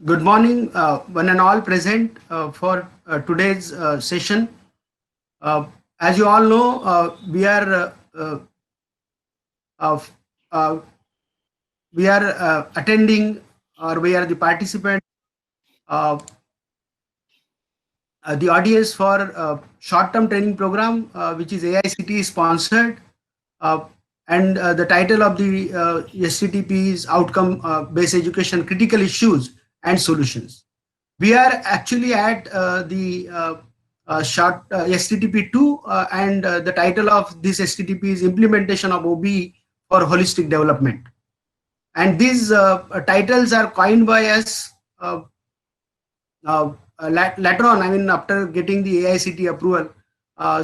Good morning, one and all present for today's session. Uh, as you all know, uh, uh, we are attending, or we are the participant, uh, the audience for short-term training program, which is AICTE sponsored, uh, and the title of the STTP is Outcome-Based Education: Critical Issues and Solutions. We are actually at the short STTP 2, and the title of this STTP is Implementation of OBE for Holistic Development. And these titles are coined by us later on, I mean, after getting the AICTE approval,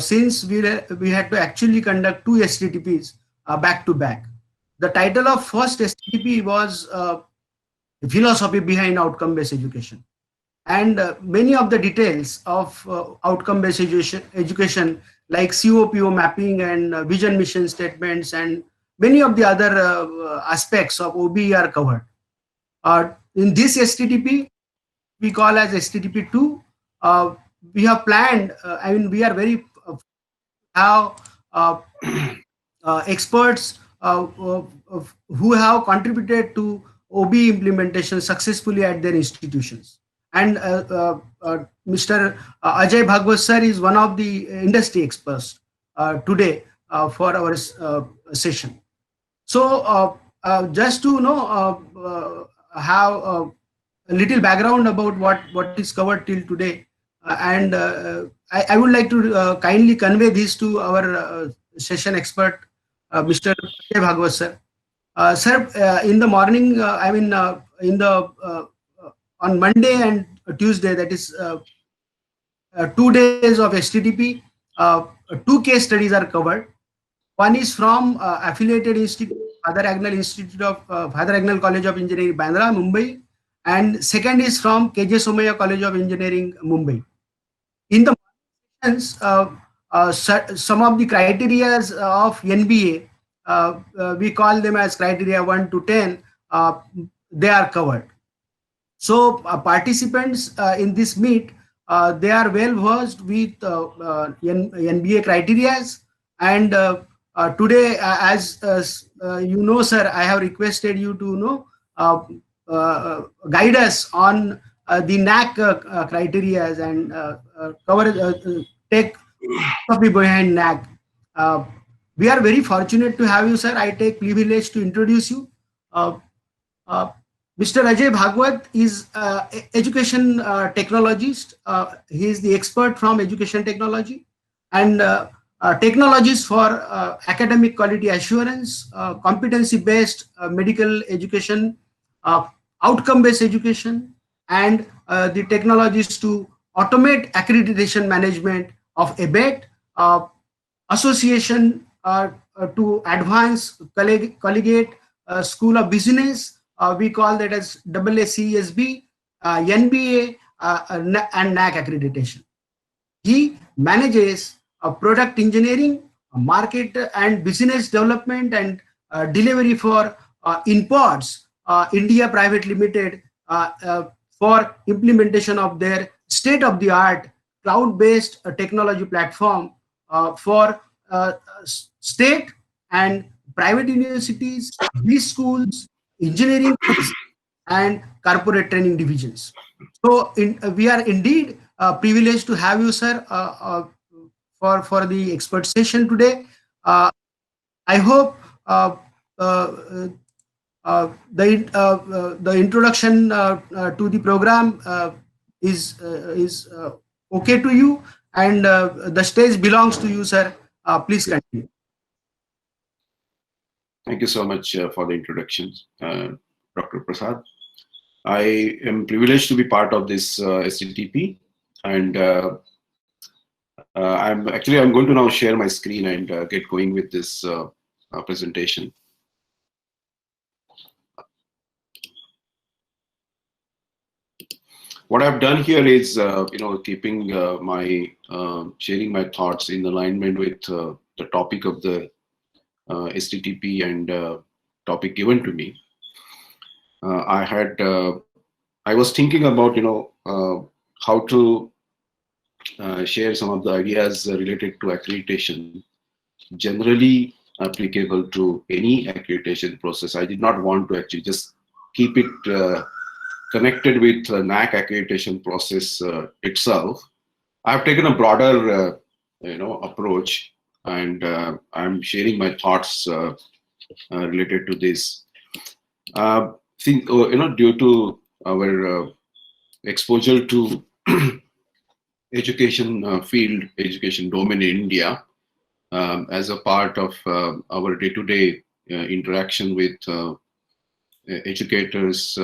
since we had to actually conduct two STTPs back to back. The title of first STTP was Philosophy Behind Outcome-Based Education. And many of the details of outcome-based education like COPO mapping and vision mission statements and many of the other aspects of OBE are covered. In this STTP, we call as STTP 2, we have planned, I mean, we are very have uh, experts who have contributed to OBE implementation successfully at their institutions. And Mr. Ajay Bhagwat sir is one of the industry experts today for our session. So just to have a little background about what is covered till today, and I would like to kindly convey this to our session expert, Mr. Ajay Bhagwat sir. Sir, in the morning, in the on Monday and Tuesday, that is 2 days of STTP, two case studies are covered. One is from affiliated institute, Father Agnel Institute of Father Agnel College of Engineering, Bandra, Mumbai, and second is from KJ Somaiya College of Engineering, Mumbai. In the sessions, some of the criteria of NBA, we call them as criteria 1 to 10, they are covered. So participants in this meet, they are well versed with NBA criteria, and today, as you know, sir, I have requested you to guide us on the NAC criteria and cover take copy behind NAC. Uh, we are very fortunate to have you, sir. I take privilege to introduce you. Uh, uh, Mr. Ajay Bhagwat is education technologist. He is the expert from education technology and technologies for academic quality assurance, competency-based medical education, outcome-based education, and the technologies to automate accreditation management of ABET, association to advance collegiate school of business, we call that as AACSB, NBA, and NAC accreditation. He manages product engineering, market and business development, and delivery for Imports India Private Limited for implementation of their state-of-the-art cloud-based technology platform for state and private universities, schools, engineering, and corporate training divisions. So we are indeed privileged to have you, sir, for the expert session today. I hope the introduction to the program is okay to you, and the stage belongs to you, sir. Please continue. Thank you so much for the introduction, Dr. Prasad. I am privileged to be part of this STTP, and I'm going to now share my screen and get going with this presentation. What I've done here is, keeping sharing my thoughts in alignment with the topic of the STTP and topic given to me. I had I was thinking about, how to share some of the ideas related to accreditation, generally applicable to any accreditation process. I did not want to actually just keep it connected with NAC accreditation process itself. I've taken a broader, approach, and I'm sharing my thoughts related to this. Think, due to our exposure to education field, education domain in India, as a part of our day-to-day interaction with educators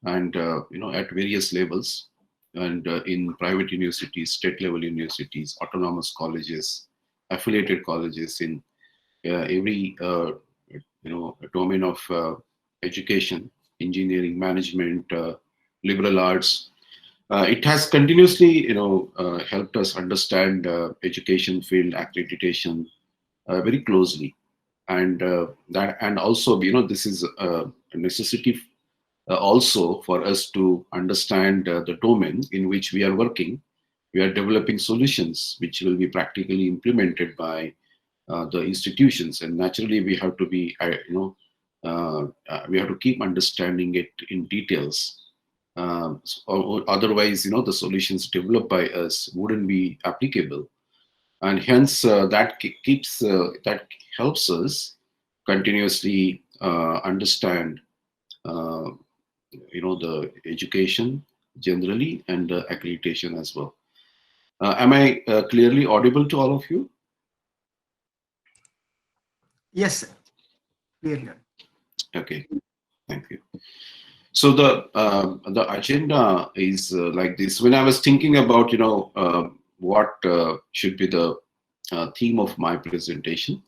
and at various levels, and in private universities, state level universities, autonomous colleges, affiliated colleges, in every domain of education, engineering, management, liberal arts. It has continuously helped us understand education field accreditation very closely, and also, this is a necessity also for us to understand the domain in which we are working. We are developing solutions which will be practically implemented by the institutions, and naturally we have to be we have to keep understanding it in details. Otherwise, the solutions developed by us wouldn't be applicable, and hence that helps us continuously understand uh, the education generally, and the accreditation as well. Am I clearly audible to all of you? Yes, clearly. Okay, thank you. So the agenda is like this. When I was thinking about what should be the theme of my presentation,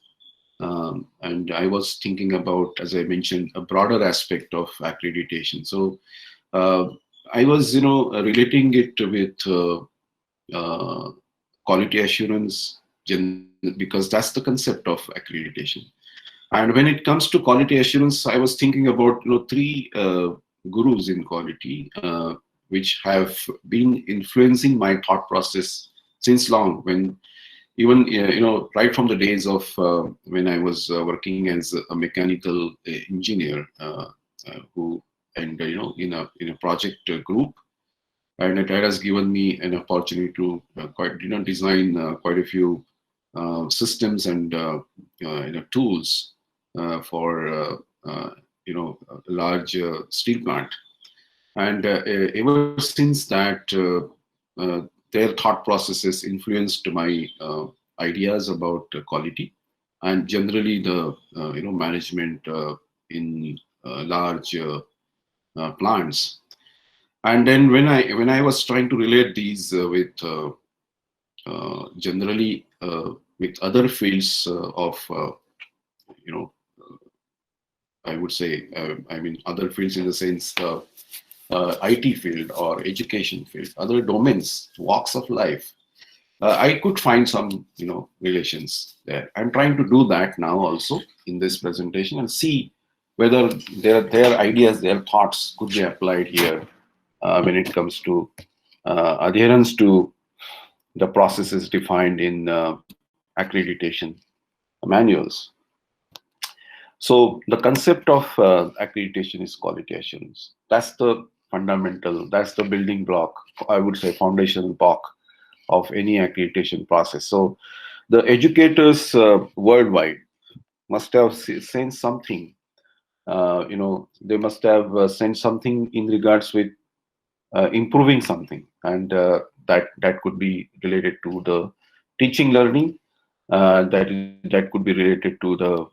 and I was thinking about, as I mentioned, a broader aspect of accreditation. So uh, I was relating it with quality assurance, because that's the concept of accreditation. And when it comes to quality assurance, I was thinking about three gurus in quality, which have been influencing my thought process since long. When even right from the days of when I was working as a mechanical engineer, who and in a project group, and it has given me an opportunity to quite design quite a few systems and tools for a large steel plant. And ever since that, their thought processes influenced my ideas about quality, and generally the management in large plants. And then when I was trying to relate these with generally with other fields of you know I would say, I mean, other fields in the sense IT field or education field, other domains, walks of life, I could find some relations there. I'm trying to do that now also in this presentation, and see whether their ideas, their thoughts could be applied here when it comes to adherence to the processes defined in accreditation manuals. So the concept of accreditation is quality assurance. That's the fundamental, that's the building block, I would say foundational block of any accreditation process. So the educators worldwide must have sent something, they must have sent something in regards with improving something, and that could be related to the teaching learning, that could be related to the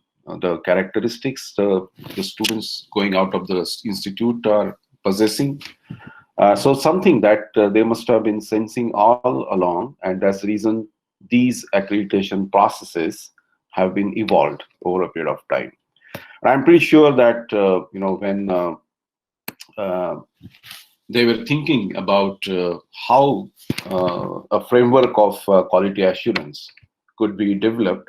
characteristics the students going out of the institute are possessing. So something that they must have been sensing all along, and that's the reason these accreditation processes have been evolved over a period of time. And I'm pretty sure that when uh, they were thinking about how a framework of quality assurance could be developed,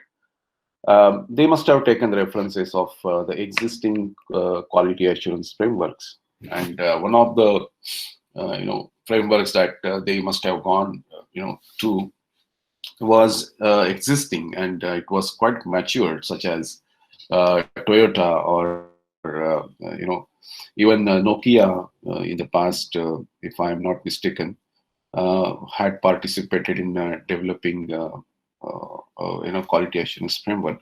they must have taken references of the existing quality assurance frameworks. And one of the frameworks that they must have gone to was existing, and it was quite matured, such as Toyota or even Nokia in the past, if I am not mistaken, had participated in developing quality assurance framework.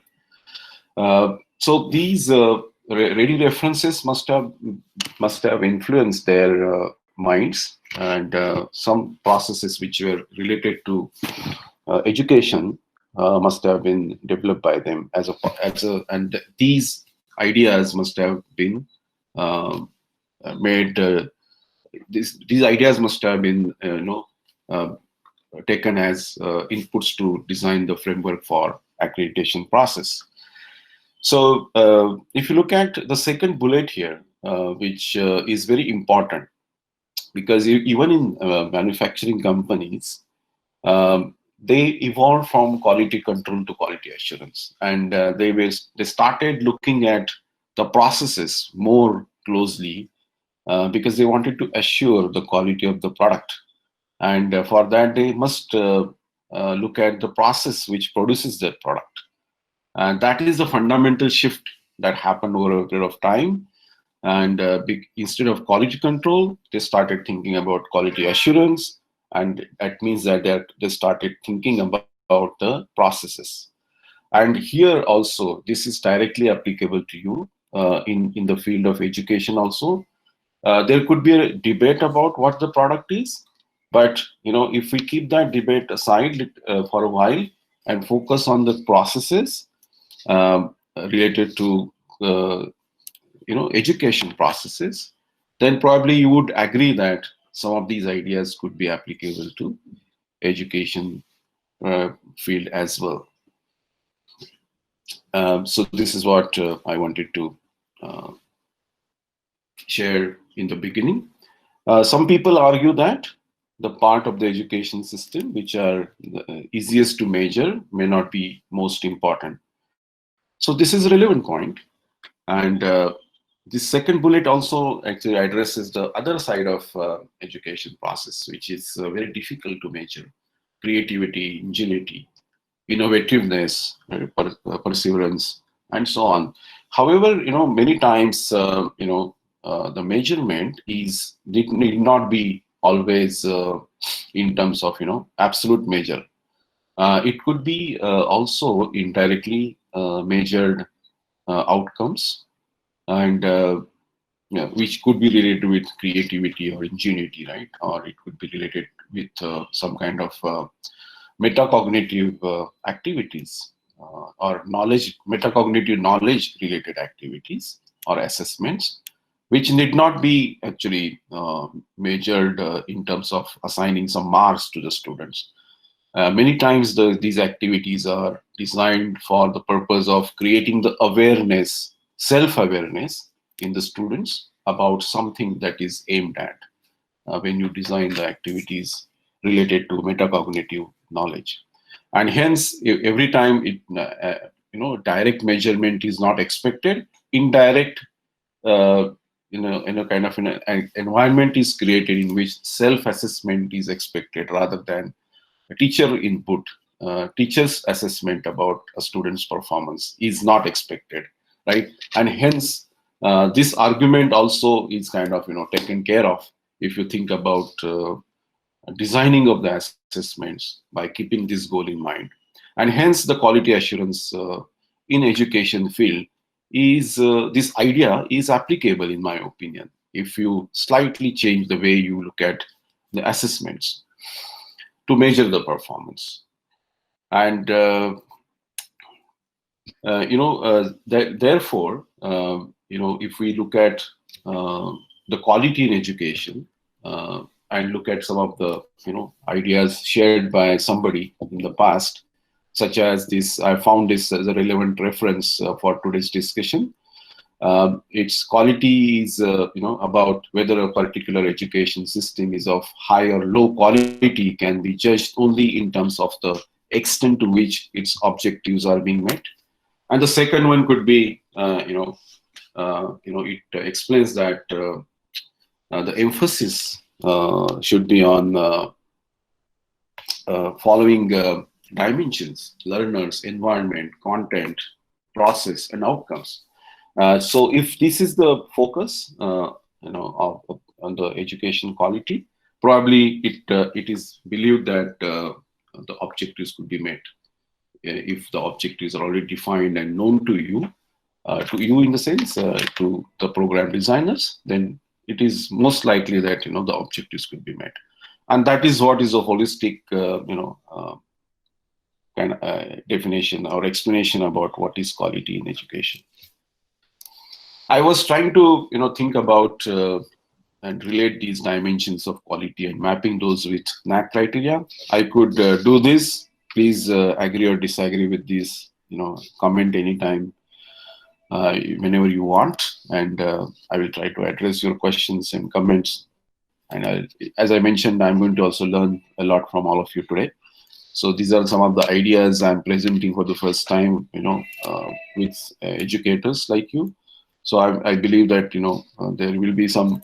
So these ready references must have influenced their minds, and some processes which were related to education must have been developed by them and these ideas must have been um, made. These ideas must have been uh, taken as inputs to design the framework for accreditation process. So if you look at the second bullet here, which is very important, because even in manufacturing companies, they evolved from quality control to quality assurance, and they started looking at the processes more closely because they wanted to assure the quality of the product, and for that they must look at the process which produces that product. And that is the fundamental shift that happened over a period of time. And instead of quality control, they started thinking about quality assurance. And that means that they started thinking about the processes. And here also, this is directly applicable to you in the field of education also. There could be a debate about what the product is, but if we keep that debate aside for a while and focus on the processes related to education processes, then probably you would agree that some of these ideas could be applicable to education field as well. So this is what I wanted to uh, share in the beginning. Some people argue that the part of the education system which are the easiest to measure may not be most important. So this is a relevant point. And the second bullet also actually addresses the other side of education process, which is very difficult to measure: creativity, ingenuity, innovativeness, perseverance, and so on. However, many times, the measurement need not be always in terms of absolute measure. It could be also indirectly measured outcomes, and which could be related with creativity or ingenuity, right? Or it could be related with some kind of metacognitive activities or metacognitive knowledge related activities or assessments, which need not be actually measured in terms of assigning some marks to the students. Many times these activities are designed for the purpose of creating the awareness, self-awareness in the students about something that is aimed at when you design the activities related to metacognitive knowledge. And hence, every time direct measurement is not expected, indirect kind of an environment is created in which self-assessment is expected rather than teacher input. Teacher's assessment about a student's performance is not expected, right? And hence this argument also is kind of taken care of if you think about designing of the assessments by keeping this goal in mind. And hence the quality assurance in education field is this idea is applicable, in my opinion, if you slightly change the way you look at the assessments to measure the performance. And therefore, if we look at the quality in education and look at some of the ideas shared by somebody in the past, such as this, I found this as a relevant reference for today's discussion. Its quality is about whether a particular education system is of high or low quality can be judged only in terms of the extent to which its objectives are being met. And the second one could be it explains that the emphasis should be on following dimensions: learners, environment, content, process, and outcomes. So if this is the focus, on the education quality, probably it is believed that the objectives could be met. If the objectives are already defined and known to you in the sense to the program designers, then it is most likely that the objectives could be met, and that is what is a holistic kind of definition or explanation about what is quality in education. I was trying to think about and relate these dimensions of quality and mapping those with NAC criteria. I could do this. Please agree or disagree with this. Comment anytime, whenever you want, and I will try to address your questions and comments. And as I mentioned, I'm going to also learn a lot from all of you today. So these are some of the ideas I'm presenting for the first time, with educators like you. So I believe that there will be some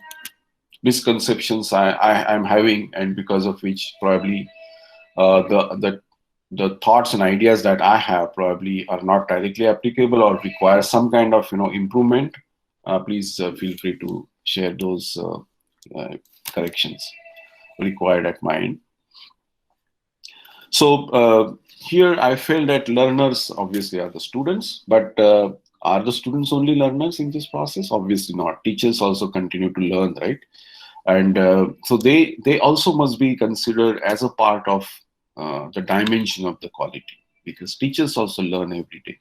misconceptions I'm having, and because of which probably the thoughts and ideas that I have probably are not directly applicable or require some kind of improvement. Please feel free to share those corrections required at my end. So here I feel that learners obviously are the students, but are the students only learners in this process? Obviously not. Teachers also continue to learn, right? And so they also must be considered as a part of the dimension of the quality, because teachers also learn every day.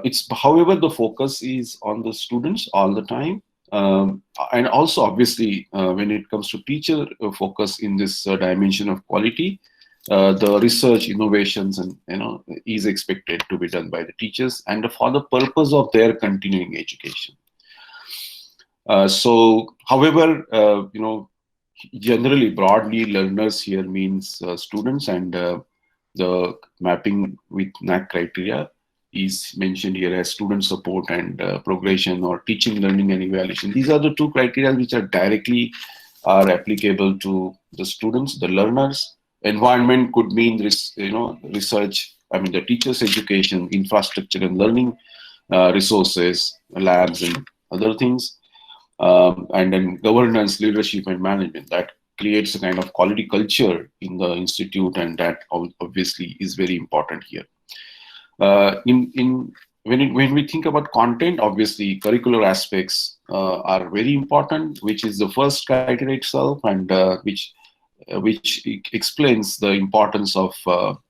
It's however the focus is on the students all the time, and also obviously when it comes to teacher focus in this dimension of quality, the research innovations and is expected to be done by the teachers and for the purpose of their continuing education. So however, generally broadly learners here means students, and the mapping with NAC criteria is mentioned here as student support and progression, or teaching, learning, and evaluation. These are the two criteria which are directly applicable to the students, the learners. Environment could mean research, the teachers' education, infrastructure and learning resources, labs and other things. And then governance, leadership, and management, that creates a kind of quality culture in the institute, and that obviously is very important here. When we think about content, obviously curricular aspects are very important, which is the first criteria itself, and which explains the importance of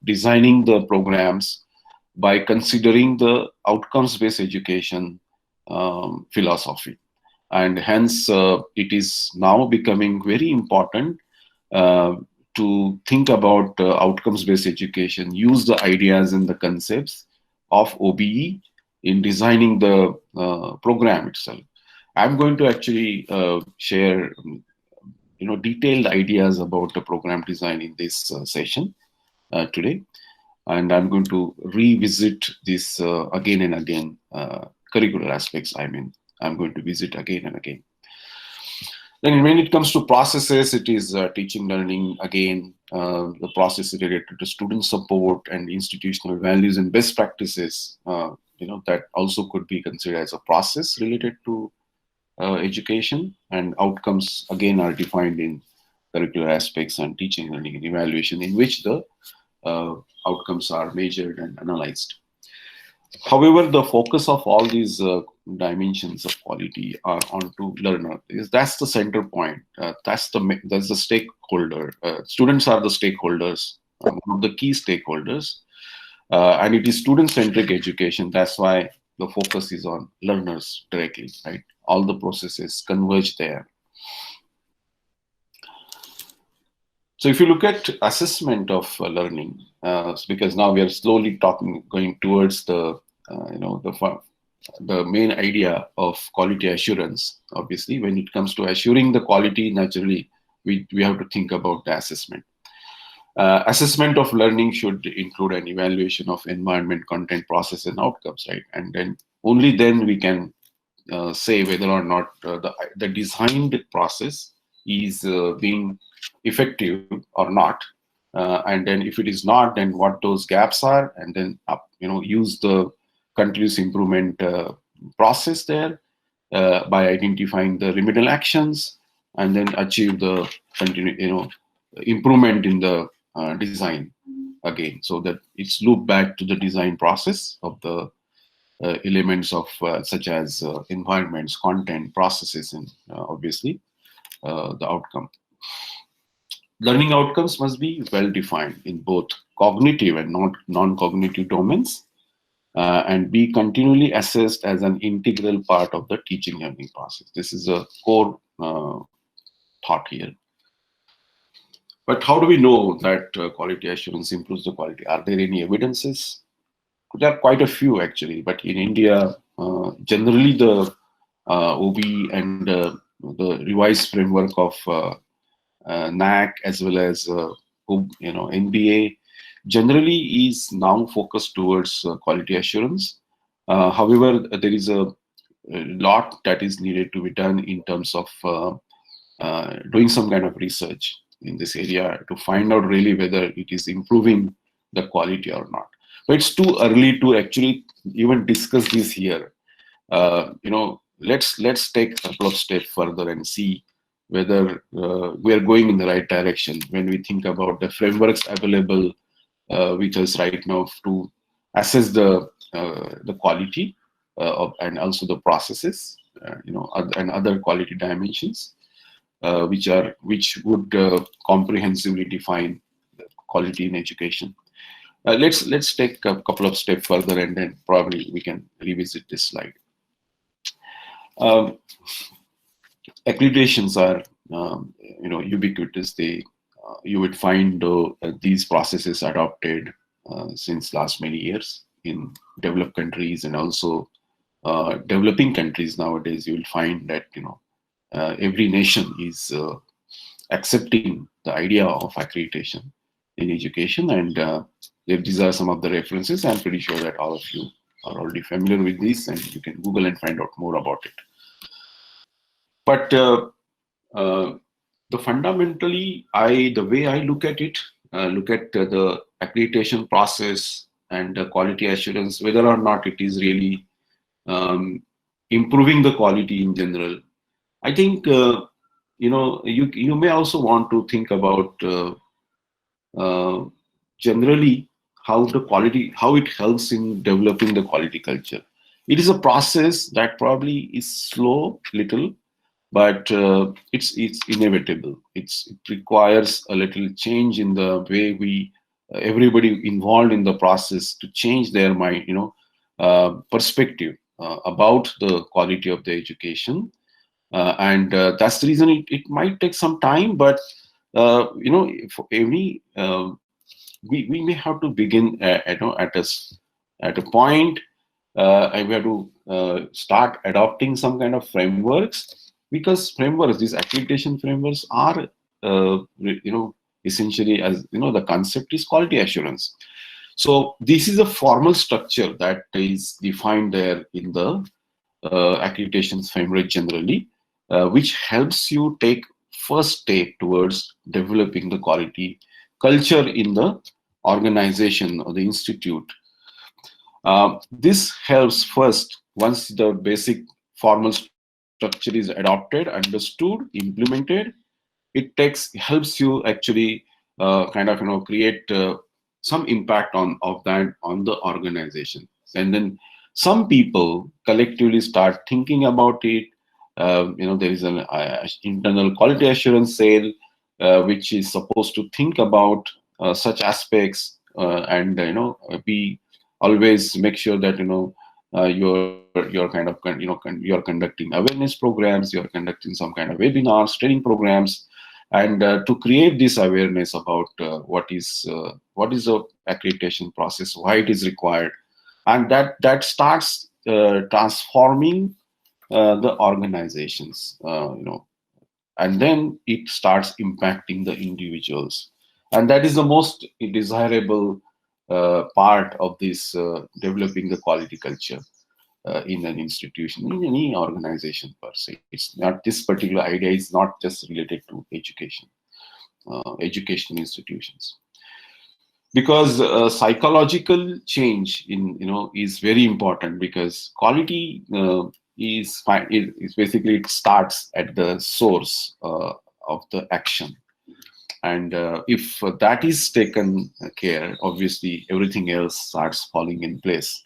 designing the programs by considering the outcomes-based education philosophy. And hence, it is now becoming very important to think about outcomes-based education, use the ideas and the concepts of OBE in designing the program itself. I'm going to actually share detailed ideas about the program design in this session today. And I'm going to revisit this again and again, curricular aspects, I'm going to visit again and again. Then when it comes to processes, it is teaching, learning, again, the process related to student support and institutional values and best practices, that also could be considered as a process related to education. And outcomes, again, are defined in curricular aspects and teaching, learning, and evaluation, in which the outcomes are measured and analyzed. However, the focus of all these dimensions of quality are onto learner. That's the center point. That's the stakeholder. Students are the stakeholders, one of the key stakeholders, and it is student-centric education. That's why the focus is on learners directly, right? All the processes converge there. So if you look at assessment of learning, because now we are slowly going towards the main idea of quality assurance. Obviously, when it comes to assuring the quality, naturally we have to think about the assessment. Assessment of learning should include an evaluation of environment, content, process, and outcomes, right? And then only then we can say whether or not the designed process is being effective or not, and then if it is not, then what those gaps are, and then use the continuous improvement process there by identifying the remedial actions, and then achieve the improvement in the design again, so that it's looped back to the design process of the elements of such as environments, content, processes, and obviously the outcome. Learning outcomes must be well defined in both cognitive and non-cognitive domains, and be continually assessed as an integral part of the teaching learning process. This is a core thought here. But how do we know that quality assurance improves the quality? Are there any evidences? There are quite a few actually, but in India, generally the OBE and the revised framework of NAC as well as NBA generally is now focused towards quality assurance. However, there is a lot that is needed to be done in terms of doing some kind of research in this area to find out really whether it is improving the quality or not. But it's too early to actually even discuss this here. Let's take a couple of steps further and see whether we are going in the right direction when we think about the frameworks available with us right now to assess the quality and also the processes, and other quality dimensions, which would comprehensively define quality in education. Let's take a couple of steps further, and then probably we can revisit this slide. Accreditations are ubiquitous. You would find these processes adopted since last many years in developed countries, and also developing countries nowadays. You will find that every nation is accepting the idea of accreditation in education, and these are some of the references. I'm pretty sure that all of you are already familiar with this, and you can Google and find out more about it. But the fundamentally, the way I look at it, look at the accreditation process and the quality assurance, whether or not it is really improving the quality in general. I think you may also want to think about generally how it helps in developing the quality culture. It is a process that probably is slow, little, but it's inevitable. It requires a little change in the way we everybody involved in the process to change their mind, perspective about the quality of the education, and that's the reason it might take some time. But for every we may have to begin at a point, and we have to start adopting some kind of frameworks, because these accreditation frameworks are essentially, as the concept is quality assurance. So this is a formal structure that is defined there in the accreditation framework generally, which helps you take first step towards developing the quality culture in the organization or the institute. This helps first, once the basic formal structure is adopted, understood, implemented, helps you actually create some impact of that on the organization. And then some people collectively start thinking about it. There is an internal quality assurance cell which is supposed to think about such aspects, and we always make sure that you're conducting awareness programs, you're conducting some kind of webinars, training programs, and to create this awareness about what is the accreditation process, why it is required, and that starts transforming the organizations, and then it starts impacting the individuals, and that is the most desirable part of this developing the quality culture. in an institution, in any organization per se. It's not, this particular idea is not just related to education, educational institutions. Because psychological change in, is very important, because quality is basically, it starts at the source of the action. And if that is taken care, obviously everything else starts falling in place.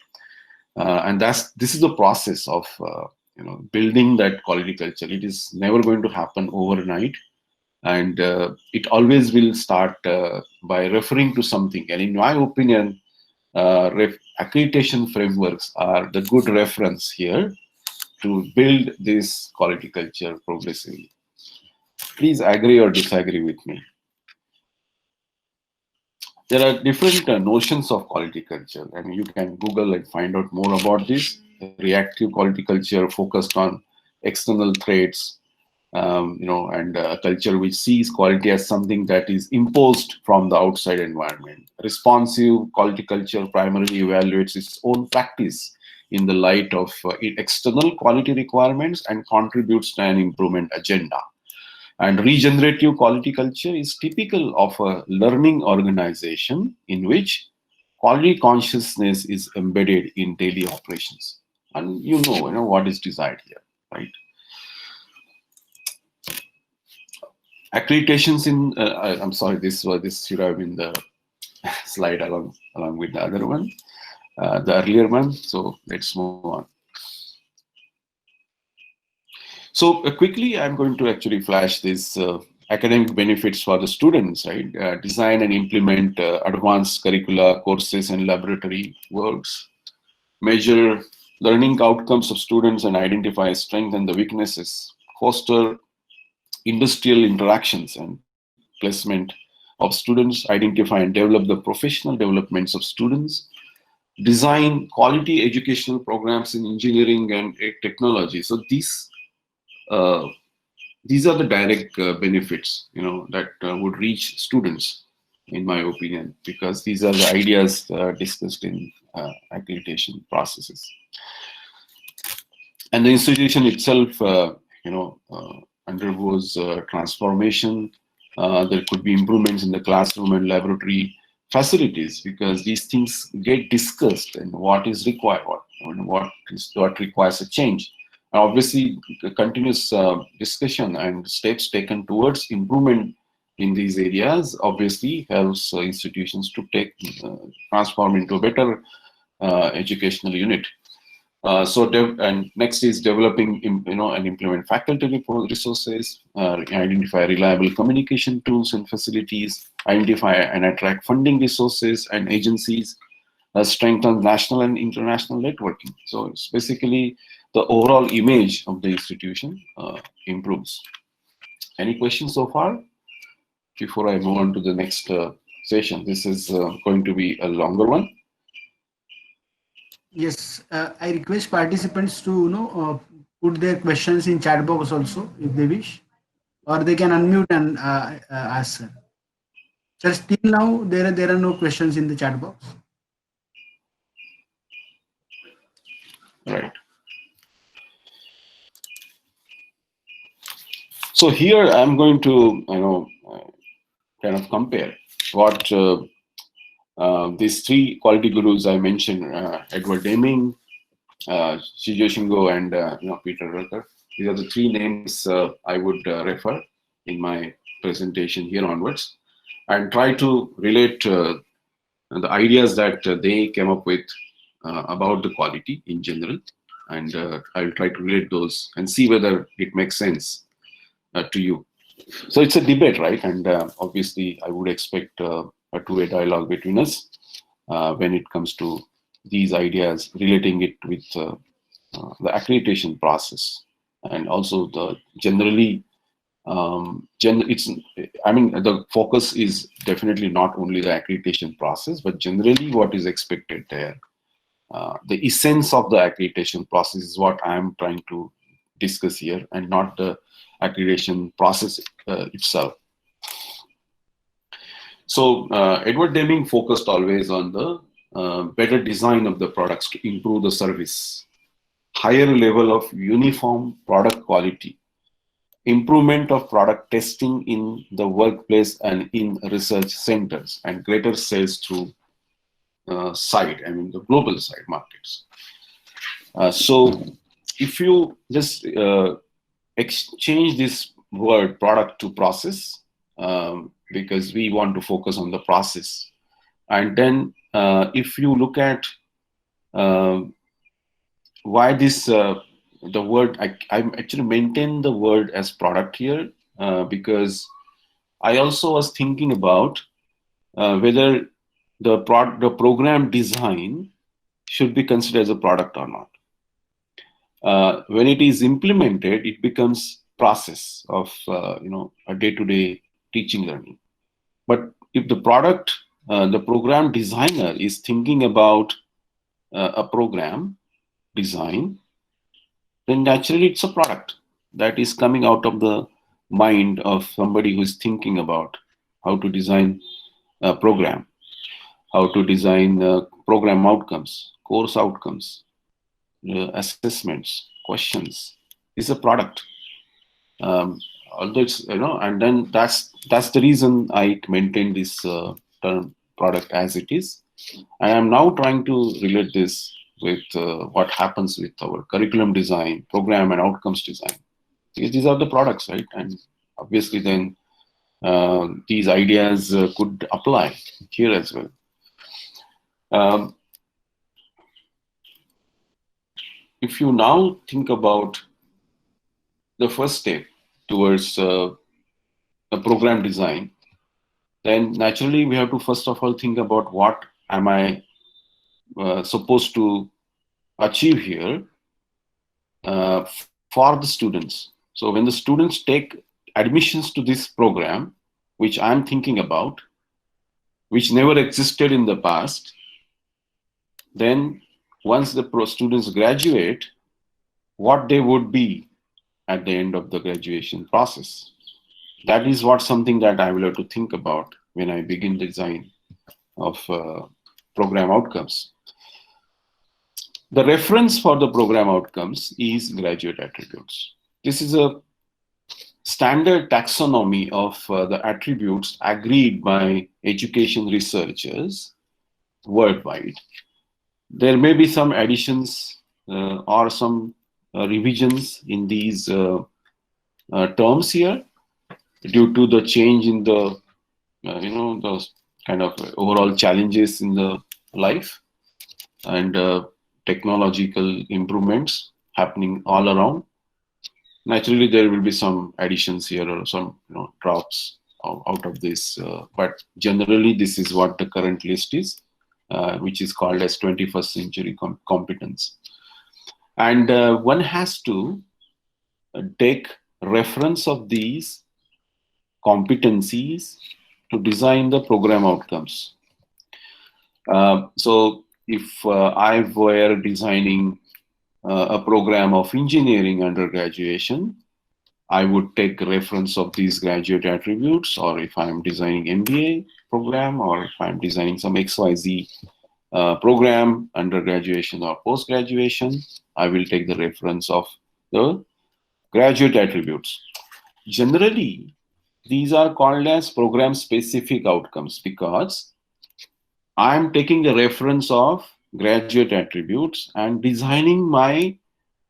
And this is the process of building that quality culture. It is never going to happen overnight, and it always will start by referring to something. And in my opinion, accreditation frameworks are the good reference here to build this quality culture progressively. Please agree or disagree with me. There are different notions of quality culture, and you can Google and find out more about this. Reactive quality culture focused on external threats, and a culture which sees quality as something that is imposed from the outside environment. Responsive quality culture primarily evaluates its own practice in the light of external quality requirements and contributes to an improvement agenda. And regenerative quality culture is typical of a learning organization in which quality consciousness is embedded in daily operations. And you know what is desired here, right? Accreditations in, I'm sorry, this should have been the slide along with the other one, the earlier one. So let's move on. So quickly, I'm going to actually flash this academic benefits for the students, right? Design and implement advanced curricula, courses, and laboratory works. Measure learning outcomes of students and identify strengths and the weaknesses. Foster industrial interactions and placement of students. Identify and develop the professional developments of students. Design quality educational programs in engineering and technology. So these are the direct benefits, that would reach students, in my opinion, because these are the ideas discussed in accreditation processes. And the institution itself, undergoes transformation. There could be improvements in the classroom and laboratory facilities, because these things get discussed and what is required, what requires a change. Obviously, continuous discussion and steps taken towards improvement in these areas obviously helps institutions to transform into a better educational unit. And next is developing, and implement faculty resources, identify reliable communication tools and facilities, identify and attract funding resources and agencies, strengthen national and international networking. So it's basically the overall image of the institution improves. Any questions so far? Before I move on to the next session, this is going to be a longer one. Yes, I request participants to put their questions in chat box also if they wish, or they can unmute and ask. Sir. Just till now, there are no questions in the chat box. Right. So here I'm going to kind of compare what these three quality gurus I mentioned, Edward Deming, Shijo Shingo, and Peter Rucker. These are the three names I would refer in my presentation here onwards, and try to relate the ideas that they came up with about the quality in general, and I'll try to relate those and see whether it makes sense to you. So it's a debate, right? And obviously, I would expect a two-way dialogue between us when it comes to these ideas, relating it with the accreditation process, and also the generally, the focus is definitely not only the accreditation process, but generally what is expected there. The essence of the accreditation process is what I'm trying to discuss here, and not the accreditation process itself. So Edward Deming focused always on the better design of the products to improve the service. higher level of uniform product quality, improvement of product testing in the workplace and in research centers, and greater sales through side, I mean the global side markets. So if you just exchange this word product to process, because we want to focus on the process, and then if you look at uh, why this the word, I actually maintain the word as product here, because I also was thinking about whether the program design should be considered as a product or not. When it is implemented, it becomes process of a day-to-day teaching learning. But if the program designer is thinking about a program design, then naturally it's a product that is coming out of the mind of somebody who is thinking about how to design a program, how to design program outcomes, course outcomes, assessments, questions. Is a product. Although it's, and then that's the reason I maintain this term product as it is. I am now trying to relate this with what happens with our curriculum design, program and outcomes design. Because these are the products, right? And obviously then these ideas could apply here as well. If you now think about the first step towards a program design, then naturally we have to first of all think about what am I supposed to achieve here for the students. So when the students take admissions to this program, which I'm thinking about, which never existed in the past, then once the students graduate, what they would be at the end of the graduation process. That is what something that I will have to think about when I begin design of program outcomes. The reference for the program outcomes is graduate attributes. This is a standard taxonomy of the attributes agreed by education researchers worldwide. There may be some additions or some revisions in these terms here due to the change in the the kind of overall challenges in the life and technological improvements happening all around. Naturally, there will be some additions here or some drops out of this, but generally this is what the current list is, which is called as 21st century competence. And one has to take reference of these competencies to design the program outcomes. So if I were designing a program of engineering under graduation, I would take reference of these graduate attributes, or if I'm designing MBA program, or if I'm designing some XYZ program under graduation or post graduation, I will take the reference of the graduate attributes. Generally, these are called as program specific outcomes because I'm taking the reference of graduate attributes and designing my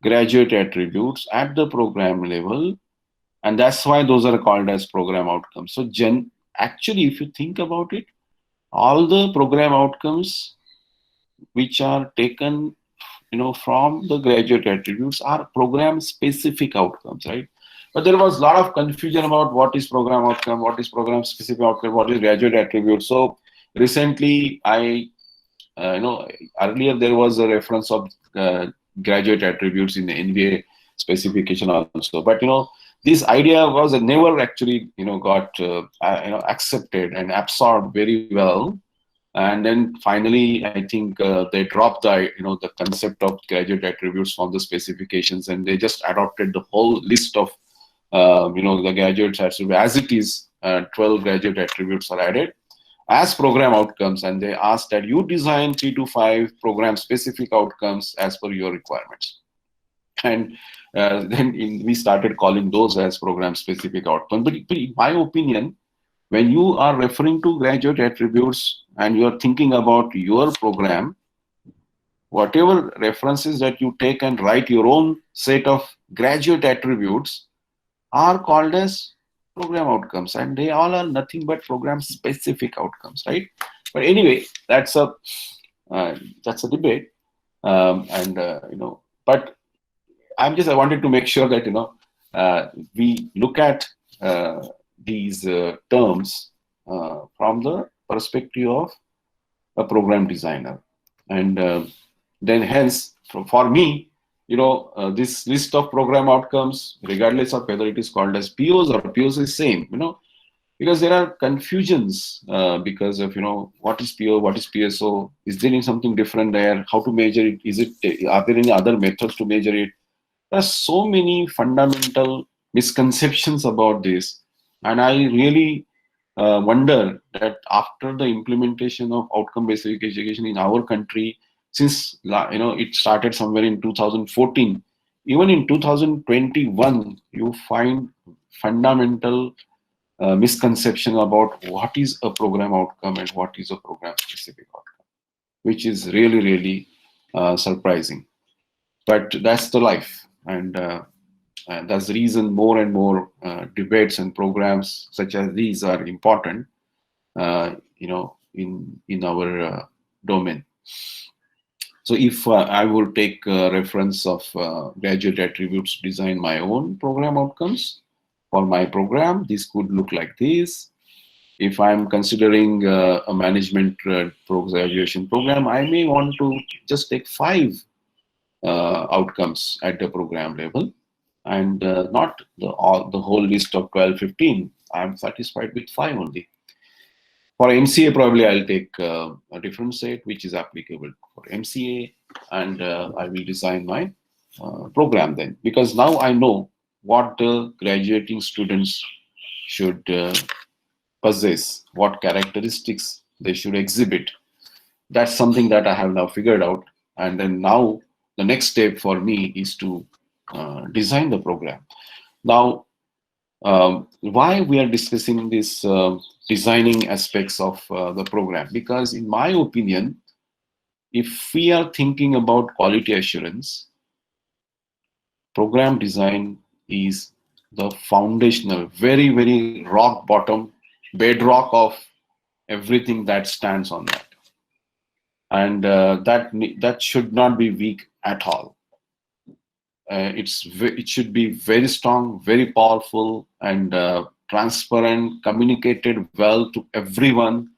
graduate attributes at the program level, and that's why those are called as program outcomes. So actually, if you think about it, all the program outcomes which are taken from the graduate attributes are program specific outcomes, right? But there was a lot of confusion about what is program outcome, what is program specific outcome, what is graduate attribute. So recently, earlier there was a reference of graduate attributes in the NBA specification also. But this idea was never actually got accepted and absorbed very well. And then finally, I think they dropped the concept of graduate attributes from the specifications, and they just adopted the whole list of the graduate attributes as it is. 12 graduate attributes are added as program outcomes, and they asked that you design 3 to 5 program specific outcomes as per your requirements. and we started calling those as program specific outcomes. But in my opinion, when you are referring to graduate attributes and you are thinking about your program, whatever references that you take and write your own set of graduate attributes are called as program outcomes, and they all are nothing but program specific outcomes, right? But anyway, that's a debate, and but I wanted to make sure that we look at these terms from the perspective of a program designer, and then hence for me, this list of program outcomes, regardless of whether it is called as POs or POs, is same, because there are confusions because of what is PO, what is PSO, is there something different there, how to measure it, are there any other methods to measure it? There are so many fundamental misconceptions about this, and I really wonder that after the implementation of outcome-based education in our country, since it started somewhere in 2014, even in 2021, you find fundamental misconception about what is a program outcome and what is a program-specific outcome, which is really, really surprising. But that's the life, and that's the reason more and more debates and programs such as these are important, in our domain. So if I will take reference of graduate attributes to design my own program outcomes for my program, this could look like this. If I'm considering a management graduation program, I may want to just take 5 outcomes at the program level, and not the whole list of 12, 15. I'm satisfied with 5 only. For MCA, probably I'll take a different set which is applicable for MCA, and I will design my program then, because now I know what the graduating students should possess, what characteristics they should exhibit. That's something that I have now figured out, and then now the next step for me is to design the program. Now, why we are discussing this designing aspects of the program? Because in my opinion, if we are thinking about quality assurance, program design is the foundational, very, very rock bottom, bedrock of everything that stands on that. And that should not be weak at all. It should be very strong, very powerful, and transparent, communicated well to everyone.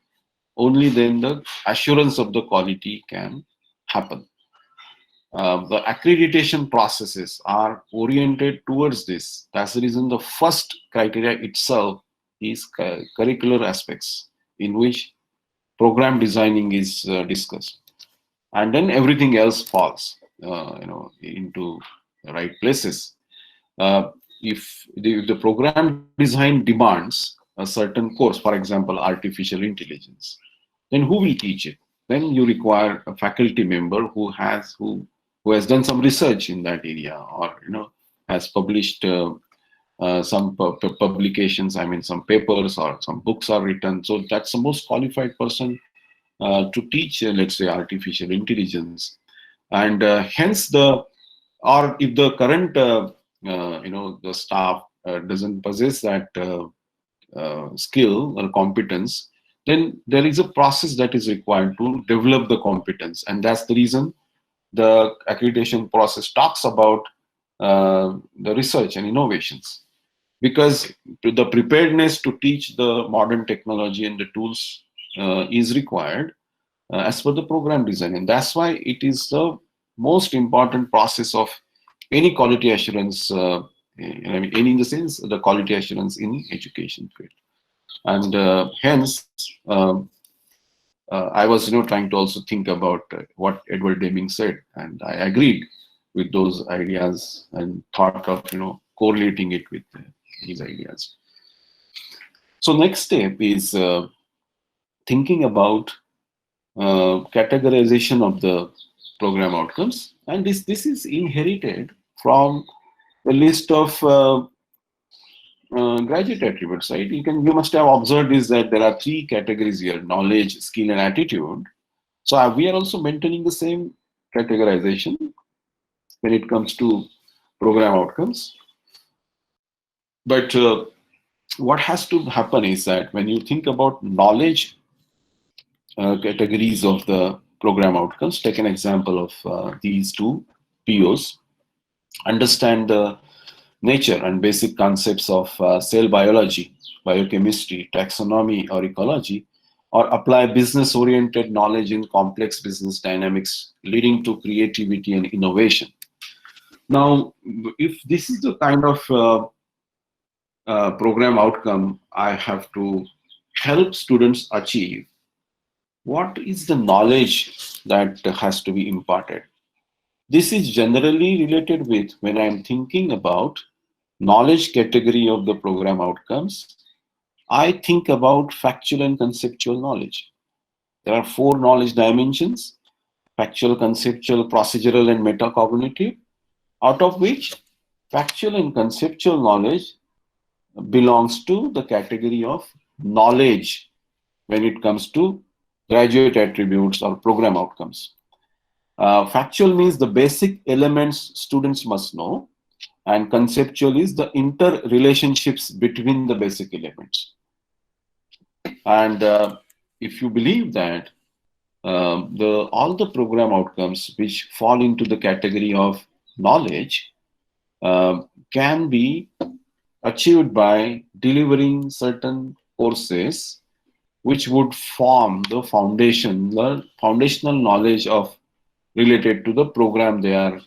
Only then the assurance of the quality can happen. The accreditation processes are oriented towards this. That's the reason the first criteria itself is curricular aspects, in which program designing is discussed, and then everything else falls into the right places. If the program design demands a certain course, for example, artificial intelligence, then who will teach it? Then you require a faculty member who has done some research in that area, or has published some publications. I mean, some papers or some books are written. So that's the most qualified person to teach, let's say, artificial intelligence. And hence or if the current the staff doesn't possess that skill or competence, then there is a process that is required to develop the competence, and that's the reason the accreditation process talks about the research and innovations, because the preparedness to teach the modern technology and the tools is required as per the program design. And that's why it is the most important process of any quality assurance, any in the sense the quality assurance in education field. And hence, I was trying to also think about what Edward Deming said, and I agreed with those ideas and thought of correlating it with these ideas. So next step is thinking about categorization of the program outcomes, and this is inherited from the list of graduate attributes, right? You must have observed is that there are three categories here: knowledge, skill, and attitude. So we are also maintaining the same categorization when it comes to program outcomes. But what has to happen is that when you think about knowledge categories of the program outcomes, take an example of these two POs, understand the nature and basic concepts of cell biology, biochemistry, taxonomy, or ecology, or apply business-oriented knowledge in complex business dynamics, leading to creativity and innovation. Now, if this is the kind of program outcome I have to help students achieve, what is the knowledge that has to be imparted? This is generally related with when I'm thinking about knowledge category of the program outcomes, I think about factual and conceptual knowledge. There are four knowledge dimensions: factual, conceptual, procedural, and metacognitive, out of which factual and conceptual knowledge belongs to the category of knowledge when it comes to graduate attributes or program outcomes. Factual means the basic elements students must know, and conceptual is the interrelationships between the basic elements. And if you believe that all the program outcomes which fall into the category of knowledge can be achieved by delivering certain courses which would form the foundational knowledge of related to the program they are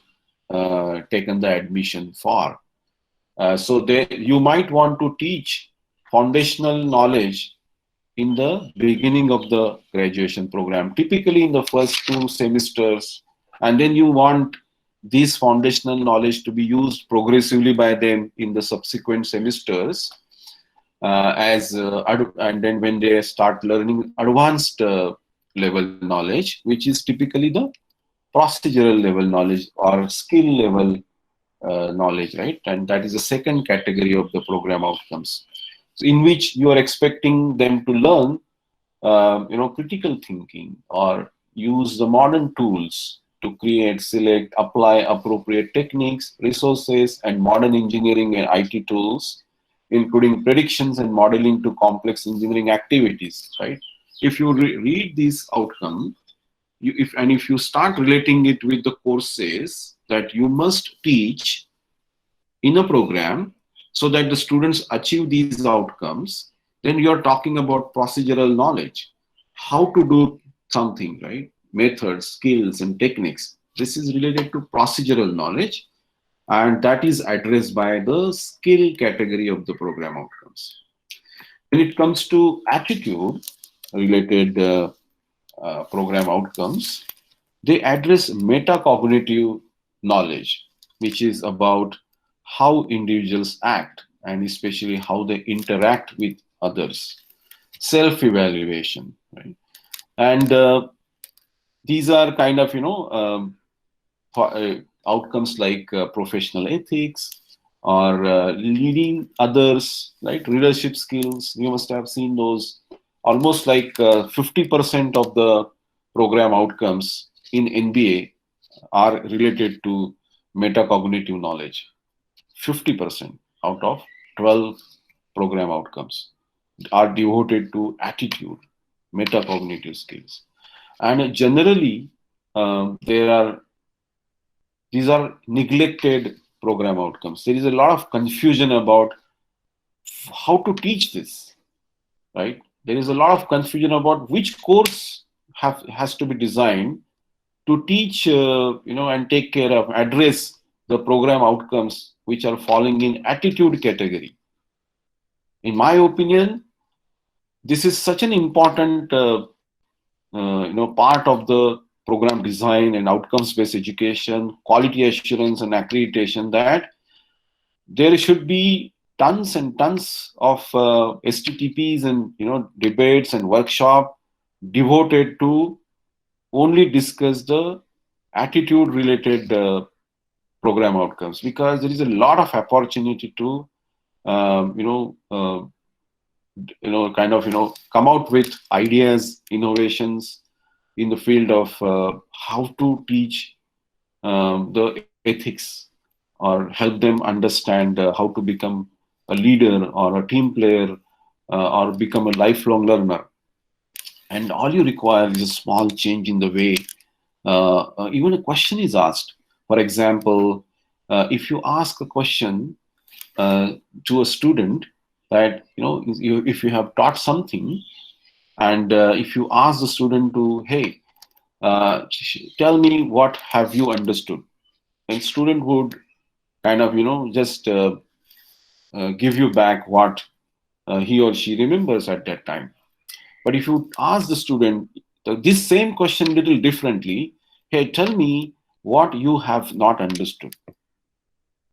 taken the admission for. So you might want to teach foundational knowledge in the beginning of the graduation program, typically in the first 2 semesters, and then you want this foundational knowledge to be used progressively by them in the subsequent semesters, and then when they start learning advanced level knowledge, which is typically the procedural level knowledge or skill level knowledge, right? And that is the second category of the program outcomes, so in which you are expecting them to learn, critical thinking or use the modern tools to create, select, apply appropriate techniques, resources, and modern engineering and IT tools, including predictions and modeling to complex engineering activities, right? If you read this outcome, if you start relating it with the courses that you must teach in a program so that the students achieve these outcomes, then you're talking about procedural knowledge, how to do something, right? Methods, skills, and techniques. This is related to procedural knowledge, and that is addressed by the skill category of the program outcomes. When it comes to attitude related program outcomes, they address metacognitive knowledge, which is about how individuals act and especially how they interact with others. Self-evaluation, right? And these are kind of, outcomes like professional ethics or leading others, right? Leadership skills. You must have seen those. Almost like 50% of the program outcomes in NBA are related to metacognitive knowledge. 50% out of 12 program outcomes are devoted to attitude, metacognitive skills. And generally, these are neglected program outcomes. There is a lot of confusion about how to teach this, right? There is a lot of confusion about which course has to be designed to teach, and take care of, address the program outcomes which are falling in attitude category. In my opinion, this is such an important, part of the program design and outcomes-based education, quality assurance, and accreditation, that there should be tons and tons of STTPs and debates and workshop devoted to only discuss the attitude related program outcomes, because there is a lot of opportunity to um, you know uh, kind of come out with ideas, innovations in the field of how to teach the ethics, or help them understand how to become a leader or a team player, or become a lifelong learner. And all you require is a small change in the way even a question is asked. For example, if you ask a question uh, to a student, that if you have taught something, and if you ask the student to, hey, tell me what have you understood, and student would kind of just give you back what he or she remembers at that time. But if you ask the student this same question little differently, hey, tell me what you have not understood,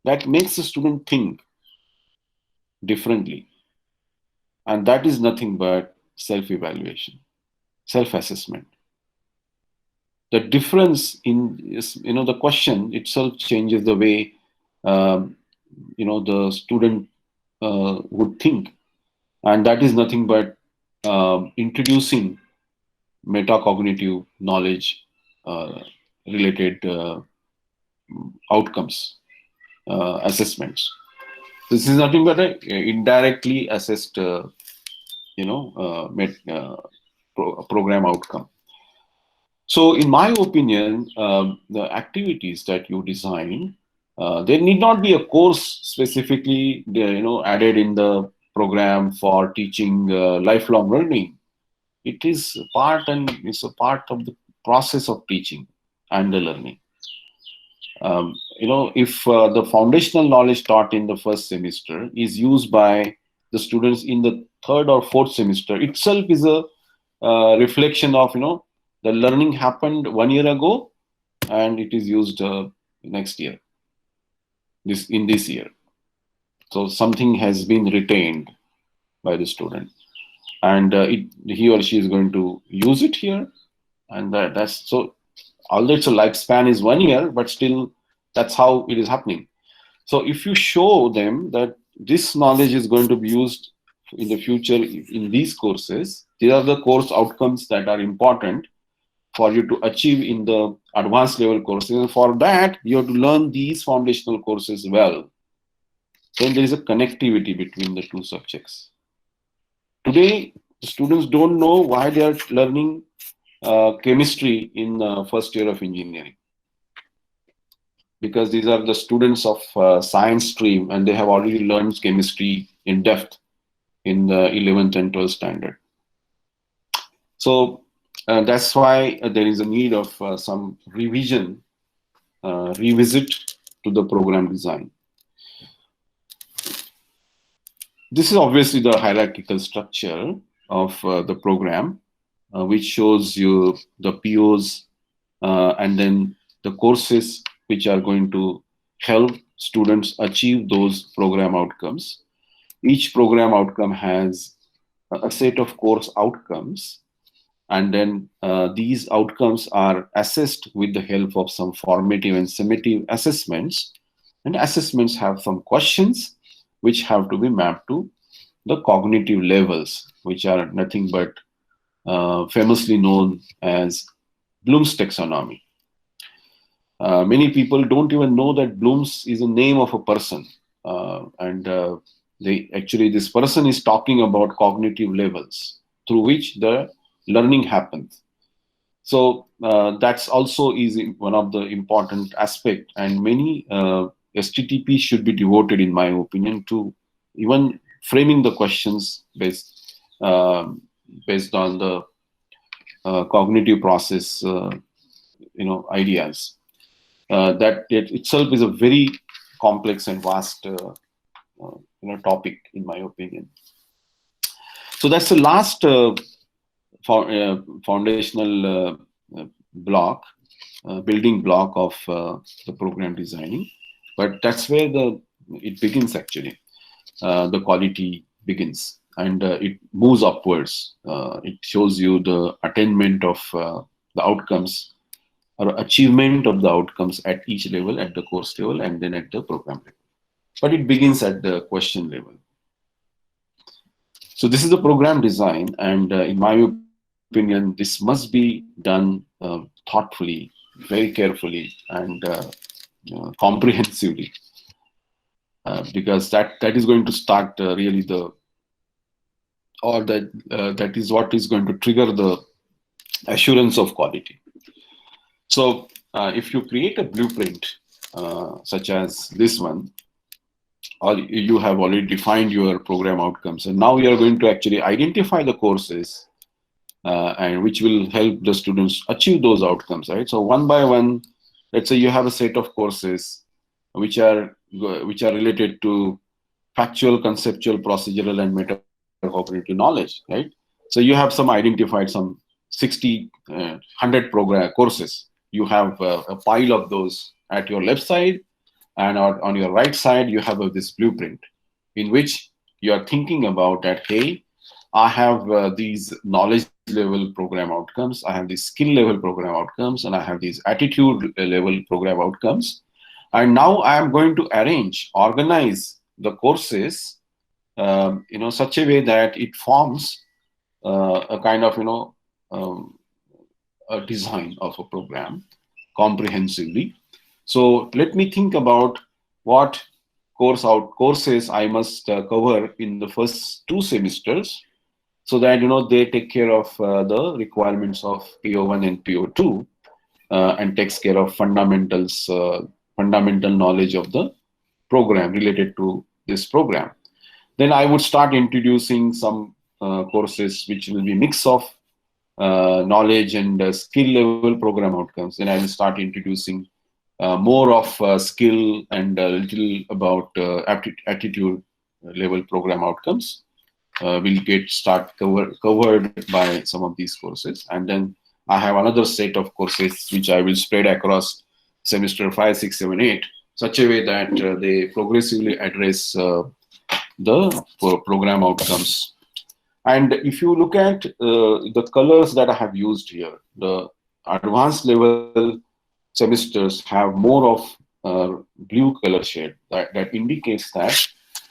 that makes the student think differently. And that is nothing but self-evaluation, self-assessment. The difference in is, the question itself changes the way um, the student would think. And that is nothing but introducing metacognitive knowledge uh, related outcomes assessments. This is nothing but a indirectly assessed program outcome. So in my opinion, the activities that you design, there need not be a course specifically added in the program for teaching lifelong learning. It is it's a part of the process of teaching and the learning. If the foundational knowledge taught in the first semester is used by the students in the third or fourth semester, itself is a reflection of the learning happened 1 year ago, and it is used next year, this year. So something has been retained by the student, and he or she is going to use it here, and that's so. Although its a lifespan is 1 year, but still that's how it is happening. So if you show them that this knowledge is going to be used in the future in these courses, these are the course outcomes that are important for you to achieve in the advanced level courses. And for that, you have to learn these foundational courses well. Then there is a connectivity between the two subjects. Today, students don't know why they are learning chemistry in first year of engineering, because these are the students of science stream, and they have already learned chemistry in depth in the 11th and 12th standard. So that's why there is a need of some revision, revisit to the program design. This is obviously the hierarchical structure of the program, which shows you the POs and then the courses which are going to help students achieve those program outcomes. Each program outcome has a set of course outcomes, and then these outcomes are assessed with the help of some formative and summative assessments. And assessments have some questions which have to be mapped to the cognitive levels, which are nothing but famously known as Bloom's taxonomy. Many people don't even know that Bloom's is a name of a person, and this person is talking about cognitive levels through which the learning happens. So that's also is one of the important aspect, and many STTP should be devoted, in my opinion, to even framing the questions based on the cognitive process, ideas. That it itself is a very complex and vast topic, in my opinion. So that's the last foundational block, building block of the program designing. But that's where it begins actually. The quality begins, and it moves upwards. It shows you the attainment of the outcomes or achievement of the outcomes at each level, at the course level and then at the program level. But it begins at the question level. So this is the program design, and in my opinion, this must be done thoughtfully, very carefully, and comprehensively, because that is going to start really the, or that is what is going to trigger the assurance of quality. So if you create a blueprint such as this one, or you have already defined your program outcomes, and now you are going to actually identify the courses and which will help the students achieve those outcomes, right? So one by one, let's say you have a set of courses which are related to factual, conceptual, procedural, and metacognitive knowledge, right? So you have some identified, some 60, 100 program courses. You have a pile of those at your left side, and on your right side, you have this blueprint in which you are thinking about that, hey, I have these knowledge level program outcomes, I have these skill level program outcomes, and I have these attitude level program outcomes. And now I am going to organize the courses, such a way that it forms a kind of, um, a design of a program comprehensively. So let me think about what courses I must cover in the first 2 semesters, so that they take care of the requirements of PO1 and PO2, and takes care of fundamental knowledge of the program related to this program. Then I would start introducing some courses which will be mix of knowledge and skill level program outcomes. Then I will start introducing more of skill and a little about attitude level program outcomes. Will get covered by some of these courses, and then I have another set of courses which I will spread across semester 5, 6, 7, 8, such a way that they progressively address the program outcomes. And if you look at the colors that I have used here, the advanced level semesters have more of blue color shade. That indicates that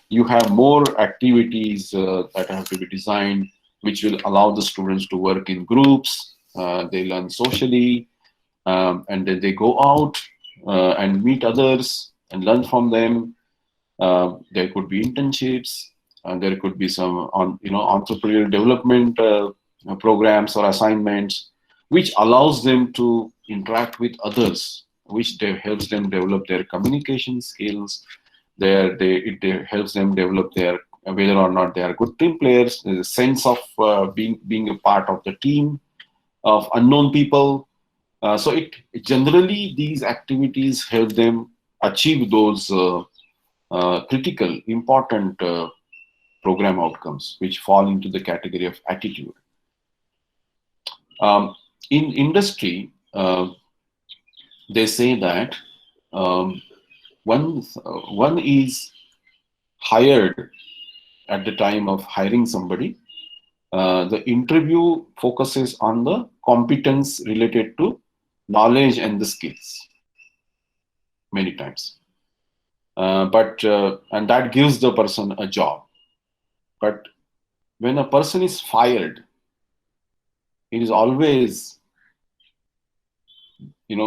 you have more activities that have to be designed, which will allow the students to work in groups. They learn socially, and then they go out and meet others and learn from them. There could be internships, and there could be some entrepreneurial development programs or assignments, which allows them to interact with others, which helps them develop their communication skills. It helps them develop their whether or not they are good team players. There's a sense of being a part of the team of unknown people. So generally these activities help them achieve those critical, important program outcomes, which fall into the category of attitude. In industry, they say that one is hired at the time of hiring somebody. The interview focuses on the competence related to knowledge and the skills many times. And that gives the person a job. But when a person is fired, it is always, it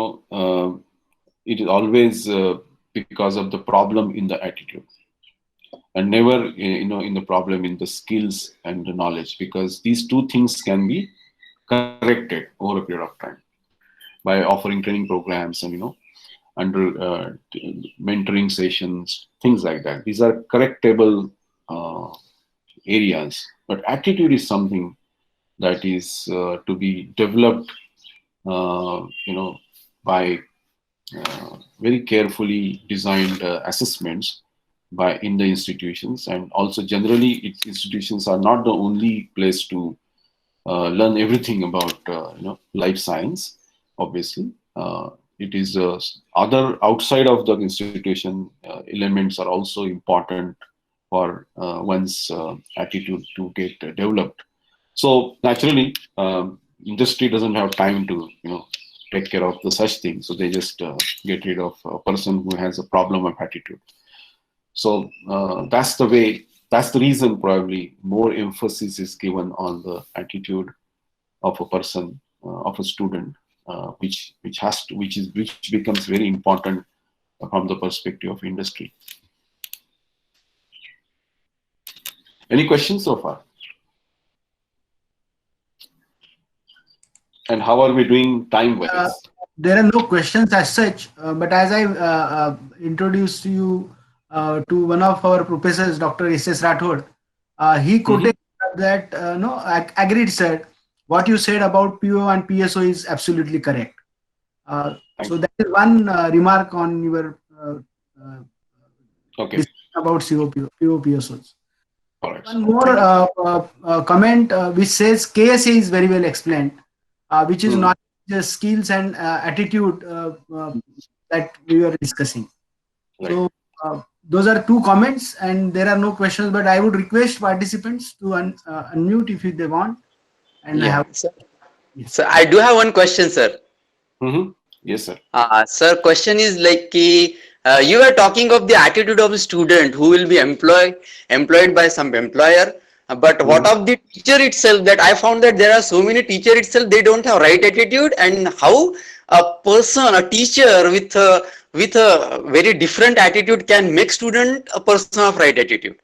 is always because of the problem in the attitude, and never, in the problem in the skills and the knowledge, because these two things can be corrected over a period of time by offering training programs and, under mentoring sessions, things like that. These are correctable areas, but attitude is something that is to be developed, by very carefully designed assessments in the institutions. And also generally institutions are not the only place to learn everything about life science. Obviously it is other outside of the institution elements are also important for one's attitude to get developed. So naturally industry doesn't have time to take care of the such thing. So they just get rid of a person who has a problem of attitude. So that's the way. That's the reason probably more emphasis is given on the attitude of a person, of a student, which becomes very important from the perspective of industry. Any questions so far? And how are we doing time-wise? There are no questions as such, but as I introduced you to one of our professors, Dr. S.S. Rathod, he quoted that, no, agreed, said, what you said about PO and PSO is absolutely correct. So that is one remark on your Okay. about PO, PSOs. Correct. One more comment which says KSA is very well explained, which is not just skills and attitude that we were discussing. Right. So those are two comments, and there are no questions. But I would request participants to unmute if they want. And Yeah, have. sir. Yes. So I do have one question, sir. Yes, sir. Sir, question is like you were talking of the attitude of a student who will be employed by some employer. But what of the teacher itself? That I found that there are so many teacher itself, they don't have right attitude, and how a teacher with a very different attitude can make student a person of right attitude.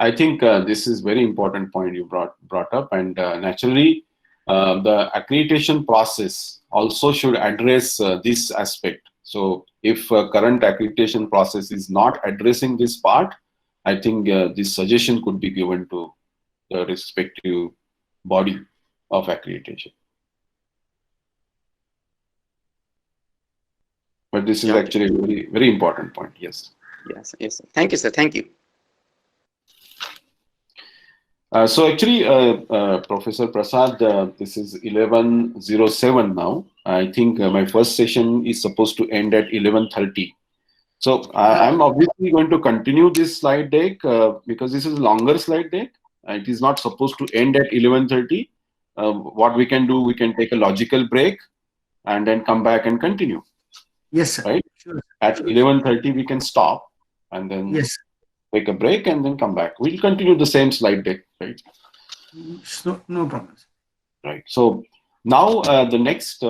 I think this is very important point you brought up, and naturally, the accreditation process also should address this aspect. So, if current accreditation process is not addressing this part, I think this suggestion could be given to the respective body of accreditation. But this is actually a very, very important point. Yes. Yes. Yes. Thank you, sir. Thank you. So actually, Professor Prasad, this is 11:07 now. I think my first session is supposed to end at 11:30. So I'm obviously going to continue this slide deck because this is a longer slide deck. It is not supposed to end at 11:30. What we can do, we can take a logical break and then come back and continue. Yes, sir. Right? Sure. At 11:30, we can stop and then take a break and then come back. We'll continue the same slide deck, right? No problem. Right. So now the next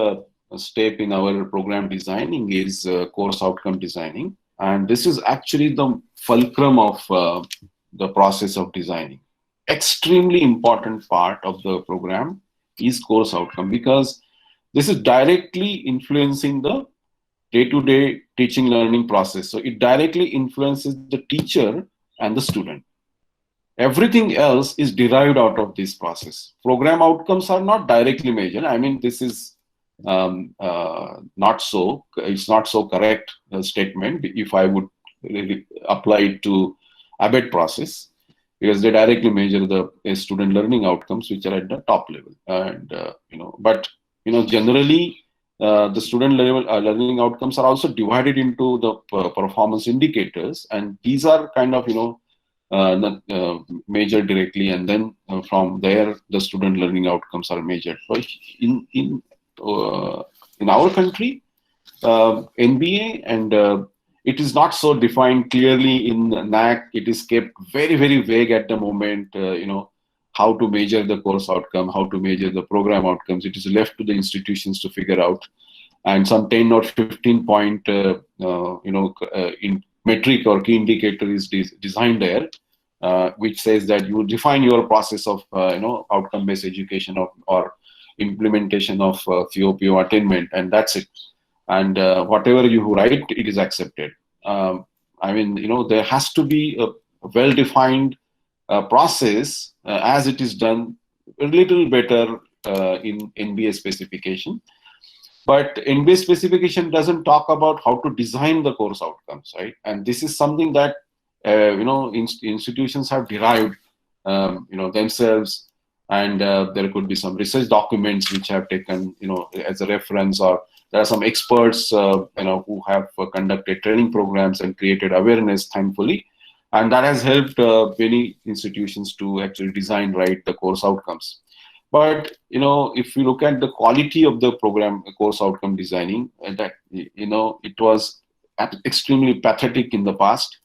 step in our program designing is course outcome designing. And this is actually the fulcrum of the process of designing. Extremely important part of the program is course outcome because this is directly influencing the day-to-day teaching learning process. So it directly influences the teacher and the student. Everything else is derived out of this process. Program outcomes are not directly measured. I mean, this is not so. It's not so correct statement if I would apply it to ABET process, because they directly measure the student learning outcomes which are at the top level. And but generally the student level learning outcomes are also divided into the performance indicators, and these are kind of measured directly, and then from there the student learning outcomes are measured. So in our country, NBA, and it is not so defined clearly in NAC. It is kept very, very vague at the moment. How to measure the course outcome, how to measure the program outcomes. It is left to the institutions to figure out. And some 10 or 15 point, in metric or key indicator is designed there, which says that you define your process of, outcome-based education or implementation of PO attainment, and that's it. And whatever you write, it is accepted. There has to be a well-defined process as it is done a little better in NBA specification. But NBA specification doesn't talk about how to design the course outcomes, right? And this is something that institutions have derived, themselves, and there could be some research documents which have taken, as a reference, or there are some experts, who have conducted training programs and created awareness, thankfully, and that has helped many institutions to actually design right the course outcomes. But if you look at the quality of the program course outcome designing, that it was extremely pathetic in the past,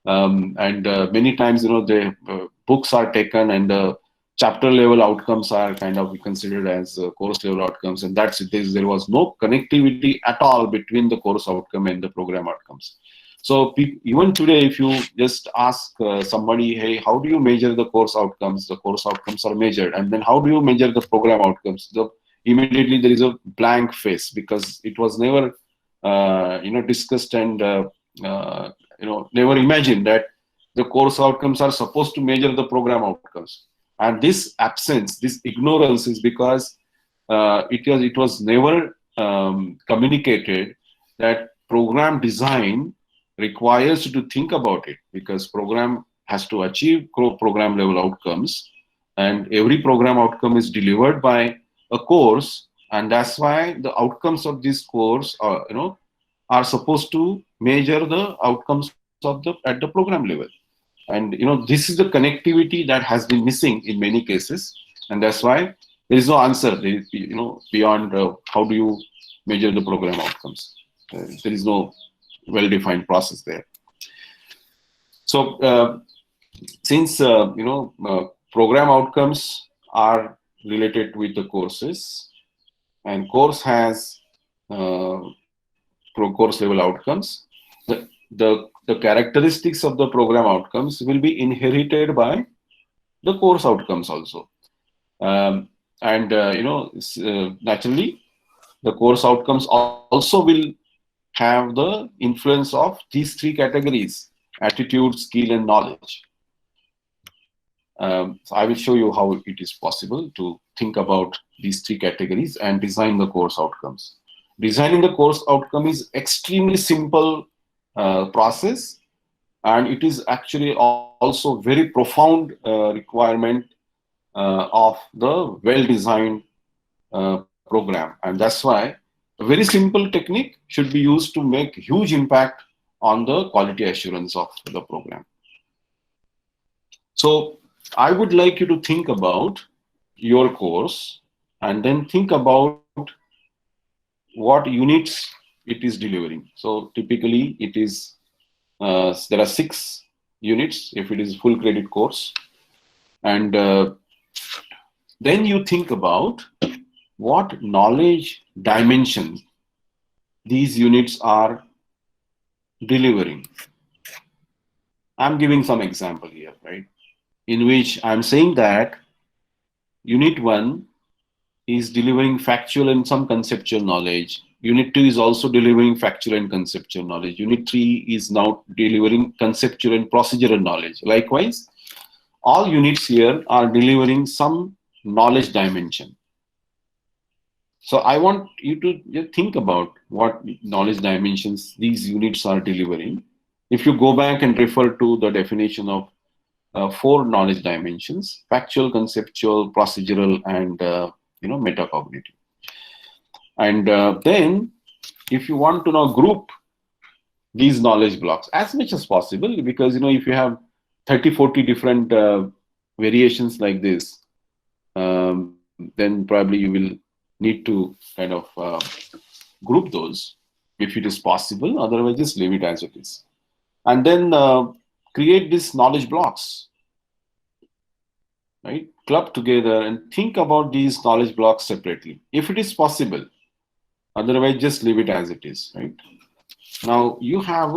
and many times the books are taken and the chapter level outcomes are kind of considered as course level outcomes, and that's it. There was no connectivity at all between the course outcome and the program outcomes. So even today, if you just ask somebody, hey, how do you measure the course outcomes? The course outcomes are measured, and then how do you measure the program outcomes? Immediately there is a blank face, because it was never discussed, and never imagined that the course outcomes are supposed to measure the program outcomes. And this absence, this ignorance, is because it was never communicated that program design requires you to think about it, because program has to achieve program level outcomes, and every program outcome is delivered by a course, and that's why the outcomes of this course are supposed to measure the outcomes at the program level. And this is the connectivity that has been missing in many cases, and that's why there is no answer beyond how do you measure the program outcomes. There is no well-defined process there. So since program outcomes are related with the courses, and course has course level outcomes, the characteristics of the program outcomes will be inherited by the course outcomes also. Naturally, the course outcomes also will have the influence of these three categories: attitude, skill, and knowledge. So I will show you how it is possible to think about these three categories and design the course outcomes. Designing the course outcome is extremely simple process, and it is actually also very profound requirement of the well-designed program, and that's why a very simple technique should be used to make huge impact on the quality assurance of the program. So I would like you to think about your course, and then think about what units it is delivering. So typically it is there are 6 units if it is full credit course, and then you think about what knowledge dimension these units are delivering. I'm giving some example here, right, in which I'm saying that unit 1 is delivering factual and some conceptual knowledge. Unit 2 is also delivering factual and conceptual knowledge. Unit 3 is now delivering conceptual and procedural knowledge. Likewise, all units here are delivering some knowledge dimension. So I want you to think about what knowledge dimensions these units are delivering. If you go back and refer to the definition of 4 knowledge dimensions: factual, conceptual, procedural, and metacognitive. And then if you want to now group these knowledge blocks as much as possible, because if you have 30-40 different variations like this, then probably you will need to kind of group those if it is possible. Otherwise, just leave it as it is, and then create these knowledge blocks, right? Club together and think about these knowledge blocks separately if it is possible. Otherwise, just leave it as it is, right? Now you have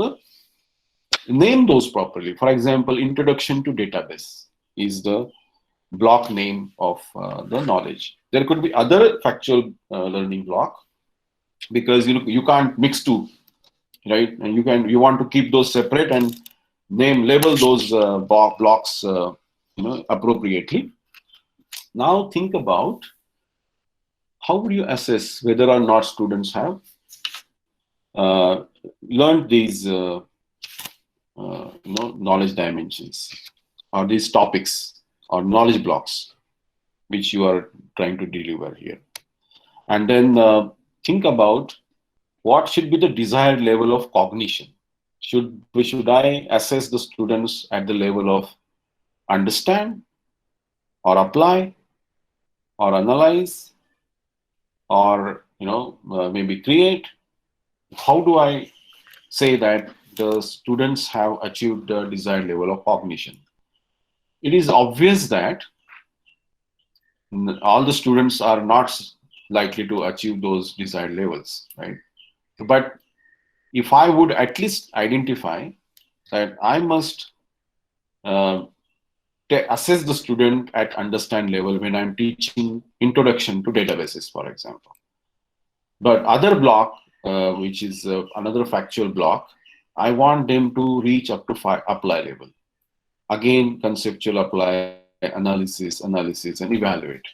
name those properly. For example, introduction to database is the block name of the knowledge. There could be other factual learning block, because you can't mix two, right? And you want to keep those separate and label those blocks appropriately. Now think about how would you assess whether or not students have learned these knowledge dimensions, or these topics or knowledge blocks which you are trying to deliver here. And then think about what should be the desired level of cognition. Should I assess the students at the level of understand or apply, or analyze or maybe create? How do I say that the students have achieved the desired level of cognition? It is obvious that all the students are not likely to achieve those desired levels, right? But if I would at least identify that I must uh, assess the student at understand level when I'm teaching introduction to databases, for example. But other block, which is another factual block, I want them to reach up to apply level. Again, conceptual apply, analysis, and evaluate.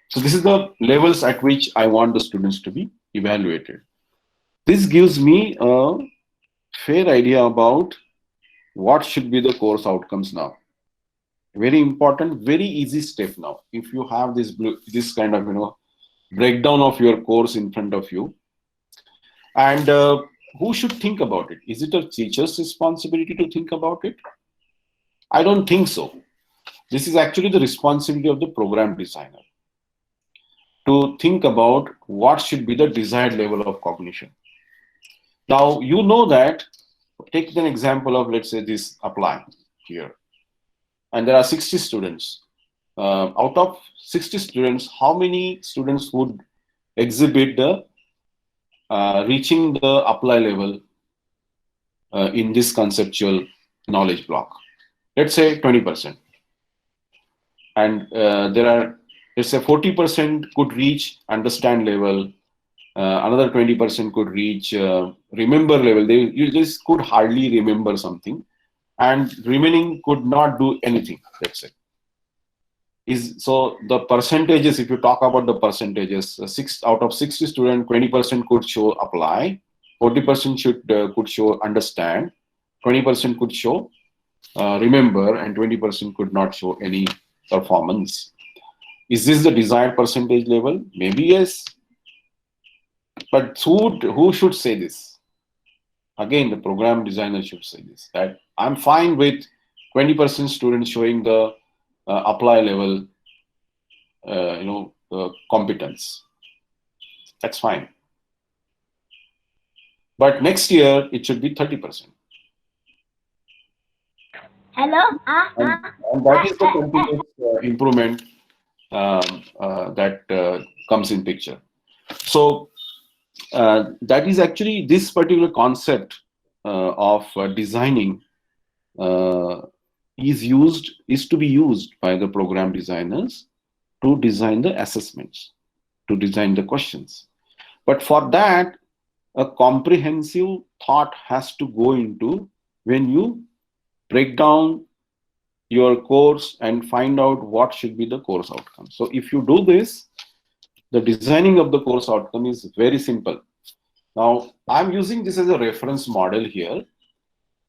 So this is the levels at which I want the students to be evaluated. This gives me a fair idea about what should be the course outcomes now. Very important, very easy step now. If you have this kind of breakdown of your course in front of you, and who should think about it? Is it a teacher's responsibility to think about it? I don't think so. This is actually the responsibility of the program designer to think about what should be the desired level of cognition. Now, you know that, take an example of, let's say, this apply here. And there are 60 students. Out of 60 students, how many students would exhibit the reaching the apply level in this conceptual knowledge block? Let's say 20%. And there are, let's say 40% could reach understand level. Another 20% could reach remember level. You just could hardly remember something. And remaining could not do anything, let's say. So the percentages, if you talk about the percentages, 6 out of 60 students, 20% could show apply, 40% could show understand, 20% could show remember, and 20% could not show any performance. Is this the desired percentage level? Maybe yes. But who should say this? Again, the program designer should say this, that I'm fine with 20% students showing the apply level competence. That's fine. But next year, it should be 30%. Hello? And that is the continuous improvement that comes in picture. So that is actually this particular concept of designing is to be used by the program designers to design the assessments, to design the questions. But for that, a comprehensive thought has to go into when you break down your course and find out what should be the course outcome. So if you do this, the designing of the course outcome is very simple. Now, I'm using this as a reference model here,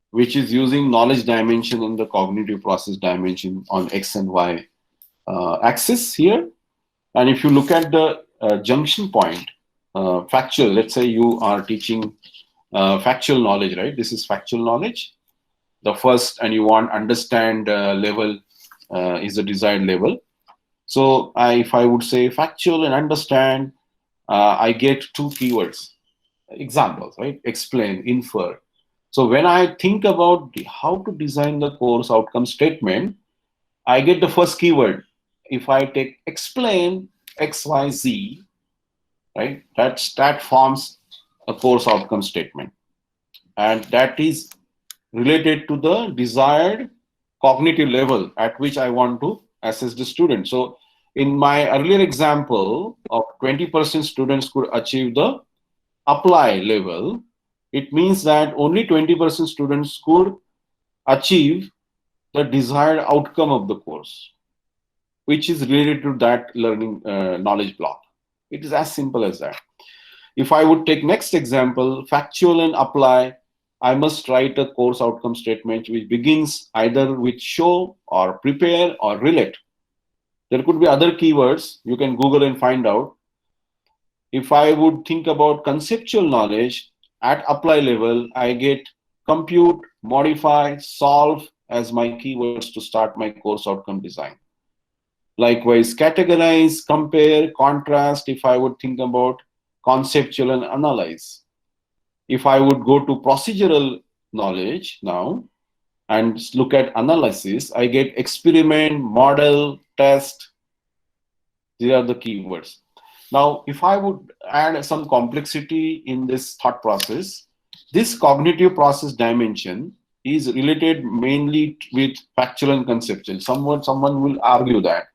which is using knowledge dimension and the cognitive process dimension on X and Y axis here. And if you look at the junction point, factual, let's say you are teaching factual knowledge, right? This is factual knowledge. The first, and you want understand level is the desired level. So if I would say factual and understand, I get two keywords, examples, right? Explain, infer. So when I think about how to design the course outcome statement, I get the first keyword. If I take explain X, Y, Z, right? That forms a course outcome statement. And that is related to the desired cognitive level at which I want to assess the student. So in my earlier example of 20% students could achieve the apply level, it means that only 20% students could achieve the desired outcome of the course, which is related to that learning knowledge block. It is as simple as that. If I would take next example, factual and apply, I must write a course outcome statement which begins either with show or prepare or relate. There could be other keywords you can Google and find out. If I would think about conceptual knowledge at apply level, I get compute, modify, solve as my keywords to start my course outcome design. Likewise, categorize, compare, contrast, if I would think about conceptual and analyze. If I would go to procedural knowledge now and look at analysis, I get experiment, model, test. These are the keywords. Now, if I would add some complexity in this thought process, this cognitive process dimension is related mainly with factual and conceptual. Someone will argue that.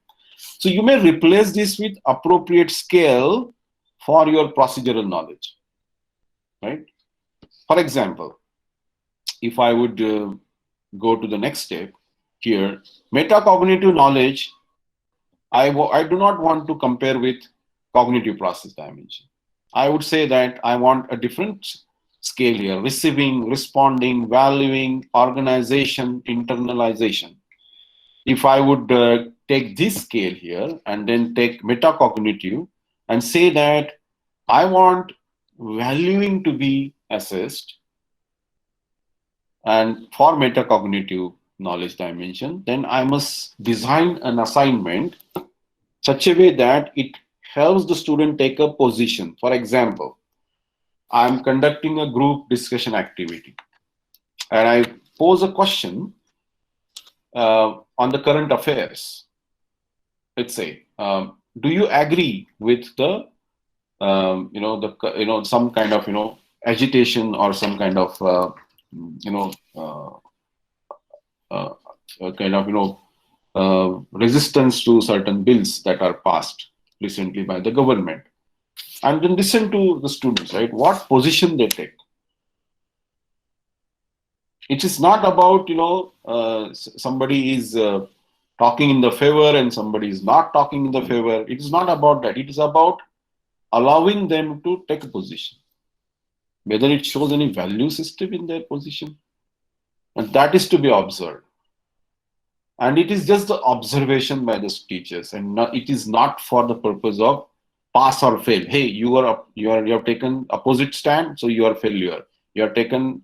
So you may replace this with appropriate scale for your procedural knowledge, right? For example, if I would go to the next step here, metacognitive knowledge, I do not want to compare with cognitive process dimension. I would say that I want a different scale here: receiving, responding, valuing, organization, internalization. If I would take this scale here and then take metacognitive and say that I want valuing to be assessed, and for metacognitive knowledge dimension, then I must design an assignment such a way that it helps the student take a position. For example, I'm conducting a group discussion activity and I pose a question on the current affairs. Let's say, do you agree with the some kind of agitation or some kind of resistance to certain bills that are passed recently by the government? And then listen to the students, right? What position they take. It is not about somebody is talking in the favor and somebody is not talking in the favor. It is not about that. It is about allowing them to take a position, whether it shows any value system in their position, and that is to be observed. And it is just the observation by the teachers, and it is not for the purpose of pass or fail. Hey, you have taken opposite stand, so you are failure. You have taken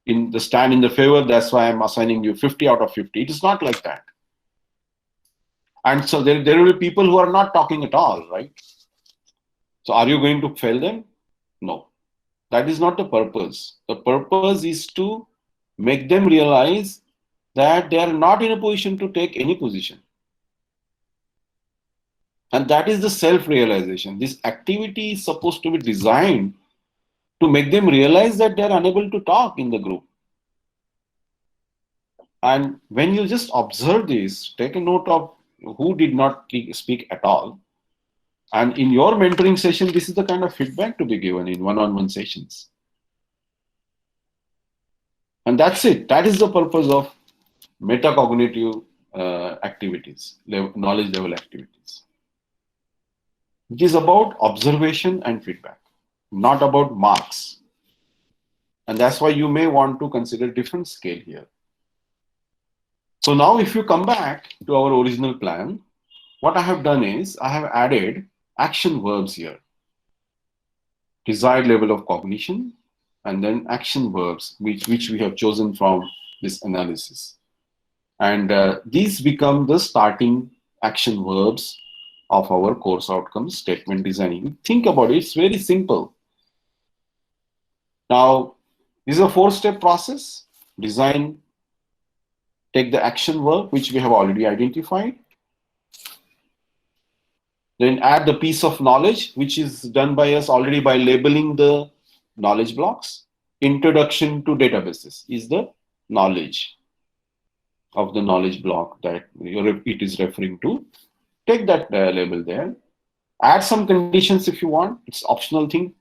in the stand in the favor. That's why I'm assigning you 50 out of 50. It is not like that. And so there will be people who are not talking at all, right? So are you going to fail them? No, that is not the purpose. The purpose is to make them realize that they are not in a position to take any position. And that is the self-realization. This activity is supposed to be designed to make them realize that they are unable to talk in the group. And when you just observe this, take a note of who did not speak at all. And in your mentoring session, this is the kind of feedback to be given in one-on-one sessions. And that's it. That is the purpose of metacognitive activities, knowledge level activities. It is about observation and feedback, not about marks. And that's why you may want to consider different scale here. So now if you come back to our original plan, what I have done is I have added action verbs here. Desired level of cognition, and then action verbs, which we have chosen from this analysis. And these become the starting action verbs of our course outcomes statement designing. Think about it, it's very simple. Now, this is a 4-step process. Design, take the action verb, which we have already identified. Then add the piece of knowledge, which is done by us already by labeling the knowledge blocks. Introduction to databases is the knowledge of the knowledge block that it is referring to. Take that label there. Add some conditions if you want. It's optional thing.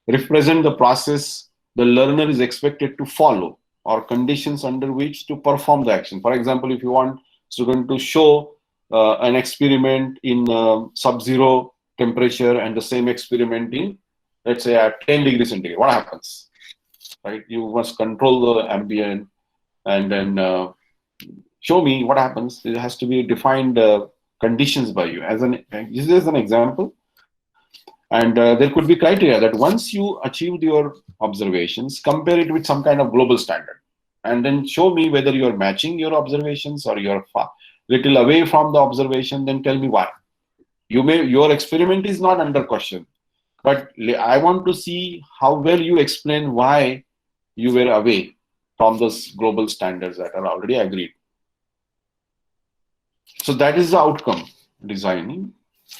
Represent the process the learner is expected to follow, or conditions under which to perform the action. For example, if you want student to show an experiment in sub-zero temperature and the same experiment in, let's say, at 10 degrees centigrade, what happens? Right? You must control the ambient and then show me what happens. It has to be defined conditions by you. This is an example. And there could be criteria that once you achieved your observations, compare it with some kind of global standard. And then show me whether you are matching your observations or you are little away from the observation, then tell me why. Your experiment is not under question, but I want to see how well you explain why you were away from those global standards that are already agreed. So that is the outcome designing.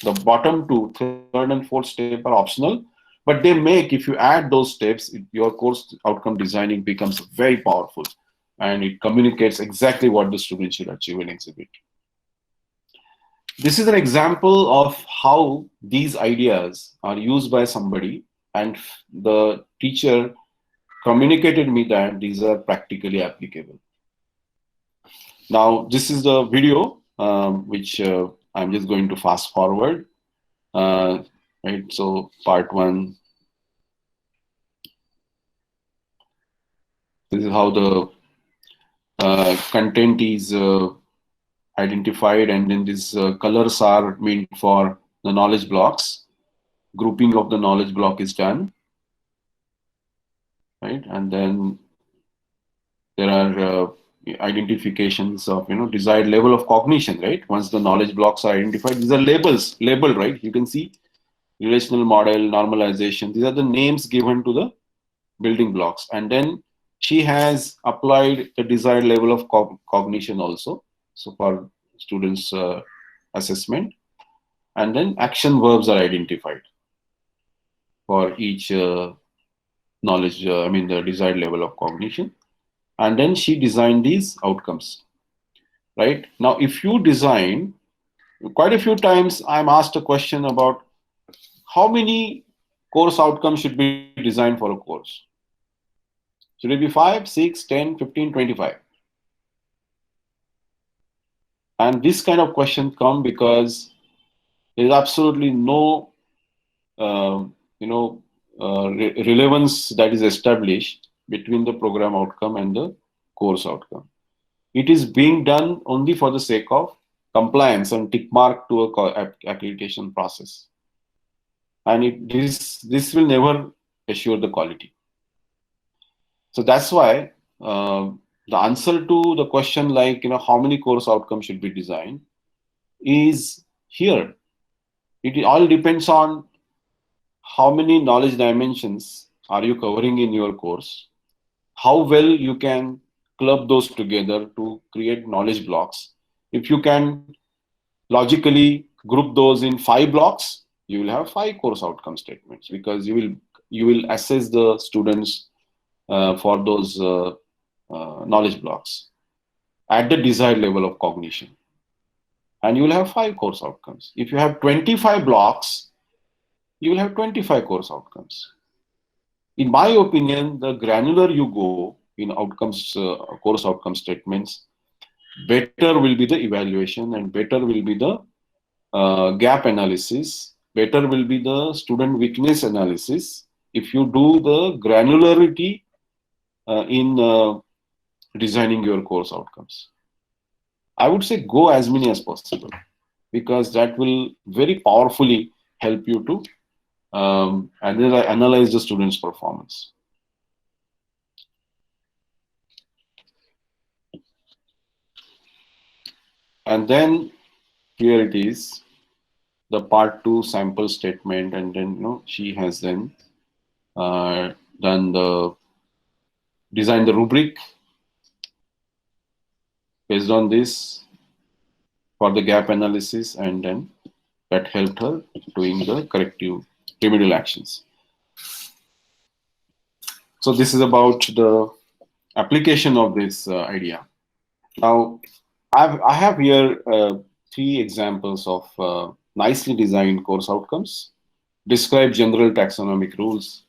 The bottom two, third and fourth step are optional, but they make, if you add those steps, your course outcome designing becomes very powerful, and it communicates exactly what the student should achieve and exhibit. This is an example of how these ideas are used by somebody, and the teacher communicated me that these are practically applicable. Now, this is the video, which I'm just going to fast forward. Right, so part one. This is how the content is identified, and then these colors are meant for the knowledge blocks. Grouping of the knowledge block is done, right? And then there are identifications of desired level of cognition, right? Once the knowledge blocks are identified, these are labeled, right? You can see relational model, normalization. These are the names given to the building blocks, and then she has applied the desired level of cognition also. So for students' assessment, and then action verbs are identified for each knowledge. The desired level of cognition, and then she designed these outcomes. Right now, if you design, quite a few times I'm asked a question about how many course outcomes should be designed for a course. Should it be 5, 6, 10, 15, 25? And this kind of question come because there is absolutely no relevance that is established between the program outcome and the course outcome. It is being done only for the sake of compliance and tick mark to a accreditation process, and this will never assure the quality. So that's why the answer to the question like how many course outcomes should be designed is here. It all depends on how many knowledge dimensions are you covering in your course, how well you can club those together to create knowledge blocks. If you can logically group those in 5 blocks, you will have 5 course outcome statements, because you will assess the students for those knowledge blocks at the desired level of cognition, and you will have 5 course outcomes. If you have 25 blocks, you will have 25 course outcomes. In my opinion, the granular you go in outcomes, course outcome statements, better will be the evaluation, and better will be the gap analysis, better will be the student weakness analysis if you do the granularity in designing your course outcomes. I would say go as many as possible, because that will very powerfully help you to analyze the student's performance. And then here it is, the part 2 sample statement, and then she has then designed the rubric based on this for the gap analysis, and then that helped her doing the corrective remedial actions. So this is about the application of this idea. Now, I have here 3 examples of nicely designed course outcomes. Describe general taxonomic rules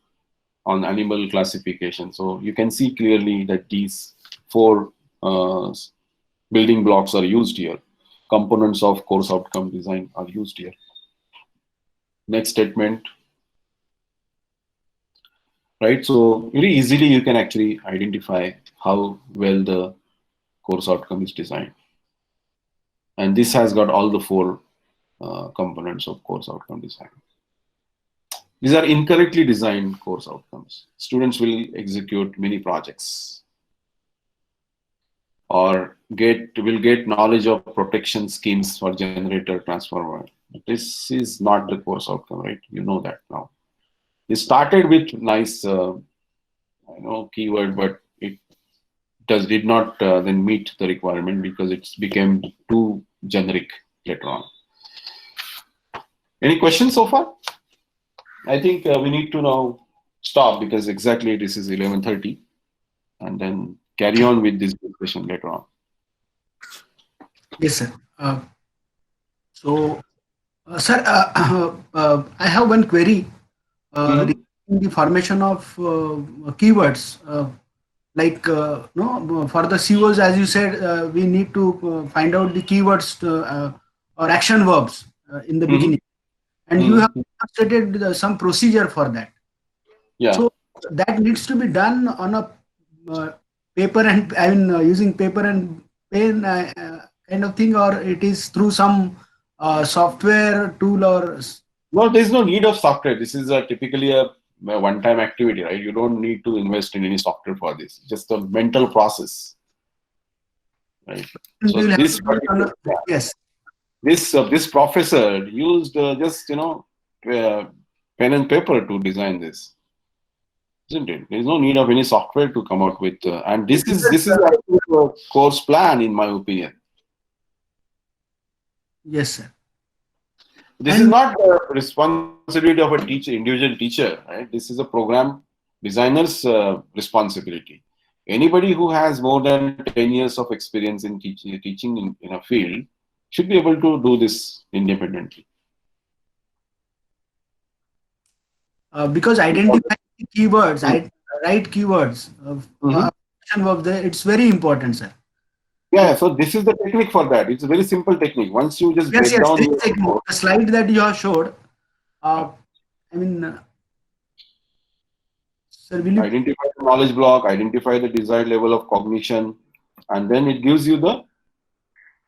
on animal classification. So you can see clearly that these 4 building blocks are used here. Components of course outcome design are used here. Next statement. Right, so very easily you can actually identify how well the course outcome is designed. And this has got all the 4 components of course outcome design. These are incorrectly designed course outcomes. Students will execute many projects. or will get knowledge of protection schemes for generator transformer. This is not the course outcome, right? You know that now. It started with nice, keyword, but it did not then meet the requirement because it became too generic later on. Any questions so far? I think we need to now stop because exactly this is 11:30, and then carry on with this discussion later on. Yes, sir. So, sir, I have one query Mhm. regarding the formation of keywords. Like no, for the COs, as you said, we need to find out the keywords or action verbs in the Mhm. beginning, and you have Mhm. stated some procedure for that. Yeah. So that needs to be done on a uh, paper and I mean using paper and pen kind of thing, or it is through some software tool or No, there's no need of software. This is typically a one-time activity, right? You don't need to invest in any software for this. Just a mental process, right? we So will have this to do it on particular, a, yes. this professor used just uh, pen and paper to design this, isn't it? There's no need of any software to come out with, and this is Because, actually a course plan, in my opinion. yes, sir. This is And not the responsibility of a teacher, individual teacher, right? This is a program designer's responsibility. Anybody who has more than 10 years of experience in teaching in a field should be able to do this independently. because identifying the keywords, I right keywords of Mhm. action verbs there, it's very important, sir. Yeah, so this is the technique for that. It's a very simple technique. Once you just Yes, break yes, down this your is the slide that you have showed. uh, I mean, sir, will you? identify the knowledge block, identify the desired level of cognition, and then it gives you the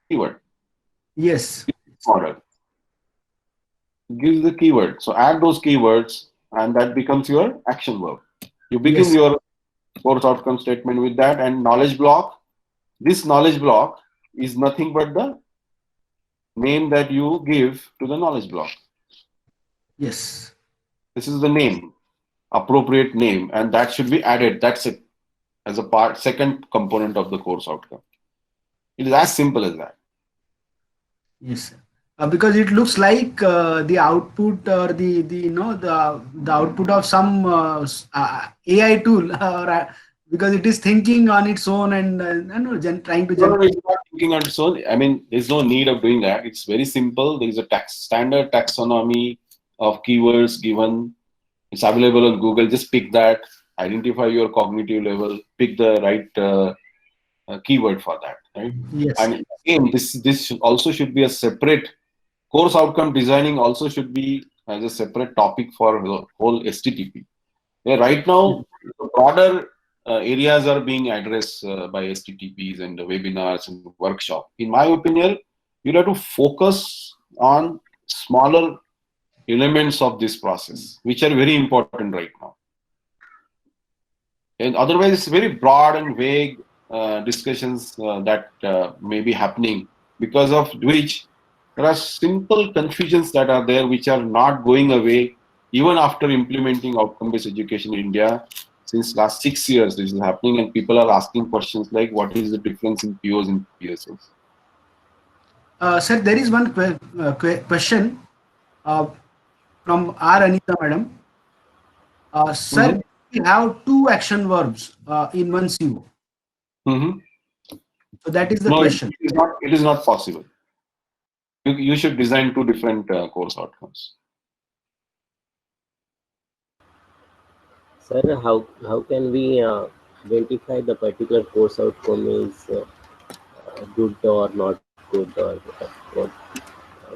keyword Yes, model. It gives the keyword. So add those keywords, and that becomes your action verb. You begin yes, your course outcome statement with that, and knowledge block. This knowledge block is nothing but the name that you give to the knowledge block. yes, This is the name, appropriate name, and that should be added. That's it, as a second component of the course outcome. It is as simple as that. yes, sir. Because it looks like the output or the the output of some AI tool, or because it is thinking on its own and trying to No, no, generate. no, it's not thinking on its own. I mean, there's no need of doing that. It's very simple. There is a standard taxonomy of keywords given. It's available on Google. Just pick that, identify your cognitive level, pick the right keyword for that, right? Yes, And again, also should be a separate course outcome designing. Also should be as a separate topic for the whole STTP. Yeah, right now, the broader areas are being addressed by STTPs and the webinars and workshop. In my opinion, you have to focus on smaller elements of this process, which are very important right now. And otherwise, it's very broad and vague discussions that may be happening, because of which there are simple confusions that are there which are not going away even after implementing outcome-based education in India. Since last 6 years, this is happening, and people are asking questions like, "What is the difference in POs and PSOs?" sir. There is one question uh, from R. Anita, madam. Sir, Mhm. we have two action verbs in one CO. Mhm. So that is the No, it question. is not. It is not possible. You should design two different course outcomes. Sir, how can we identify the particular course outcome is good or not good, or what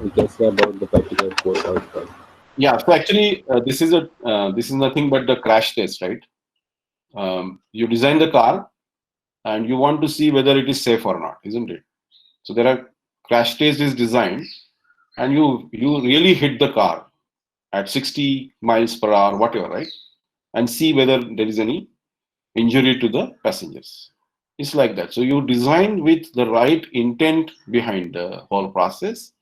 we can say about the particular course outcome? Yeah. So actually, this is nothing but the crash test, right? You design the car and you want to see whether it is safe or not, isn't it? So there are crash test is designed, and you really hit the car at 60 miles per hour, whatever, right? And see whether there is any injury to the passengers. It's like that. So you design with the right intent behind the whole process.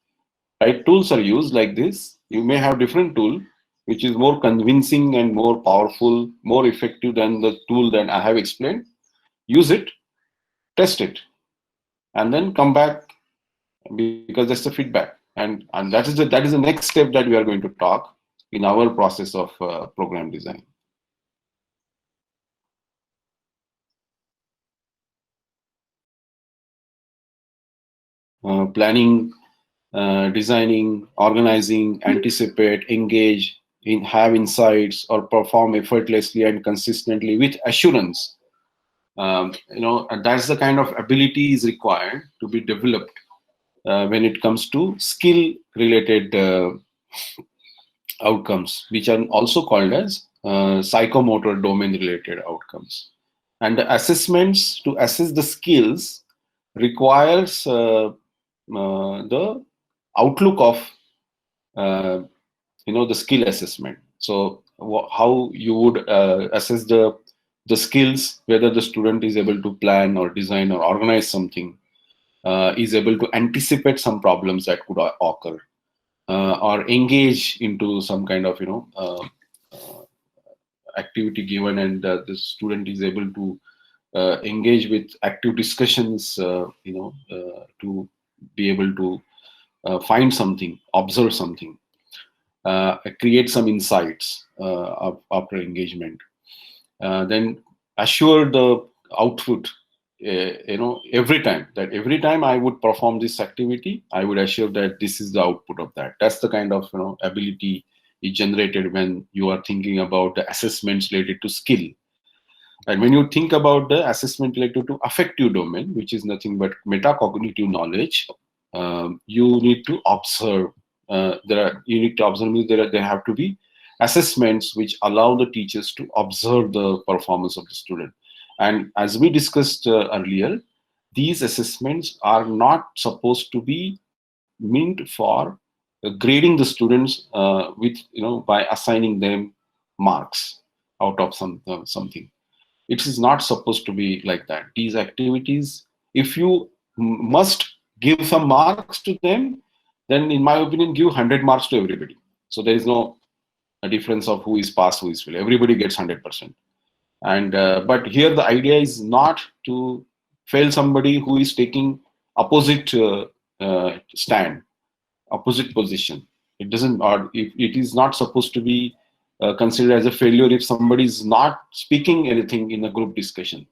Right tools are used like this. You may have different tool which is more convincing and more powerful, more effective than the tool that I have explained. Use it, test it, and then come back, because that's the feedback. And that is the next step that we are going to talk in our process of program design. Planning, designing, organizing, anticipate, engage, have insights, or perform effortlessly and consistently with assurance. And that's the kind of ability is required to be developed when it comes to skill-related outcomes, which are also called as psychomotor domain-related outcomes. And the assessments to assess the skills requires the outlook of the skill assessment. So how you would assess the skills, whether the student is able to plan or design or organize something, is able to anticipate some problems that could occur, or engage into some kind of activity given, and the student is able to engage with active discussions, to be able to find something, observe something, create some insights after engagement, then assure the output. Every time I would perform this activity, I would assure that this is the output of that. That's the kind of ability is generated when you are thinking about the assessments related to skill. And when you think about the assessment related to affective domain, which is nothing but metacognitive knowledge, you need to observe. Means there have to be assessments which allow the teachers to observe the performance of the student. And as we discussed earlier, these assessments are not supposed to be meant for grading the students by assigning them marks out of something. It is not supposed to be like that. These activities, if you must give some marks to them, then in my opinion, give 100 marks to everybody. So there is no a difference of who is pass, who is fail. Everybody gets 100%. And but here the idea is not to fail somebody who is taking opposite stand, opposite position. It doesn't, or it is not supposed to be considered as a failure if somebody is not speaking anything in a group discussion.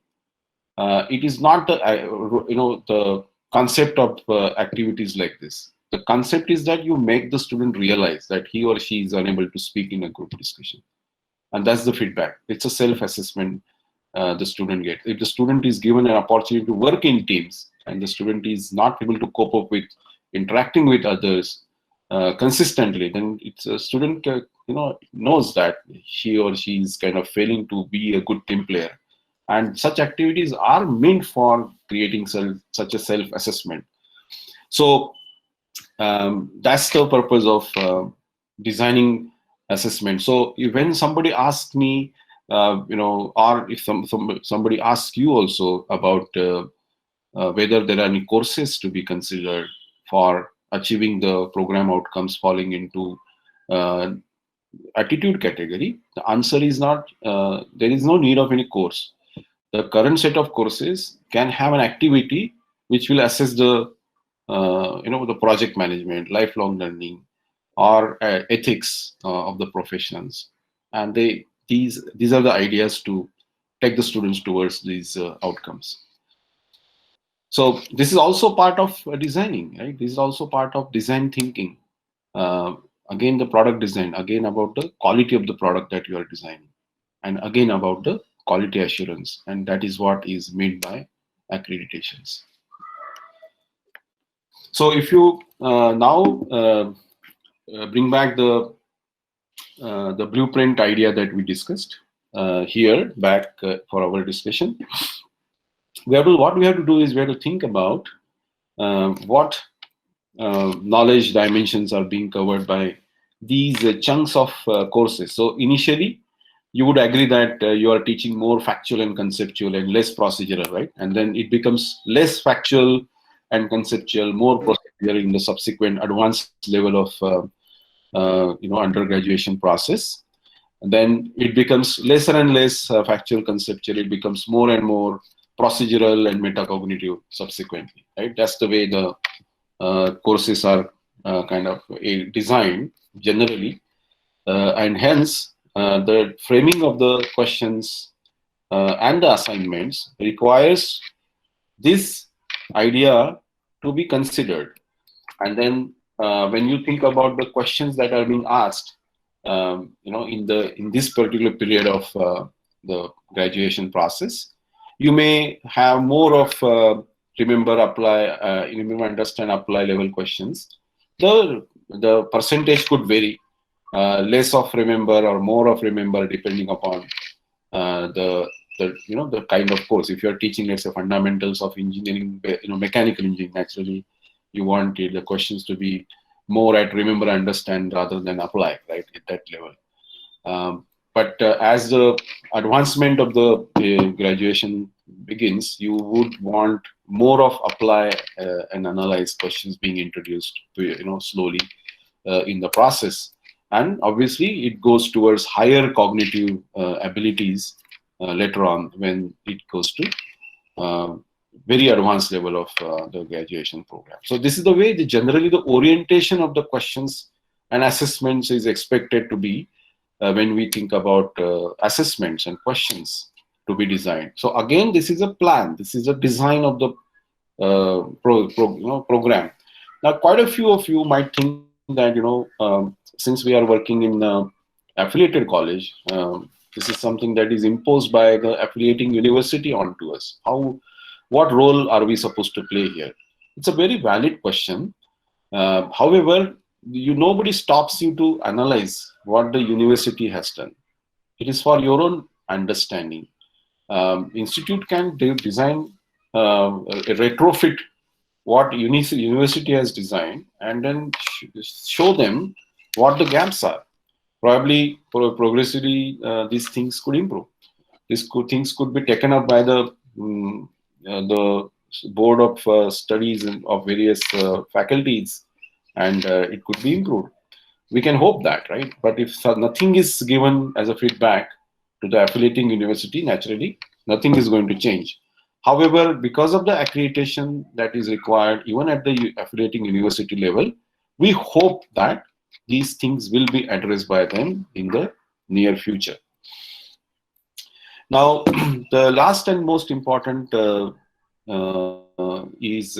It is not the concept of activities like this. The concept is that you make the student realize that he or she is unable to speak in a group discussion, and that's the feedback. It's a self-assessment the student gets. If the student is given an opportunity to work in teams and the student is not able to cope up with interacting with others consistently, then it's a student knows that he or she is kind of failing to be a good team player. And such activities are meant for creating such a self-assessment. So that's the purpose of designing assessment. So when somebody asks me, or if somebody asks you also about whether there are any courses to be considered for achieving the program outcomes falling into attitude category, the answer is not, there is no need of any course. The current set of courses can have an activity which will assess the the project management, lifelong learning, or ethics of the professions. And these are the ideas to take the students towards these outcomes. So this is also part of designing, right? This is also part of design thinking. Again, the product design, again about the quality of the product that you are designing, and again about the quality assurance. And that is what is made by accreditations. So if you now bring back the blueprint idea that we discussed here back for our discussion, what we have to do is we have to think about what knowledge dimensions are being covered by these chunks of courses. So initially, you would agree that you are teaching more factual and conceptual and less procedural, right? And then it becomes less factual and conceptual, more procedural in the subsequent advanced level of undergraduation process. And then it becomes lesser and less factual, conceptual. It becomes more and more procedural and metacognitive subsequently, right? That's the way the courses are kind of designed generally, and hence the framing of the questions and the assignments requires this idea to be considered. And then when you think about the questions that are being asked, in this particular period of the graduation process, you may have more of remember, apply, remember, understand, apply level questions. The percentage could vary, less of remember or more of remember, depending upon the kind of course. If you are teaching, let's say, fundamentals of engineering, mechanical engineering, naturally you want the questions to be more at remember, understand rather than apply, right, at that level. But as the advancement of the graduation begins, you would want more of apply and analyze questions being introduced, slowly in the process. And obviously, it goes towards higher cognitive abilities later on when it goes to very advanced level of the graduation program. So this is the way generally the orientation of the questions and assessments is expected to be when we think about assessments and questions to be designed. So again, this is a plan. This is a design of the program. Now, quite a few of you might think that since we are working in affiliated college, this is something that is imposed by the affiliating university onto us. What role are we supposed to play here? It's a very valid question. However, nobody stops you to analyze what the university has done. It is for your own understanding. Institute can design a retrofit what university has designed and then show them what the gaps are. Probably progressively these things could improve. Things could be taken up by the board of studies of various faculties, and it could be improved. We can hope that, right? But if nothing is given as a feedback to the affiliating university, naturally nothing is going to change. However, because of the accreditation that is required even at the affiliating university level, we hope that these things will be addressed by them in the near future. Now, the last and most important is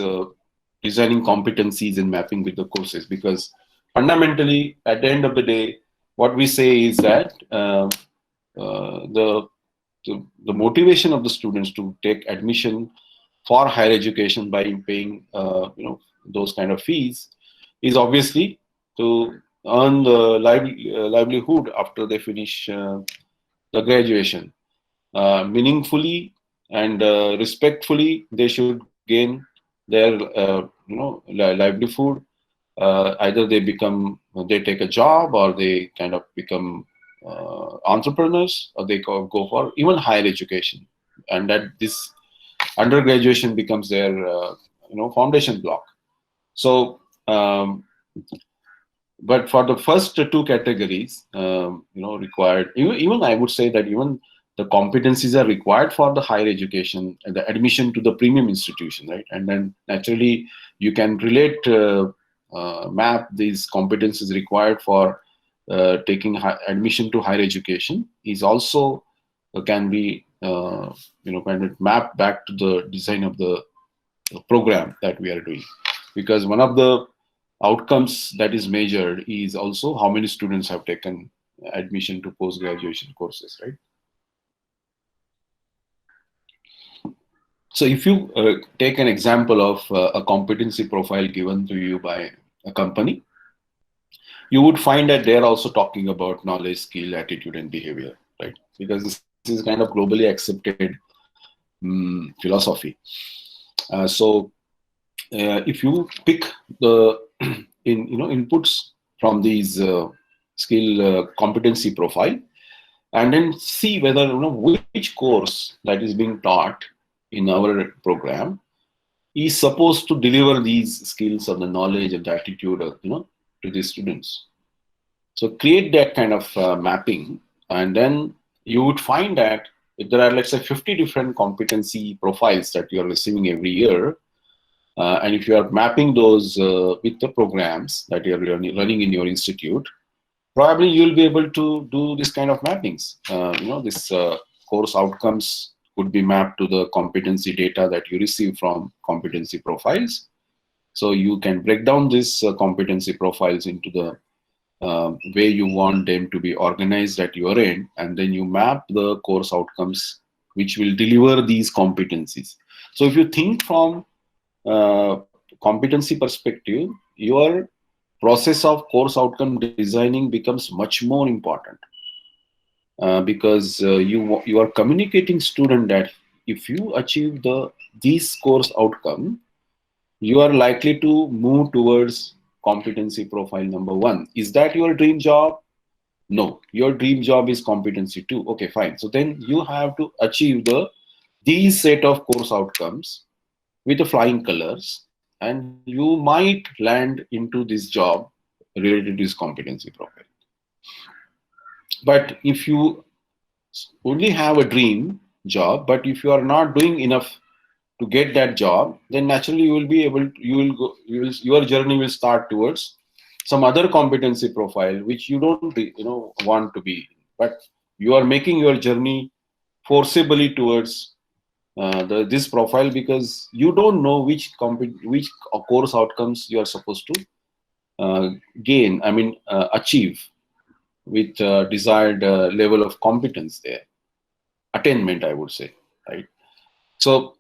designing competencies and mapping with the courses, because fundamentally, at the end of the day, what we say is that the motivation of the students to take admission for higher education by paying those kind of fees is obviously to earn the livelihood after they finish the graduation. Meaningfully and respectfully, they should gain their livelihood. Either they take a job, or they kind of become entrepreneurs, or they go for even higher education, and that this undergraduation becomes their foundation block. So but for the first two categories, required, even I would say that even the competencies are required for the higher education and the admission to the premium institution, right? And then naturally you can relate, map these competencies required for taking admission to higher education is also can be kind of mapped back to the design of the program that we are doing, because one of the outcomes that is measured is also how many students have taken admission to post-graduation courses, right? So if you take an example of a competency profile given to you by a company, you would find that they're also talking about knowledge, skill, attitude, and behavior, right? Because this is kind of globally accepted philosophy. So if you pick the inputs from these skill competency profile, and then see whether which course that is being taught in our program is supposed to deliver these skills or the knowledge and the attitude to the students. So create that kind of mapping, and then you would find that if there are, let's say, 50 different competency profiles that you're receiving every year, and if you are mapping those with the programs that you're running in your institute, probably you'll be able to do this kind of mappings. This course outcomes could be mapped to the competency data that you receive from competency profiles. So you can break down these competency profiles into the way you want them to be organized at your end, and then you map the course outcomes which will deliver these competencies. So if you think from competency perspective, your process of course outcome designing becomes much more important, because you are communicating student that if you achieve these course outcome, you are likely to move towards competency profile number 1. Is that your dream job? No, your dream job is competency 2. Okay, fine. So then you have to achieve these set of course outcomes with the flying colors, and you might land into this job related to this competency profile. But if you only have a dream job, but if you are not doing enough to get that job, then naturally you will be able to, your journey will start towards some other competency profile which you don't want to be, but you are making your journey forcibly towards this profile because you don't know which course outcomes you are supposed to achieve with desired level of competence there, attainment, I would say, right? So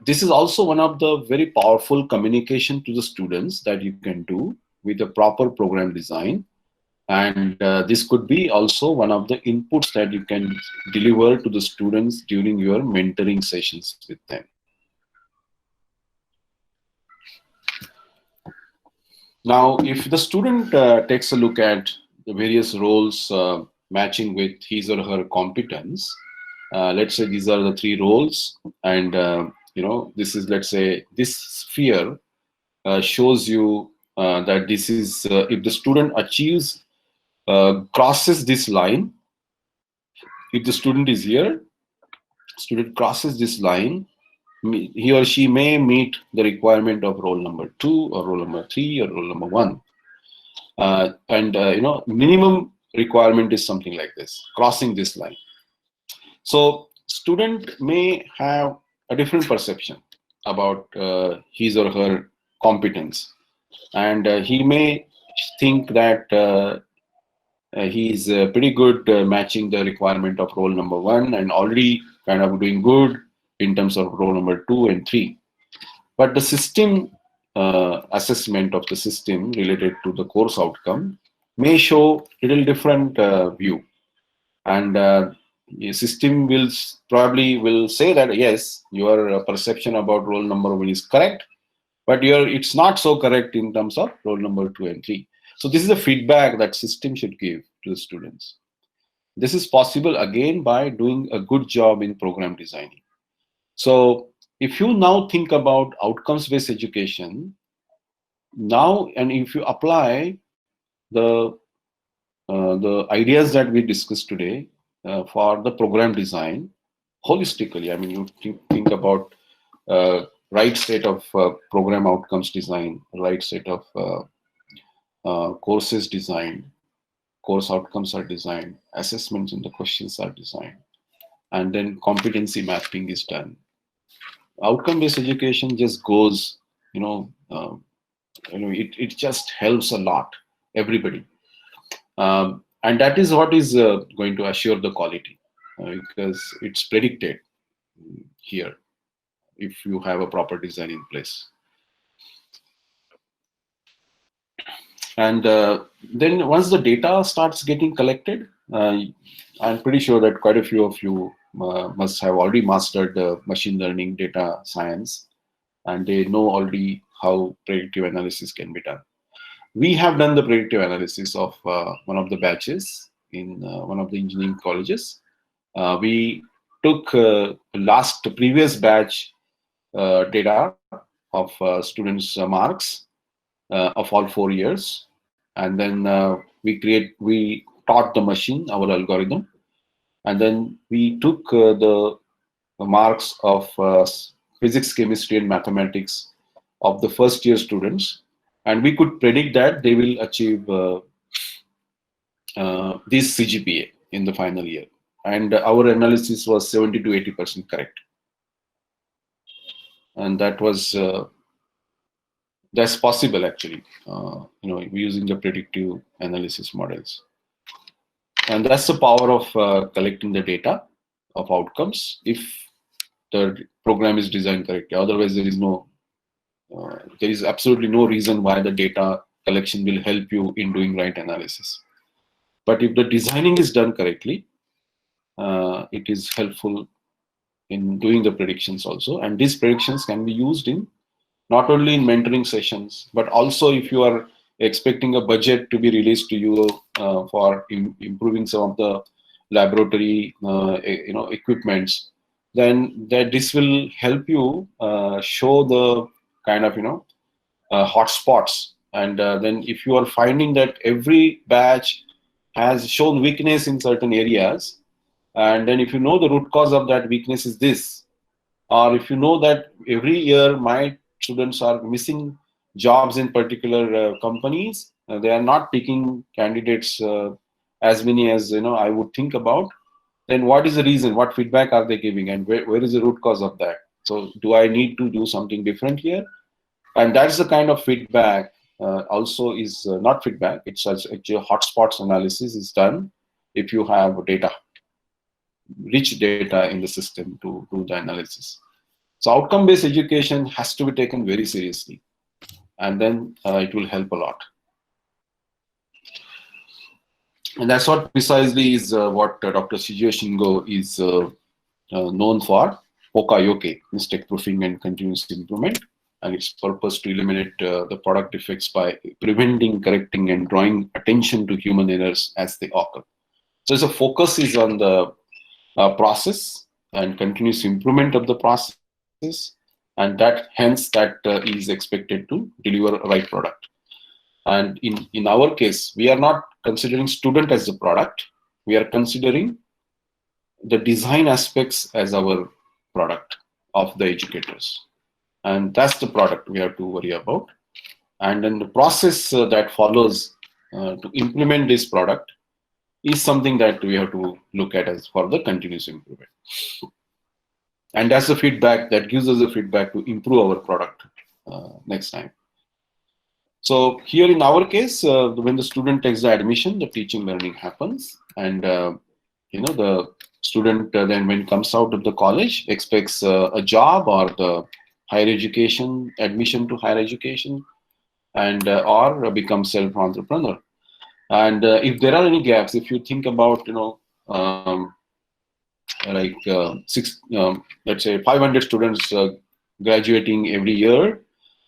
this is also one of the very powerful communication to the students that you can do with a proper program design, and this could be also one of the inputs that you can deliver to the students during your mentoring sessions with them. Now, if the student takes a look at the various roles matching with his or her competence, let's say these are the 3 roles, and this is, let's say, this sphere shows you that this is if the student achieves crosses this line. If the student is here, student crosses this line, he or she may meet the requirement of roll number 2 or roll number 3 or roll number 1, and minimum requirement is something like this, crossing this line. So student may have a different perception about his or her competence, and he may think that he is pretty good matching the requirement of role number 1 and already kind of doing good in terms of role number 2 and 3. But the system assessment of the system related to the course outcome may show little different view, and the system probably will say that yes, your perception about role number 1 is correct, but it's not so correct in terms of role number 2 and 3. So this is the feedback that system should give to the students. This is possible again by doing a good job in program designing. So if you now think about outcomes-based education now, and if you apply the ideas that we discussed today for the program design holistically, I mean, you think about right set of program outcomes design, right set of courses designed, course outcomes are designed, assessments and the questions are designed, and then competency mapping is done. Outcome-based education just goes, it just helps a lot, everybody. And that is what is going to assure the quality, because it's predicted here if you have a proper design in place. And then once the data starts getting collected, I'm pretty sure that quite a few of you must have already mastered machine learning data science, and they know already how predictive analysis can be done. We have done the predictive analysis of one of the batches, in one of the engineering colleges. We took previous batch data of students' marks of all 4 years, and then we taught the machine our algorithm, and then we took the marks of physics, chemistry, and mathematics of the first year students, and we could predict that they will achieve this CGPA in the final year. And our analysis was 70 to 80% correct, and that's possible actually. Using the predictive analysis models, and that's the power of collecting the data of outcomes if the program is designed correctly. Otherwise, there is absolutely no reason why the data collection will help you in doing right analysis. But if the designing is done correctly, it is helpful in doing the predictions also. And these predictions can be used in not only in mentoring sessions, but also if you are expecting a budget to be released to you for improving some of the laboratory equipments, then this will help you show the kind of hotspots. And then if you are finding that every batch has shown weakness in certain areas, and then if you know the root cause of that weakness is this, or if you know that every year my students are missing jobs in particular companies, they are not picking candidates as many as I would think about, then what is the reason? What feedback are they giving, and where is the root cause of that? So do I need to do something different here? And that's the kind of feedback also is not feedback, it's actually hotspots analysis is done if you have data, rich data in the system to do the analysis. So outcome-based education has to be taken very seriously, and then it will help a lot. And that's what precisely is what Dr. Shigeru Shingo is known for, POKA-YOKE, mistake proofing and continuous improvement, and its purpose to eliminate the product defects by preventing, correcting, and drawing attention to human errors as they occur. So the focus is on the process and continuous improvement of the process, and hence that is expected to deliver a right product. And in our case, we are not considering student as the product, we are considering the design aspects as our product of the educators, and that's the product we have to worry about. And then the process that follows to implement this product is something that we have to look at as for the continuous improvement. And that's the feedback that gives us the feedback to improve our product next time. So here in our case, when the student takes the admission, the teaching learning happens, and the student then when comes out of the college expects a job or the higher education, admission to higher education, and or become self-entrepreneur. And if there are any gaps, if you think about let's say 500 students graduating every year,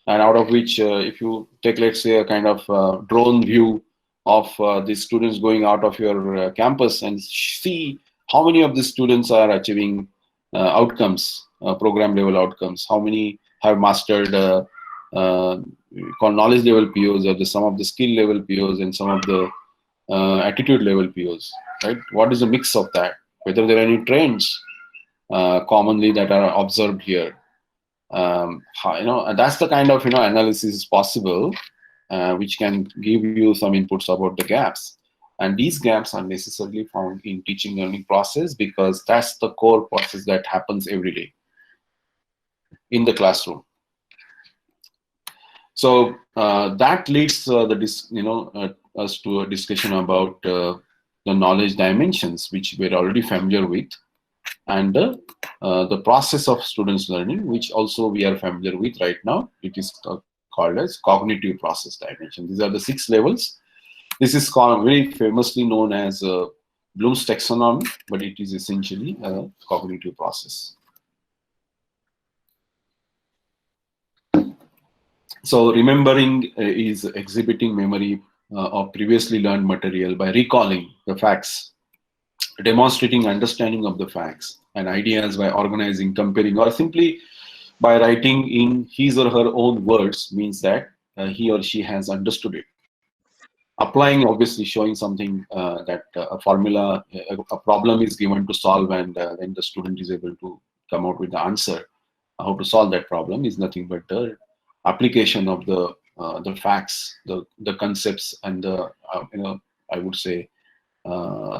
and out of which if you take, let's say, a kind of drone view of the students going out of your campus and see how many of the students are achieving outcomes, program level outcomes, how many have mastered called knowledge level POs, or some of the skill level POs and some of the attitude level POs, right? What is the mix of that? Whether there are any trends commonly that are observed here. That's the kind of analysis is possible, which can give you some inputs about the gaps. And these gaps are necessarily found in teaching learning process, because that's the core process that happens every day in the classroom. So that leads us to a discussion about the knowledge dimensions, which we're already familiar with, and the process of students learning, which also we are familiar with right now. It is called as cognitive process dimension. These are the 6 levels. This is very famously known as Bloom's taxonomy, but it is essentially a cognitive process. So remembering is exhibiting memory of previously learned material by recalling the facts, demonstrating understanding of the facts and ideas by organizing, comparing, or simply by writing in his or her own words means that he or she has understood it. Applying, obviously showing something that a formula, a problem is given to solve, and then the student is able to come out with the answer. How to solve that problem is nothing but the application of the facts, the concepts, and the I would say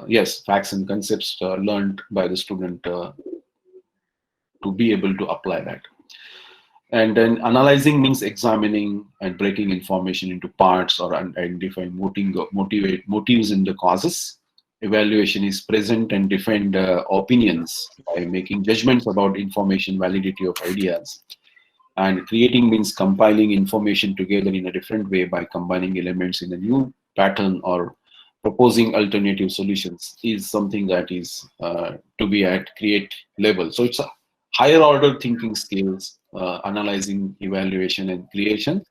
yes, facts and concepts learned by the student to be able to apply that. And then analyzing means examining and breaking information into parts or identifying motives in the causes. Evaluation is present and defend opinions by making judgments about information, validity of ideas. And creating means compiling information together in a different way by combining elements in a new pattern or proposing alternative solutions is something that is to be at create level. So it's a higher order thinking skills, analyzing, evaluation, and creation.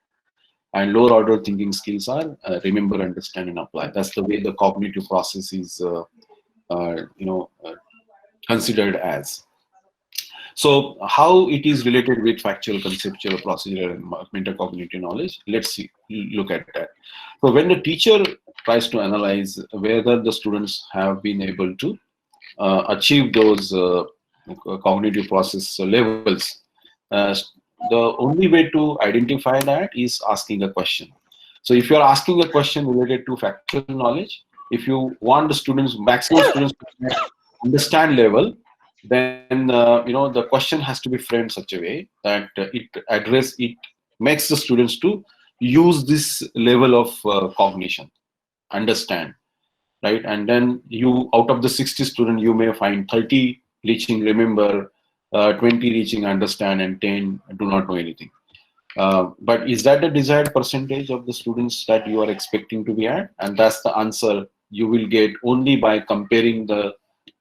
And lower order thinking skills are remember, understand, and apply. That's the way the cognitive process is considered as. So how it is related with factual, conceptual, procedural, and metacognitive knowledge? Let's look at that. So when the teacher tries to analyze whether the students have been able to achieve those cognitive process levels, the only way to identify that is asking a question. So if you're asking a question related to factual knowledge, if you want the students, maximum students to understand level, then the question has to be framed such a way that it makes the students to use this level of cognition, understand, right? And then you, out of the 60 students, you may find 30 reaching remember, 20 reaching understand, and 10 do not know anything. But is that the desired percentage of the students that you are expecting to be at? And that's the answer you will get only by comparing the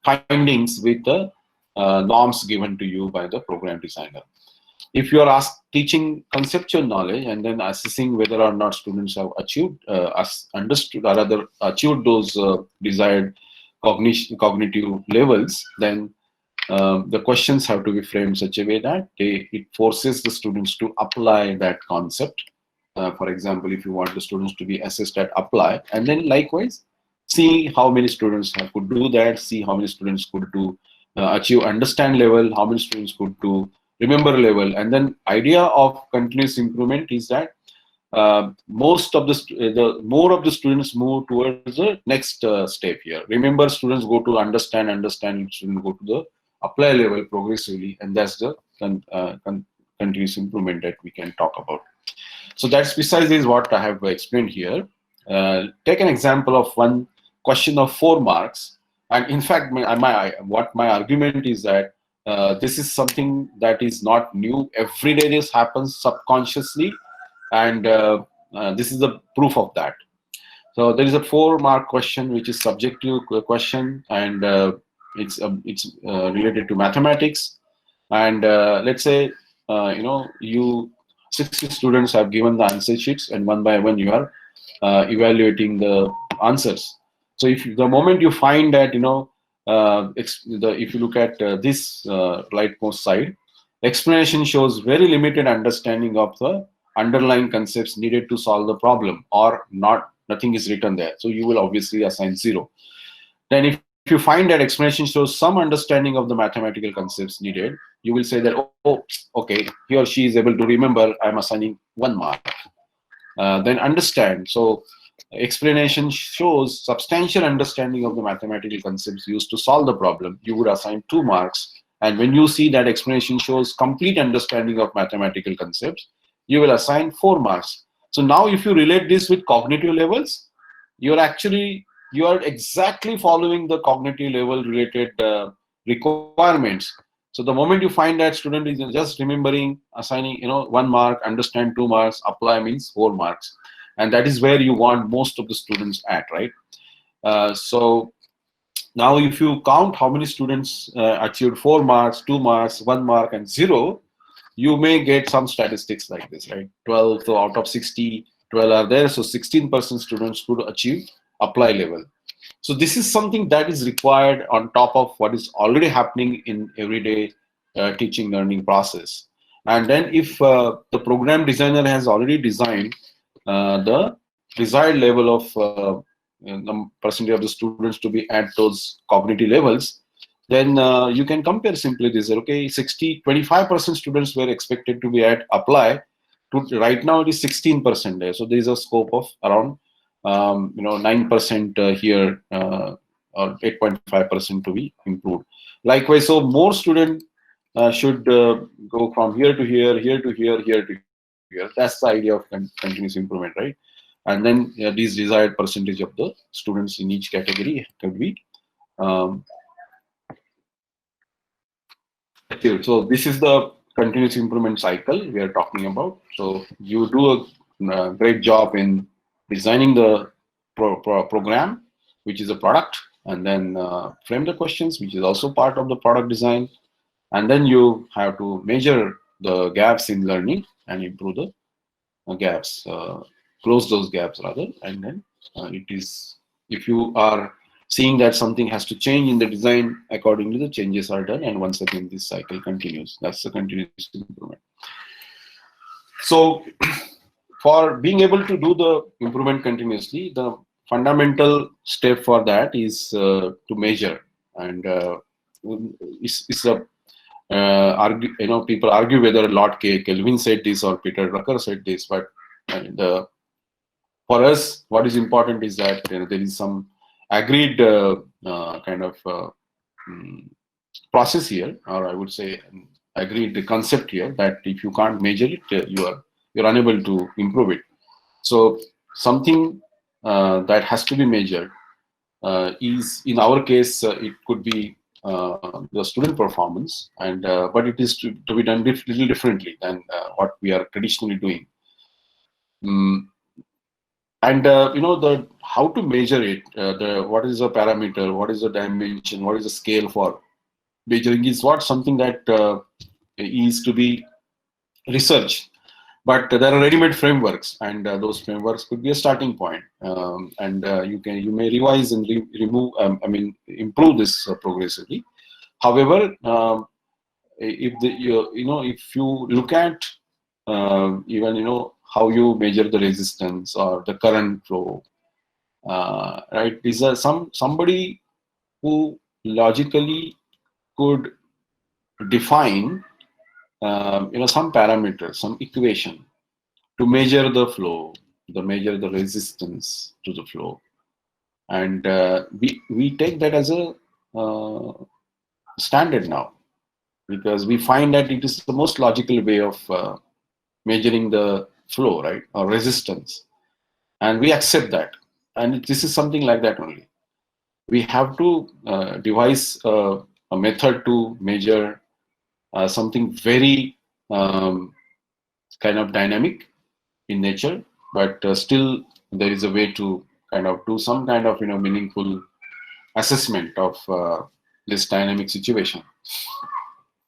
findings with the norms given to you by the program designer. If you are teaching conceptual knowledge and then assessing whether or not students have achieved, understood, or rather achieved those desired cognitive levels, then the questions have to be framed such a way that it forces the students to apply that concept. For example, if you want the students to be assessed at apply, and then likewise, see how many students could do that, see how many students could do achieve understand level, how many students could do remember level. And then idea of continuous improvement is that most of the more of the students move towards the next step here. Remember students go to understand students go to the apply level progressively, and that's the continuous improvement that we can talk about. So that's precisely what I have explained here. Take an example of one question of 4 marks. And in fact, my argument is that this is something that is not new. Every day this happens subconsciously, and this is the proof of that. So there is a 4-mark question which is subjective question, and it's related to mathematics. And let's say 60 students have given the answer sheets, and one by one you are evaluating the answers. So if the moment you find that if you look at this rightmost side, explanation shows very limited understanding of the underlying concepts needed to solve the problem, or nothing is written there. So you will obviously assign 0. Then if you find that explanation shows some understanding of the mathematical concepts needed, you will say that, oh, okay, he or she is able to remember, I'm assigning 1 mark. Then understand. So explanation shows substantial understanding of the mathematical concepts used to solve the problem, you would assign 2 marks. And when you see that explanation shows complete understanding of mathematical concepts, you will assign 4 marks. So now if you relate this with cognitive levels, you are exactly following the cognitive level related requirements. So the moment you find that student is just remembering, assigning 1 mark, understand 2 marks, apply means 4 marks. And that is where you want most of the students at, right? So now if you count how many students achieved 4 marks, 2 marks, 1 mark, and 0, you may get some statistics like this, right? 12, so out of 60, 12 are there, so 16% students could achieve apply level. So this is something that is required on top of what is already happening in everyday teaching learning process. And then if the program designer has already designed the desired level of the percentage of the students to be at those cognitive levels, then you can compare simply this. Okay, 25% students were expected to be at apply. Right now it is 16% there. So there is a scope of around 9% here or 8.5% to be improved. Likewise, so more students should go from here to here, here to here, here to here. That's the idea of continuous improvement, right? And then these desired percentage of the students in each category could be achieved. So this is the continuous improvement cycle we are talking about. So you do a great job in designing the program, which is a product, and then frame the questions, which is also part of the product design. And then you have to measure the gaps in learning and improve the gaps, close those gaps rather. And then it is, if you are seeing that something has to change in the design, accordingly the changes are done, and once again this cycle continues. That's the continuous improvement. So for being able to do the improvement continuously, the fundamental step for that is to measure. And it's a people argue whether Lord Kelvin said this or Peter Drucker said this, but for us, what is important is that there is some agreed kind of process here, or I would say agreed concept here, that if you can't measure it, you're unable to improve it. So something that has to be measured is, in our case, it could be the student performance, and but it is to be done little differently than what we are traditionally doing. And the how to measure it, what is the parameter, what is the dimension, what is the scale for measuring is what something that is to be researched. But there are ready-made frameworks, and those frameworks could be a starting point, and you may revise and improve this progressively. However, if you look at even how you measure the resistance or the current flow, right? These are somebody who logically could define some parameters, some equation to measure the flow, to measure the resistance to the flow, and we take that as a standard now, because we find that it is the most logical way of measuring the flow, right, or resistance, and we accept that. And this is something like that only. We have to devise a method to measure something very kind of dynamic in nature, but still there is a way to kind of do some kind of meaningful assessment of this dynamic situation.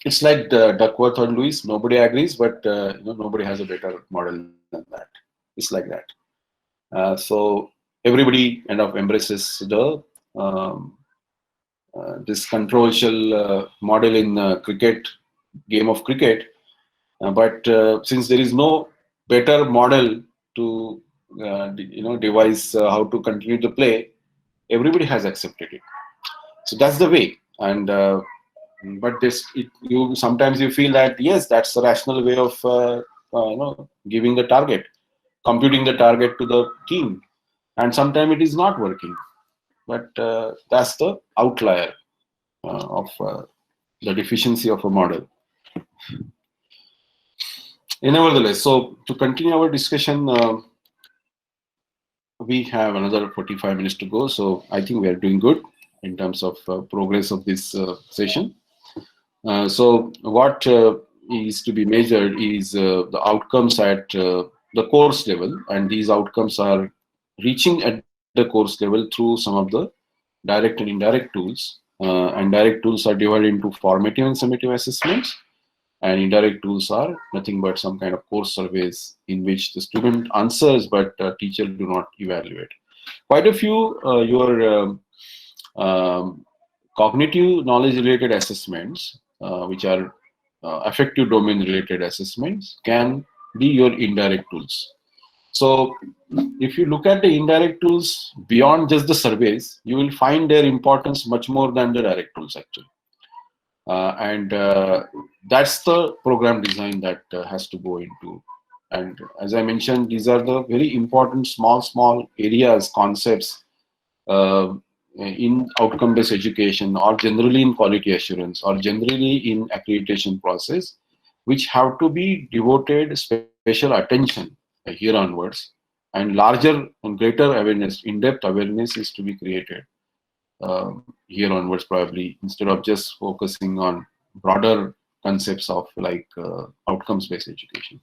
It's like the Duckworth or Lewis. Nobody agrees, but nobody has a better model than that. It's like that. So everybody kind of embraces the this controversial model in game of cricket. But since there is no better model to devise how to continue the play, everybody has accepted it. So that's the way. And but sometimes you feel that yes, that's the rational way of giving the target, computing the target to the team, and sometimes it is not working. But that's the outlier of the deficiency of a model. Nevertheless, so to continue our discussion, we have another 45 minutes to go. So I think we are doing good in terms of progress of this session. So what is to be measured is the outcomes at the course level, and these outcomes are reaching at the course level through some of the direct and indirect tools. And direct tools are divided into formative and summative assessments, And indirect tools are nothing but some kind of course surveys in which the student answers, but teacher do not evaluate. Quite a few your um, cognitive knowledge related assessments, which are affective domain related assessments, can be your indirect tools. So if you look at the indirect tools beyond just the surveys, you will find their importance much more than the direct tools actually. And that's the program design that has to go into. And as I mentioned, these are the very important small areas, concepts uh, in outcome-based education, or generally in quality assurance, or generally in accreditation process, which have to be devoted special attention here onwards, and larger and greater awareness, in-depth awareness is to be created here onwards, probably, instead of just focusing on broader concepts of like outcomes-based education.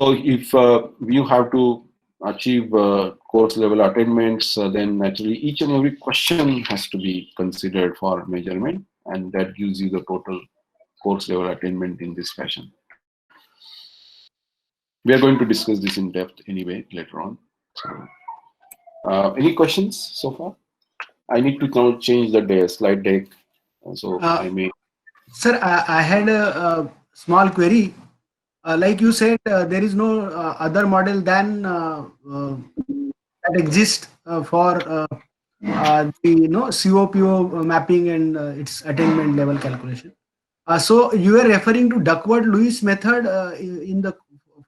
So if you have to achieve course level attainments, then naturally each and every question has to be considered for measurement, and that gives you the total course level attainment in this fashion. We are going to discuss this in depth anyway later on. So, any questions so far? I need to now change the slide deck, so Uh, I may. Sir, I had a small query. Like you said, there is no other model than that exists for the COPO mapping and its attainment level calculation. So you are referring to Duckworth-Lewis method in the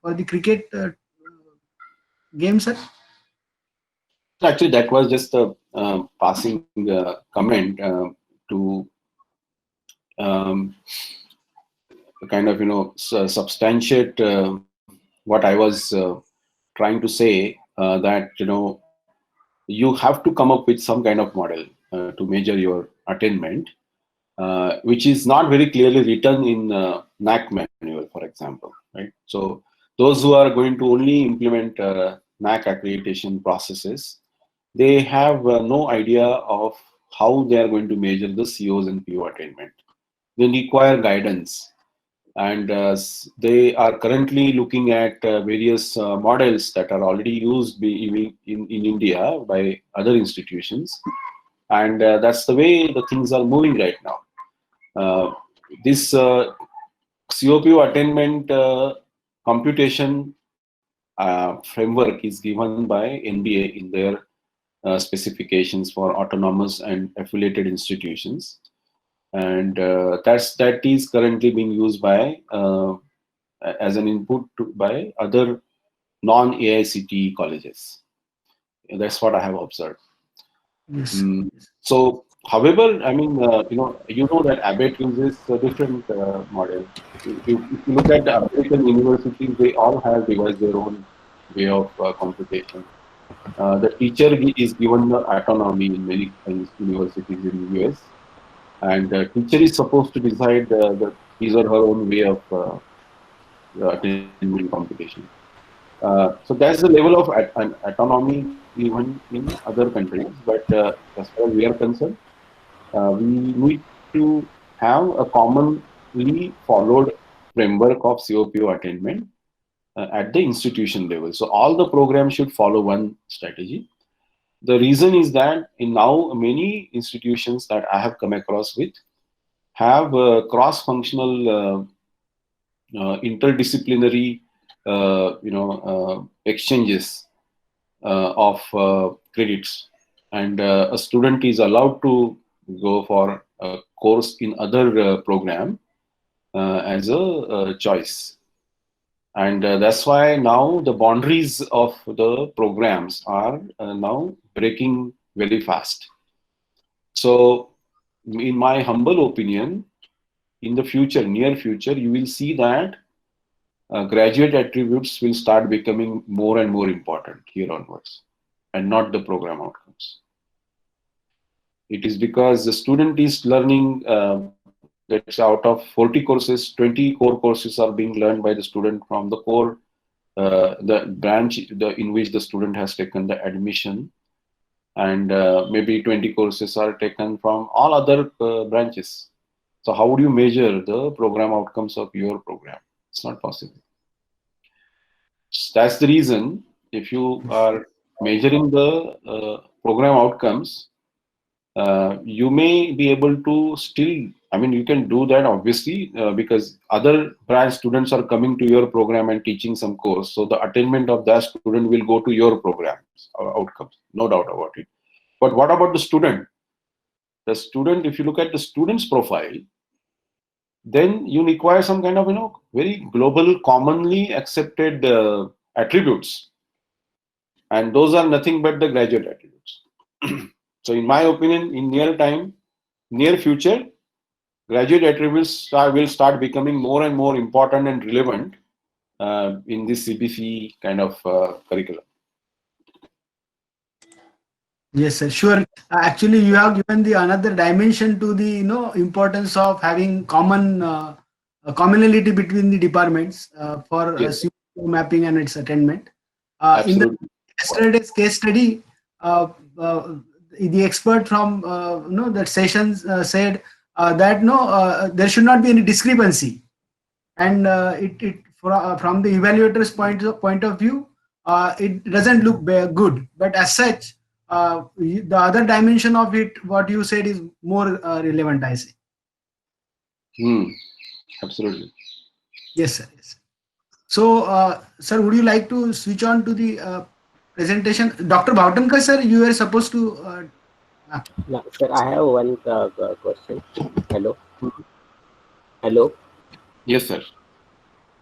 for the cricket game, sir? Actually, that was just a passing comment to um, kind of substantiate what I was trying to say, that you have to come up with some kind of model to measure your attainment, which is not very clearly written in NAC manual, for example, right? So those who are going to only implement NAC accreditation processes, they have no idea of how they are going to measure the COs and PO attainment. They require guidance, and they are currently looking at various models that are already used in India by other institutions, and that's the way the things are moving right now. This COPO attainment computation framework is given by NBA in their specifications for autonomous and affiliated institutions, and that is currently being used by as an input by other non-AICTE colleges. That's what I have observed. Yes. Yes. So, however, I mean, that Abbott uses a different model. If you look at the American universities, they all have devised their own way of computation. The teacher is given the autonomy in many universities in the US, and the teacher is supposed to decide his or her own way of attainment computation. So that's the level of autonomy given in other countries. But as far as we are concerned, we need to have a commonly followed framework of COPO attainment at the institution level. So all the programs should follow one strategy. The reason is that in now many institutions that I have come across with have cross-functional interdisciplinary exchanges of credits, and a student is allowed to go for a course in other program as a choice, and that's why now the boundaries of the programs are now breaking very fast. So in my humble opinion, in the future, near future, you will see that graduate attributes will start becoming more and more important here onwards, and not the program outcomes. It is because the student is learning, let's say out of 40 courses, 20 core courses are being learned by the student from the core, the branch in which the student has taken the admission, and maybe 20 courses are taken from all other branches. So how would you measure the program outcomes of your program? It's not possible. That's the reason if you are measuring the program outcomes, you may be able to still, I mean, you can do that obviously because other branch students are coming to your program and teaching some course. So the attainment of that student will go to your programs outcomes, no doubt about it. But what about the student? The student, if you look at the student's profile, then you require some kind of, very global, commonly accepted attributes. And those are nothing but the graduate attributes. So in my opinion, in near future, graduate attributes will start becoming more and more important and relevant in this CBC kind of curriculum. Yes, sir. Sure. Actually, you have given the another dimension to the importance of having commonality between the departments for Yes, mapping and its attainment. In the absolutely. yesterday's case study, the expert from that session said that no, there should not be any discrepancy, and from the evaluator's point of view, it doesn't look good. But as such, the other dimension of it, what you said, is more relevant, I say. Absolutely. Yes, sir. Yes. So, sir, would you like to switch on to the presentation? Dr. Bhautankar, sir, you were supposed to. Yeah, sir, I have one question. Hello. Hello. Yes, sir.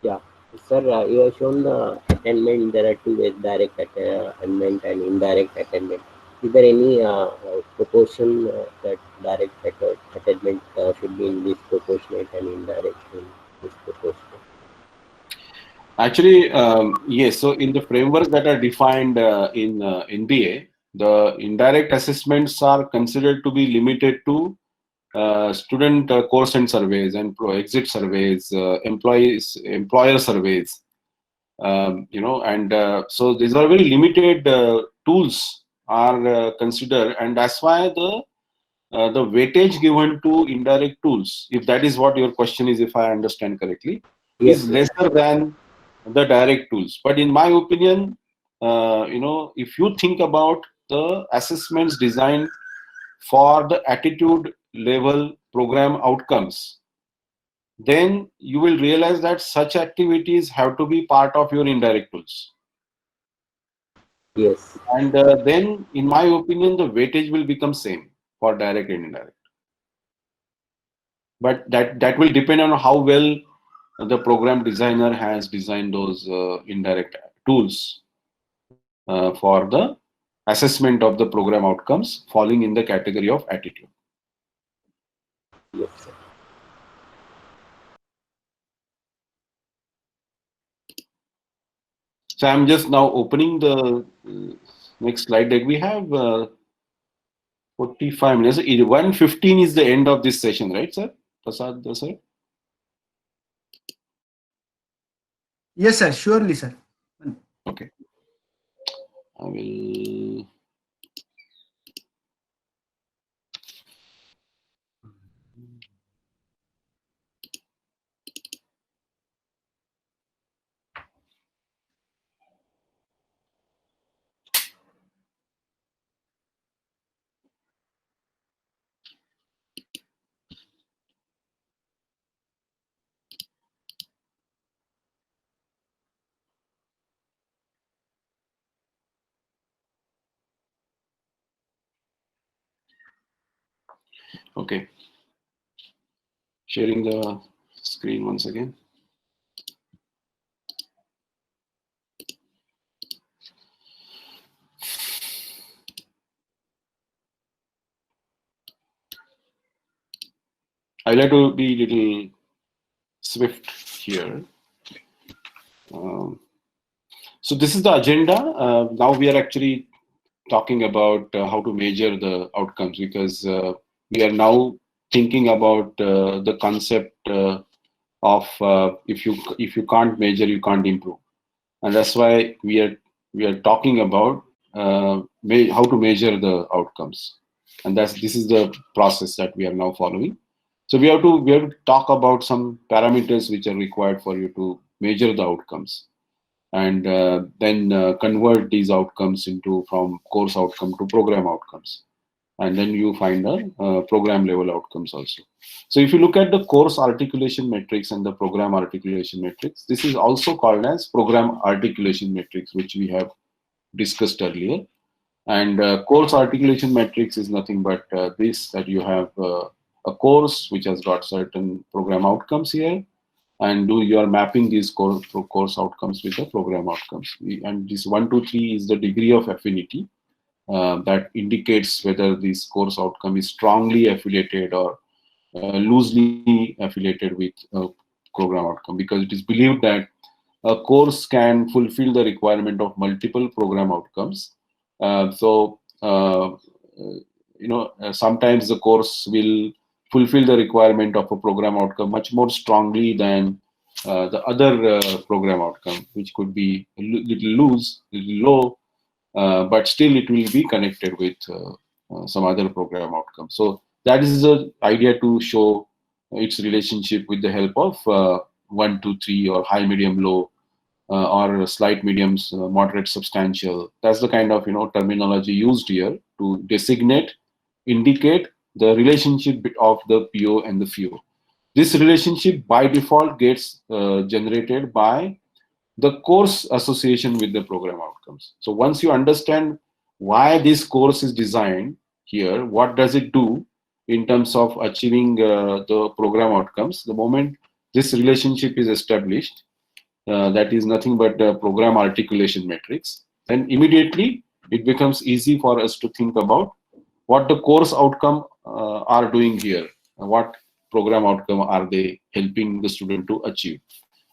Yeah, sir, you have shown the attainment. There are two ways: direct attainment and indirect attainment. Is there any proportion that direct attainment should be in this proportionate and indirect in this proportionate? Actually, yes. So in the frameworks that are defined in NBA, the indirect assessments are considered to be limited to student course and surveys and exit surveys, employer surveys. And so these are very limited tools are considered, and that's why the weightage given to indirect tools, if that is what your question is, if I understand correctly, Yes, is yes, lesser than the direct tools. But in my opinion, if you think about the assessments designed for the attitude level program outcomes, then you will realize that such activities have to be part of your indirect tools. yes, And then, in my opinion, the weightage will become same for direct and indirect. But that will depend on how well the program designer has designed those indirect tools for the assessment of the program outcomes falling in the category of attitude. yes, sir. So I'm just now opening the next slide deck. We have 45 minutes. 1:15 is the end of this session, right, sir? Prasad, sir? Yes, sir. Surely, sir. Okay. I will. Okay. Sharing the screen once again. I like to be a little swift here. So this is the agenda. Now we are actually talking about how to measure the outcomes, because we are now thinking about the concept of if you can't measure, you can't improve, and that's why we are talking about how to measure the outcomes, and this is the process that we are now following. So we have to talk about some parameters which are required for you to measure the outcomes, and then convert these outcomes into from course outcome to program outcomes, and then you find the program level outcomes also. So if you look at the course articulation matrix and the program articulation matrix, this is also called as program articulation matrix, which we have discussed earlier. And course articulation matrix is nothing but this, that you have a course which has got certain program outcomes here, and you are mapping these course outcomes with the program outcomes. And this 1, 2, 3 is the degree of affinity that indicates whether this course outcome is strongly affiliated or loosely affiliated with program outcome, because it is believed that a course can fulfill the requirement of multiple program outcomes. Sometimes the course will fulfill the requirement of a program outcome much more strongly than the other program outcome, which could be a little loose, little low, but still it will be connected with some other program outcome. So that is the idea, to show its relationship with the help of 1, 2, 3, or high, medium, low, or slight, mediums, moderate, substantial. That's the kind of terminology used here to designate, indicate the relationship of the PO and the FIO. This relationship by default gets generated by the course association with the program outcomes. So once you understand why this course is designed here, what does it do in terms of achieving the program outcomes, the moment this relationship is established, that is nothing but the program articulation matrix, then immediately it becomes easy for us to think about what the course outcome are doing here, what program outcome are they helping the student to achieve.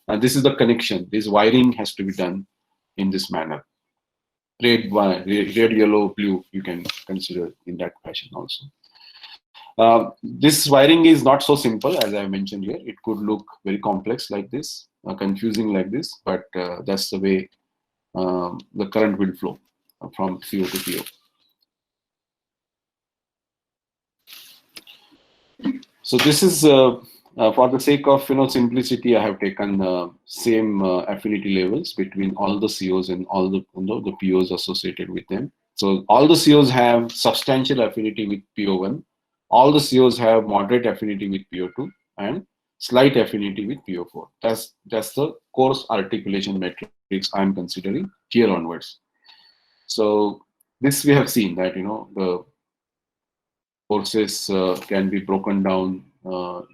And this is the connection. This wiring has to be done in this manner. Red, yellow, blue, you can consider in that fashion also. This wiring is not so simple, as I mentioned here. It could look very complex like this, confusing like this, but that's the way the current will flow from CO to PO. So this is for the sake of simplicity, I have taken same affinity levels between all the COs and all the the POs associated with them. So all the COs have substantial affinity with PO1. All the COs have moderate affinity with PO2 and slight affinity with PO4. That's the course articulation matrix I'm considering here onwards. So this we have seen that the courses can be broken down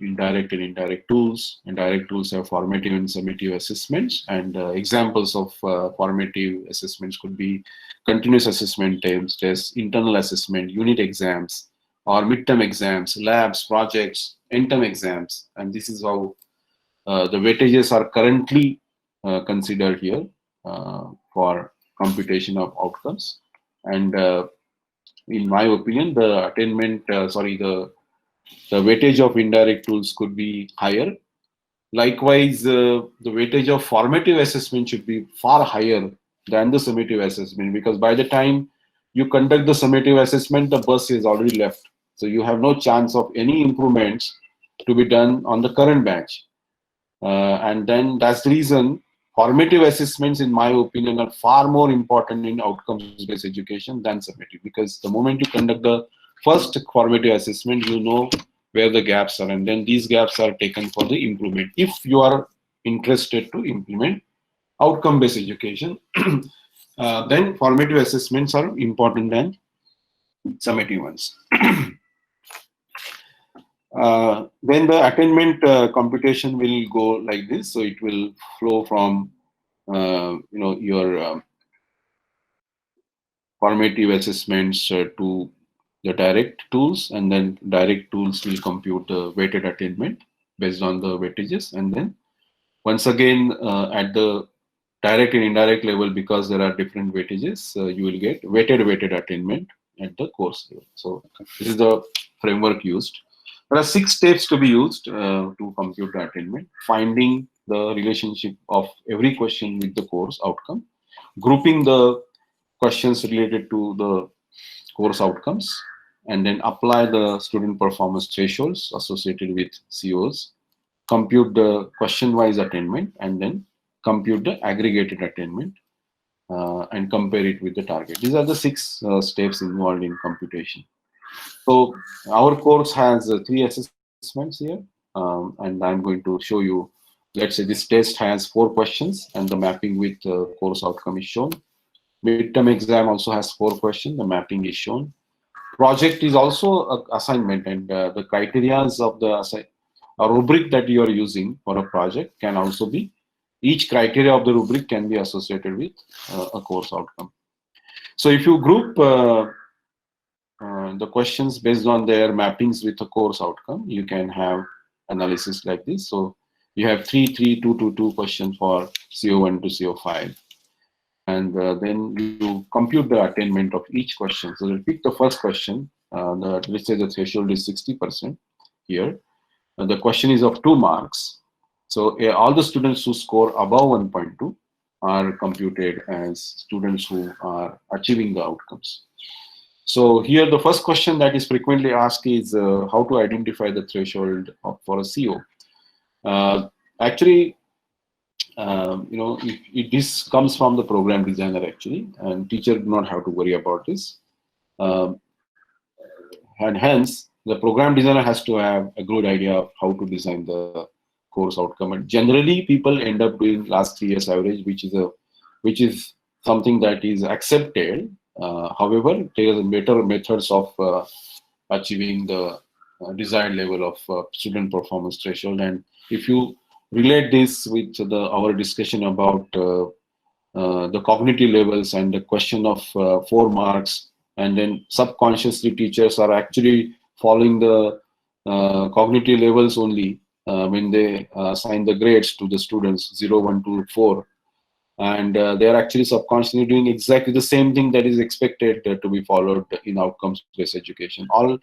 in direct and indirect tools. Indirect tools have formative and summative assessments, and examples of formative assessments could be continuous assessment tests, internal assessment, unit exams, or midterm exams, labs, projects, end-term exams. And this is how the weightages are currently considered here for computation of outcomes. And in my opinion, the attainment, the weightage of indirect tools could be higher. Likewise, the weightage of formative assessment should be far higher than the summative assessment, because by the time you conduct the summative assessment, the bus is already left. So you have no chance of any improvements to be done on the current batch. And then that's the reason formative assessments, in my opinion, are far more important in outcomes-based education than summative, because the moment you conduct the first formative assessment, you know where the gaps are, and then these gaps are taken for the improvement. If you are interested to implement outcome-based education, then formative assessments are important than summative ones. Then the attainment computation will go like this. So it will flow from your formative assessments to the direct tools, and then direct tools will compute the weighted attainment based on the weightages. And then once again at the direct and indirect level, because there are different weightages, you will get weighted attainment at the course level. So this is the framework used. There are 6 steps to be used to compute the attainment: finding the relationship of every question with the course outcome, grouping the questions related to the course outcomes, and then apply the student performance thresholds associated with COs, compute the question-wise attainment, and then compute the aggregated attainment, and compare it with the target. These are the 6 steps involved in computation. So our course has 3 assessments here, and I'm going to show you. Let's say this test has 4 questions, and the mapping with course outcome is shown. Midterm exam also has 4 questions. The mapping is shown. Project is also an assignment, and the criterias of the rubric that you are using for a project can also be, each criteria of the rubric can be associated with a course outcome. So if you group the questions based on their mappings with a course outcome, you can have analysis like this. So you have 3, 3, 2, 2, 2 questions for CO1 to CO5. And then you compute the attainment of each question. So you pick the first question. Let's say the threshold is 60% here. The question is of 2 marks. So all the students who score above 1.2 are computed as students who are achieving the outcomes. So here the first question that is frequently asked is how to identify the threshold for a CO. Actually, this comes from the program designer actually, and teacher do not have to worry about this. And hence, the program designer has to have a good idea of how to design the course outcome. And generally, people end up doing last 3 years average, which is something that is accepted. However, there are better methods of achieving the desired level of student performance threshold. And if you relate this with our discussion about the cognitive levels and the question of 4 marks, and then subconsciously teachers are actually following the cognitive levels only when they assign the grades to the students 0, 1, 2, 4. And they are actually subconsciously doing exactly the same thing that is expected to be followed in outcomes-based education. All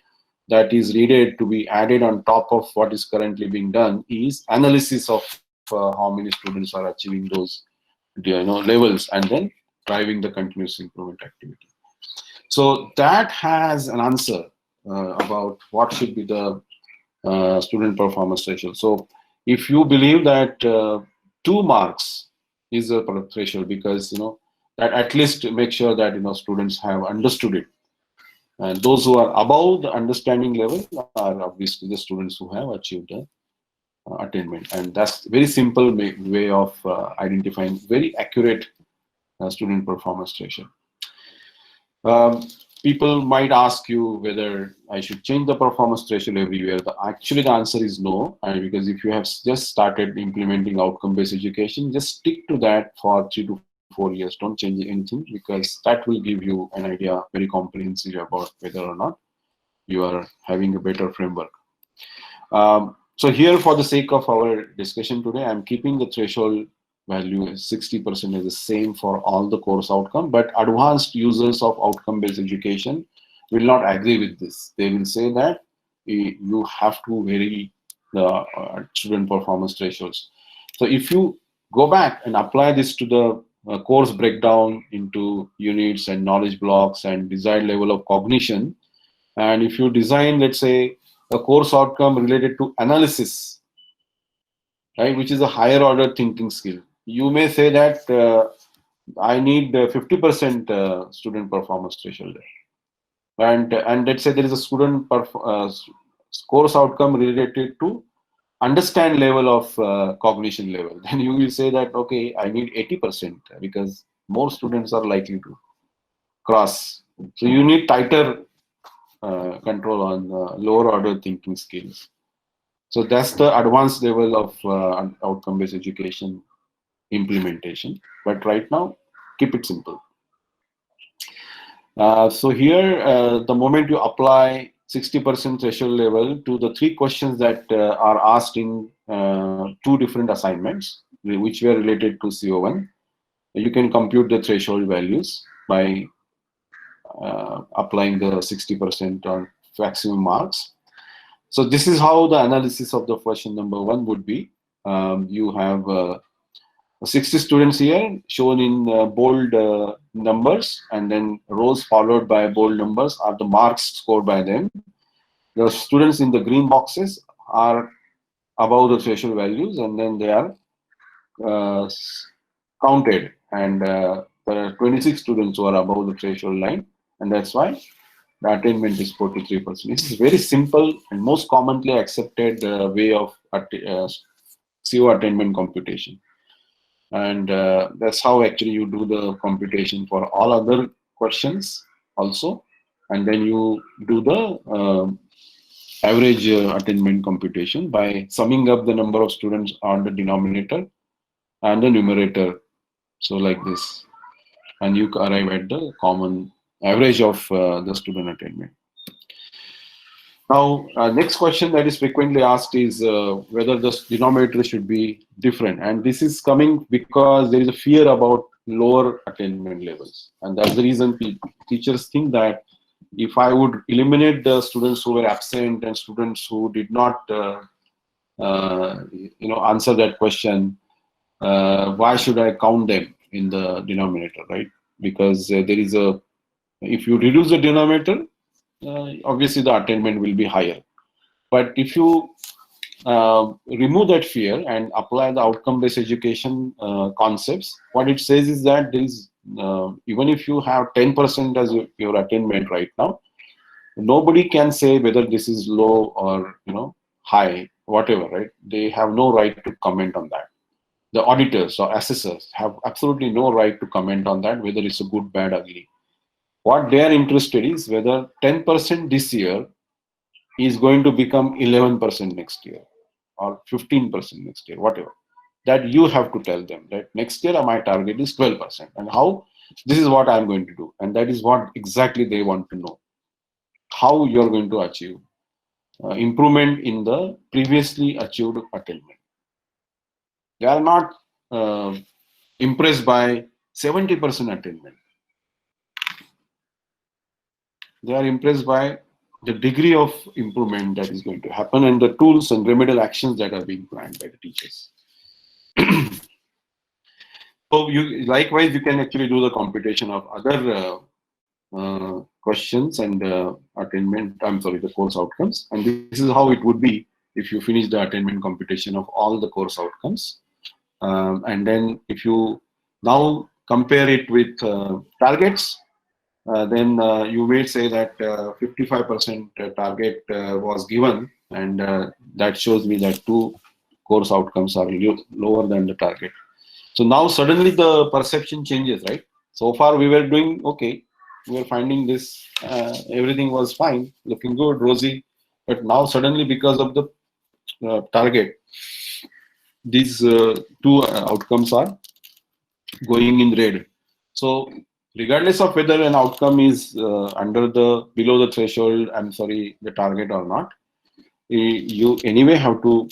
that is needed to be added on top of what is currently being done is analysis of how many students are achieving those levels, and then driving the continuous improvement activity. So that has an answer about what should be the student performance threshold. So if you believe that 2 marks is a threshold, because that at least make sure that students have understood it. And those who are above the understanding level are obviously the students who have achieved the attainment. And that's very simple way of identifying very accurate student performance threshold. People might ask you whether I should change the performance threshold every year. Actually, the answer is no, because if you have just started implementing outcome-based education, just stick to that for 3 to 4 years. Don't change anything, because that will give you an idea very comprehensive about whether or not you are having a better framework. So here, for the sake of our discussion today, I'm keeping the threshold value as 60% is the same for all the course outcome, but advanced users of outcome-based education will not agree with this. They will say that you have to vary the student performance thresholds. So if you go back and apply this to the course breakdown into units and knowledge blocks and desired level of cognition, and if you design, let's say, a course outcome related to analysis, right, which is a higher order thinking skill, you may say that I need 50% student performance threshold there. And let's say there is a student course outcome related to understand level of cognition level. Then you will say that, okay, I need 80% because more students are likely to cross. So you need tighter control on lower order thinking skills. So that's the advanced level of outcome-based education implementation. But right now, keep it simple. So here, the moment you apply 60% threshold level to the 3 questions that are asked in 2 different assignments, which were related to CO1, you can compute the threshold values by applying the 60% on maximum marks. So this is how the analysis of the question number 1 would be. You have 60 students here shown in bold numbers, and then rows followed by bold numbers are the marks scored by them. The students in the green boxes are above the threshold values, and then they are counted, and there are 26 students who are above the threshold line, and that's why the attainment is 43%. This is very simple and most commonly accepted way of CO attainment computation. And that's how actually you do the computation for all other questions also. And then you do the average attainment computation by summing up the number of students on the denominator and the numerator. So like this. And you arrive at the common average of the student attainment. Now, next question that is frequently asked is whether the denominator should be different. And this is coming because there is a fear about lower attainment levels. And that's the reason teachers think that if I would eliminate the students who were absent and students who did not answer that question, why should I count them in the denominator, right? Because there is if you reduce the denominator, obviously the attainment will be higher. But if you remove that fear and apply the outcome-based education concepts, what it says is that there is, even if you have 10% as your attainment right now, nobody can say whether this is low or high, whatever, right? They have no right to comment on that. The auditors or assessors have absolutely no right to comment on that, whether it's a good, bad, ugly. What they are interested is whether 10% this year is going to become 11% next year or 15% next year, whatever. That you have to tell them that next year my target is 12%, and how this is what I'm going to do. And that is what exactly they want to know. How you're going to achieve improvement in the previously achieved attainment. They are not impressed by 70% attainment. They are impressed by the degree of improvement that is going to happen and the tools and remedial actions that are being planned by the teachers. So likewise, you can actually do the computation of other questions and attainment, the course outcomes. And this is how it would be if you finish the attainment computation of all the course outcomes. And then if you now compare it with targets, then you may say that 55% target was given, and that shows me that 2 course outcomes are lower than the target. So now suddenly the perception changes, right? So far we were doing okay, we were finding this, everything was fine, looking good, rosy, but now suddenly because of the target, these 2 outcomes are going in red. So regardless of whether an outcome is below the threshold, the target or not, you anyway have to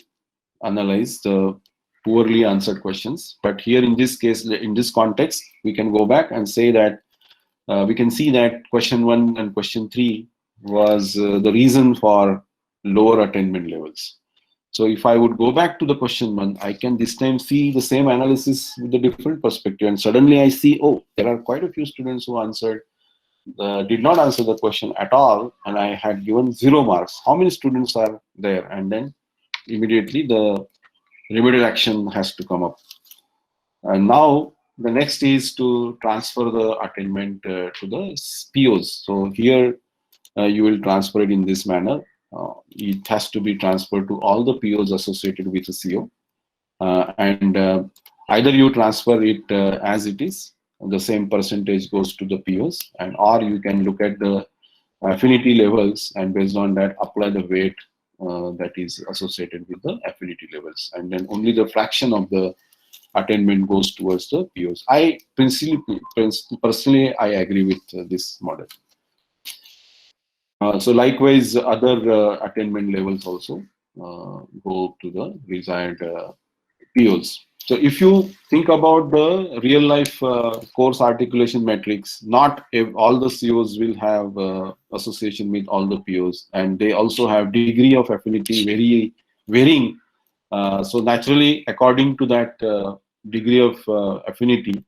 analyze the poorly answered questions. But here in this case, in this context, we can go back and say that we can see that question 1 and question 3 was the reason for lower attainment levels. So if I would go back to the question 1, I can this time see the same analysis with a different perspective, and suddenly I see, oh, there are quite a few students who answered, did not answer the question at all, and I had given 0 marks. How many students are there? And then immediately the remedial action has to come up. And now the next is to transfer the attainment to the POs. So here you will transfer it in this manner. It has to be transferred to all the POs associated with the CO. And either you transfer it as it is, the same percentage goes to the POs, and or you can look at the affinity levels and based on that apply the weight that is associated with the affinity levels, and then only the fraction of the attainment goes towards the POs. Personally, I agree with this model. So likewise, other attainment levels also go to the desired POs. So if you think about the real life course articulation metrics, not all the COs will have association with all the POs, and they also have degree of affinity varying. So naturally, according to that degree of affinity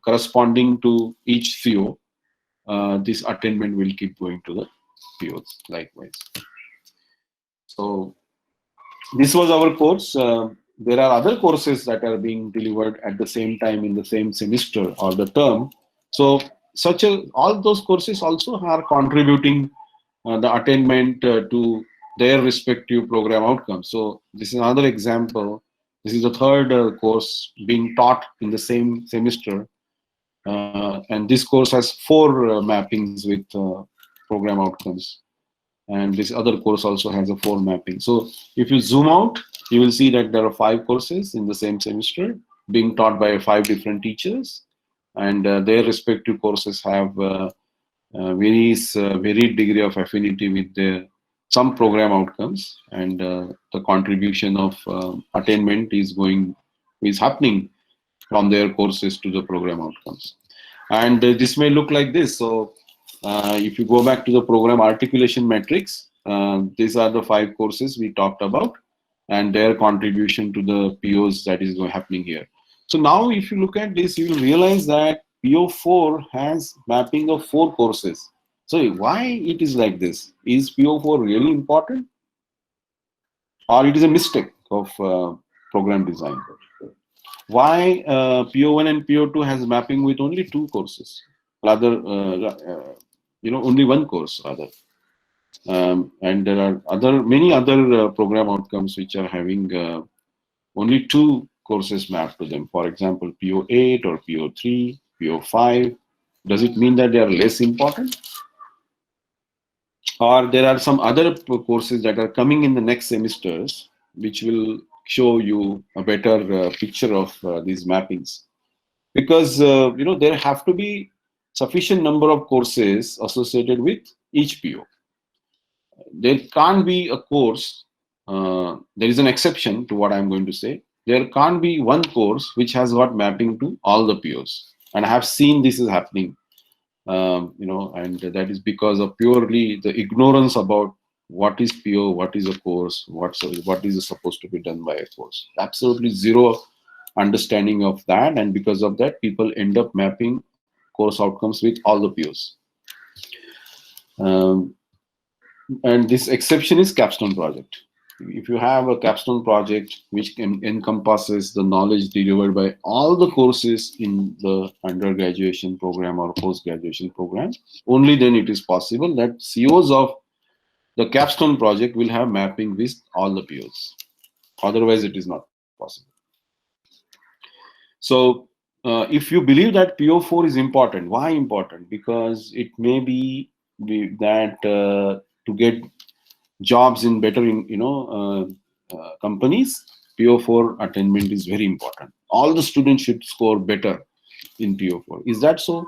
corresponding to each CO, this attainment will keep going to the POs likewise. So this was our course. There are other courses that are being delivered at the same time in the same semester or the term. So all those courses also are contributing the attainment to their respective program outcomes. So this is another example. This is the third course being taught in the same semester. And this course has 4 mappings with program outcomes. And this other course also has a 4 mapping. So if you zoom out, you will see that there are 5 courses in the same semester being taught by 5 different teachers, and their respective courses have varied degree of affinity with some program outcomes, and the contribution of attainment is happening from their courses to the program outcomes. And this may look like this. So if you go back to the program articulation metrics, these are the 5 courses we talked about and their contribution to the POs that is happening here. So now if you look at this, you will realize that PO4 has mapping of 4 courses. So why it is like this? Is PO4 really important? Or it is a mistake of program design? Why PO1 and PO2 has mapping with only 2 courses? Rather, only 1 course rather. And there are many other program outcomes which are having only 2 courses mapped to them. For example, PO8 or PO3, PO5. Does it mean that they are less important? Or there are some other courses that are coming in the next semesters which will show you a better picture of these mappings. Because there have to be sufficient number of courses associated with each PO. There can't be a course, there is an exception to what I'm going to say. There can't be one course which has got mapping to all the POs. And I have seen this is happening, and that is because of purely the ignorance about what is PO, what is a course, what is supposed to be done by a course. Absolutely zero understanding of that, and because of that, people end up mapping course outcomes with all the POs. And this exception is capstone project. If you have a capstone project which encompasses the knowledge delivered by all the courses in the undergraduation program or post-graduation program, only then it is possible that COs of the capstone project will have mapping with all the POs. Otherwise, it is not possible. So if you believe that PO4 is important, why important? Because it may be that to get jobs in better companies, PO4 attainment is very important. All the students should score better in PO4. Is that so?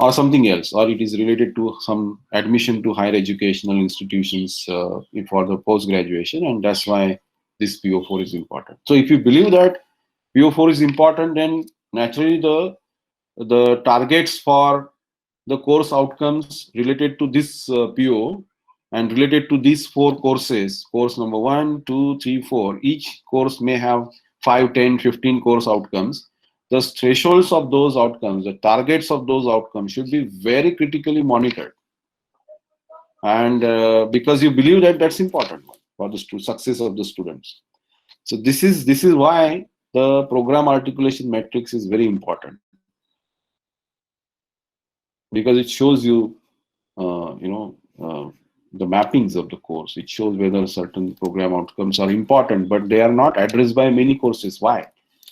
Or something else? Or it is related to some admission to higher educational institutions for the post-graduation, and that's why this PO4 is important. So if you believe that PO4 is important, then naturally the targets for the course outcomes related to this PO and related to these 4 courses, course number 1, 2, 3, 4, each course may have 5, 10, 15 course outcomes. The thresholds of those outcomes, the targets of those outcomes should be very critically monitored. And because you believe that that's important for the success of the students. So this is why the program articulation matrix is very important, because it shows you, the mappings of the course. It shows whether certain program outcomes are important, but they are not addressed by many courses. Why?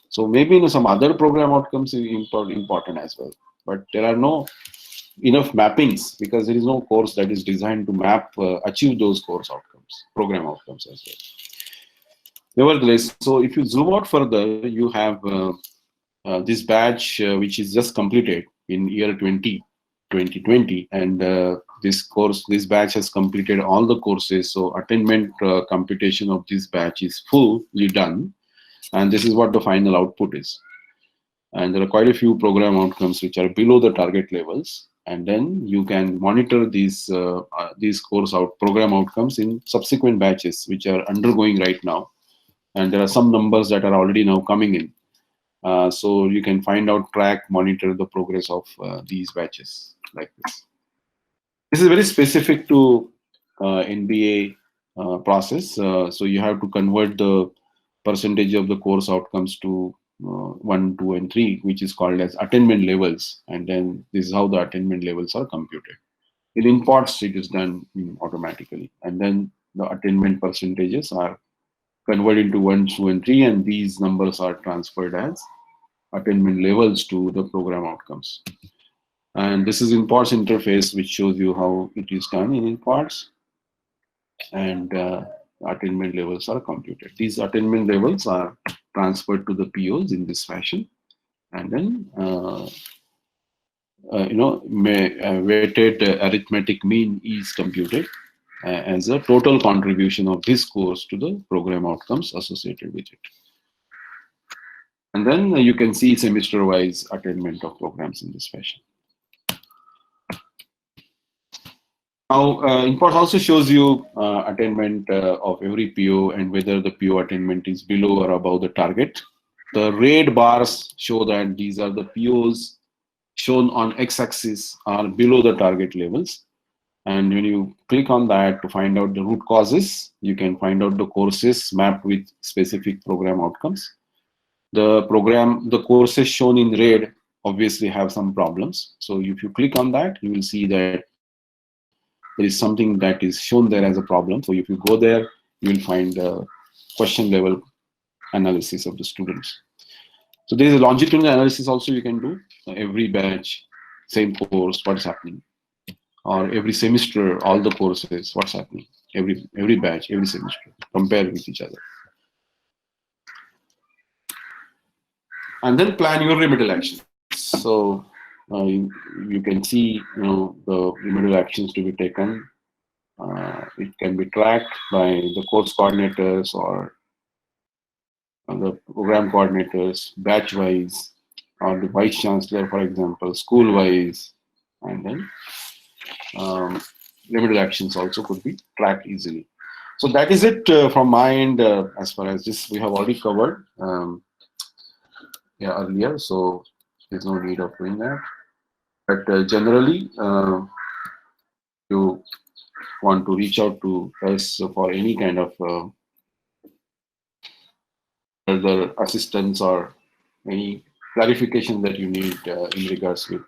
So maybe some other program outcomes is important as well, but there are no enough mappings because there is no course that is designed to map, achieve those course outcomes, program outcomes as well. Nevertheless, so if you zoom out further, you have this batch which is just completed in year 2020, and this batch has completed all the courses. So attainment computation of this batch is fully done, and this is what the final output is. And there are quite a few program outcomes which are below the target levels, and then you can monitor these program outcomes in subsequent batches which are undergoing right now. And there are some numbers that are already now coming in. So you can find out, track, monitor the progress of these batches like this. This is very specific to NBA process. So you have to convert the percentage of the course outcomes to 1, 2, and 3, which is called as attainment levels. And then this is how the attainment levels are computed. In imports, it is done automatically. And then the attainment percentages are converted into 1, 2, and 3, and these numbers are transferred as attainment levels to the program outcomes. And this is imports interface, which shows you how it is done in imports, and attainment levels are computed. These attainment levels are transferred to the POs in this fashion, and then weighted arithmetic mean is computed as a total contribution of this course to the program outcomes associated with it. And then you can see semester-wise attainment of programs in this fashion. Now, import also shows you attainment of every PO and whether the PO attainment is below or above the target. The red bars show that these are the POs shown on x-axis are below the target levels. And when you click on that to find out the root causes, you can find out the courses mapped with specific program outcomes. The courses shown in red obviously have some problems. So if you click on that, you will see that there is something that is shown there as a problem. So if you go there, you will find question level analysis of the students. So there is a longitudinal analysis also you can do. Every batch, same course, what's happening? Or every semester, all the courses, what's happening? Every batch, every semester, compare with each other. And then plan your remedial actions. So you can see, the remedial actions to be taken. It can be tracked by the course coordinators or the program coordinators, batch-wise, or the vice chancellor, for example, school-wise, and then remedial actions also could be tracked easily. So that is it from my end as far as this we have already covered earlier, so there's no need of doing that. But generally, you want to reach out to us for any kind of further assistance or any clarification that you need in regards with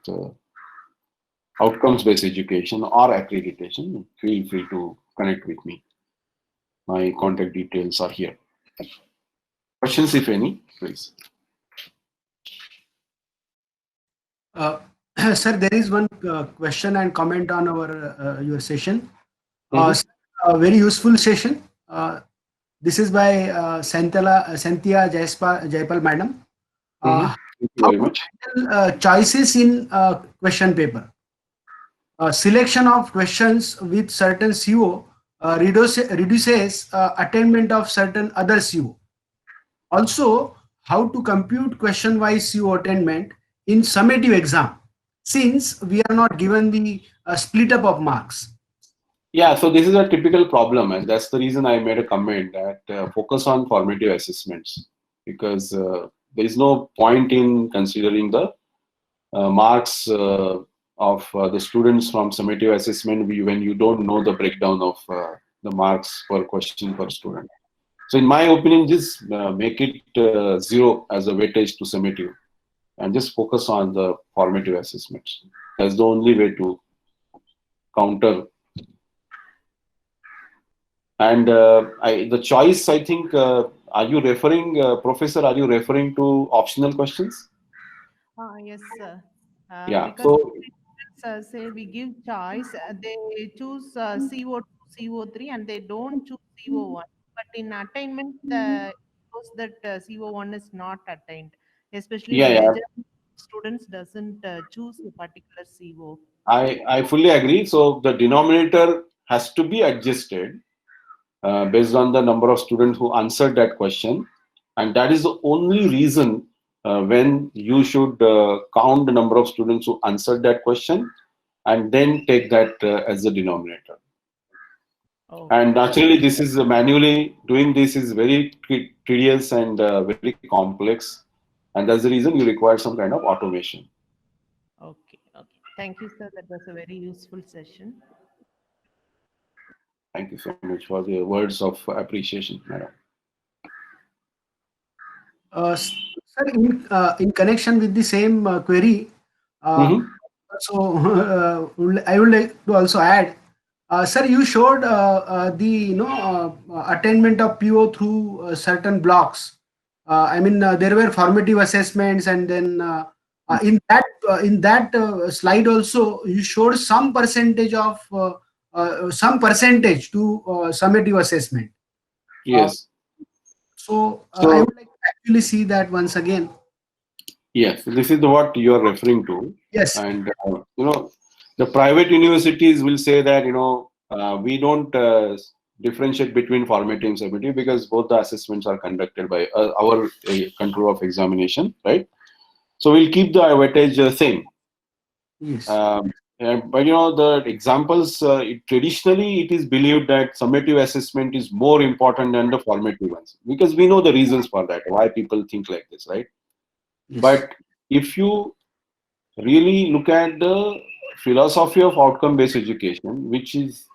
outcomes-based education or accreditation. Feel free to connect with me. My contact details are here. Questions, if any, please. Sir, there is one question and comment on our your session. A very useful session. This is by Cynthia Jaipal Madam. Thank you How very to much. handle choices in question paper. Selection of questions with certain CO reduces attainment of certain other CO. Also, how to compute question-wise CO attainment in summative exam, since we are not given the split up of marks. Yeah, so this is a typical problem, and that's the reason I made a comment that focus on formative assessments, because there is no point in considering the marks of the students from summative assessment when you don't know the breakdown of the marks per question per student. So in my opinion, just make it 0 as a weightage to summative and just focus on the formative assessments. That's the only way to counter. And the choice, I think, are you referring, Professor, are you referring to optional questions? Yes, sir. Yeah, Because so say we give choice, they choose CO2, CO3, and they don't choose CO1. But in attainment, it shows that CO1 is not attained. Especially yeah, the yeah, major students doesn't choose a particular CO. I fully agree. So the denominator has to be adjusted based on the number of students who answered that question. And that is the only reason when you should count the number of students who answered that question and then take that as the denominator. And Okay. naturally, this is manually doing this is very tedious and very complex. And that's the reason you require some kind of automation. Okay, okay. Thank you, sir. That was a very useful session. Thank you so much for the words of appreciation, madam. Sir, in connection with the same query, uh, Mm-hmm. so I would like to also add, sir, you showed the attainment of PO through certain blocks. I mean, there were formative assessments, and then in that slide also you showed some percentage to summative assessment. Uh, Yes. so I So would like to actually see that once again. yes, this is what you are referring to, Yes. and the private universities will say that we don't differentiate between formative and summative because both the assessments are conducted by our control of examination, right? So we'll keep the weightage same. Yes. But the examples traditionally it is believed that summative assessment is more important than the formative ones because we know the reasons for that, why people think like this, right? Yes. But if you really look at the philosophy of outcome-based education, which is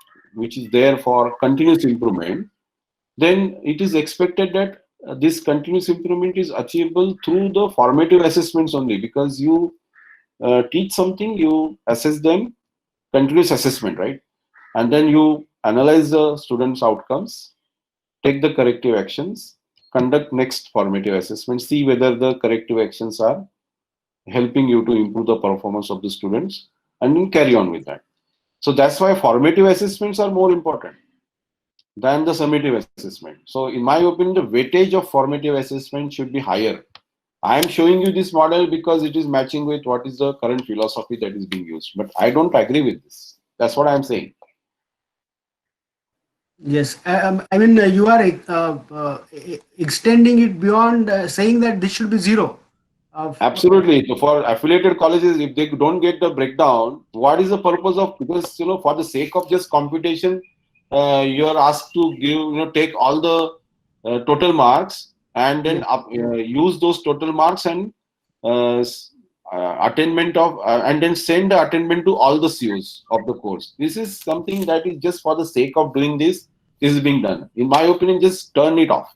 there for continuous improvement, then it is expected that this continuous improvement is achievable through the formative assessments only because you teach something, you assess them, continuous assessment, right? And then you analyze the students' outcomes, take the corrective actions, conduct next formative assessment, see whether the corrective actions are helping you to improve the performance of the students, and then carry on with that. So that's why formative assessments are more important than the summative assessment. So in my opinion, the weightage of formative assessment should be higher. I am showing you this model because it is matching with what is the current philosophy that is being used. But I don't agree with this. That's what I am saying. Yes. I mean, you are extending it beyond saying that this should be zero. Absolutely. So for affiliated colleges, if they don't get the breakdown, what is the purpose of? Because for the sake of just computation, you are asked to give, take all the total marks and then Yes. use those total marks and attainment of, and then send the attainment to all the COs of the course. This is something that is just for the sake of doing this. This is being done. In my opinion, just turn it off.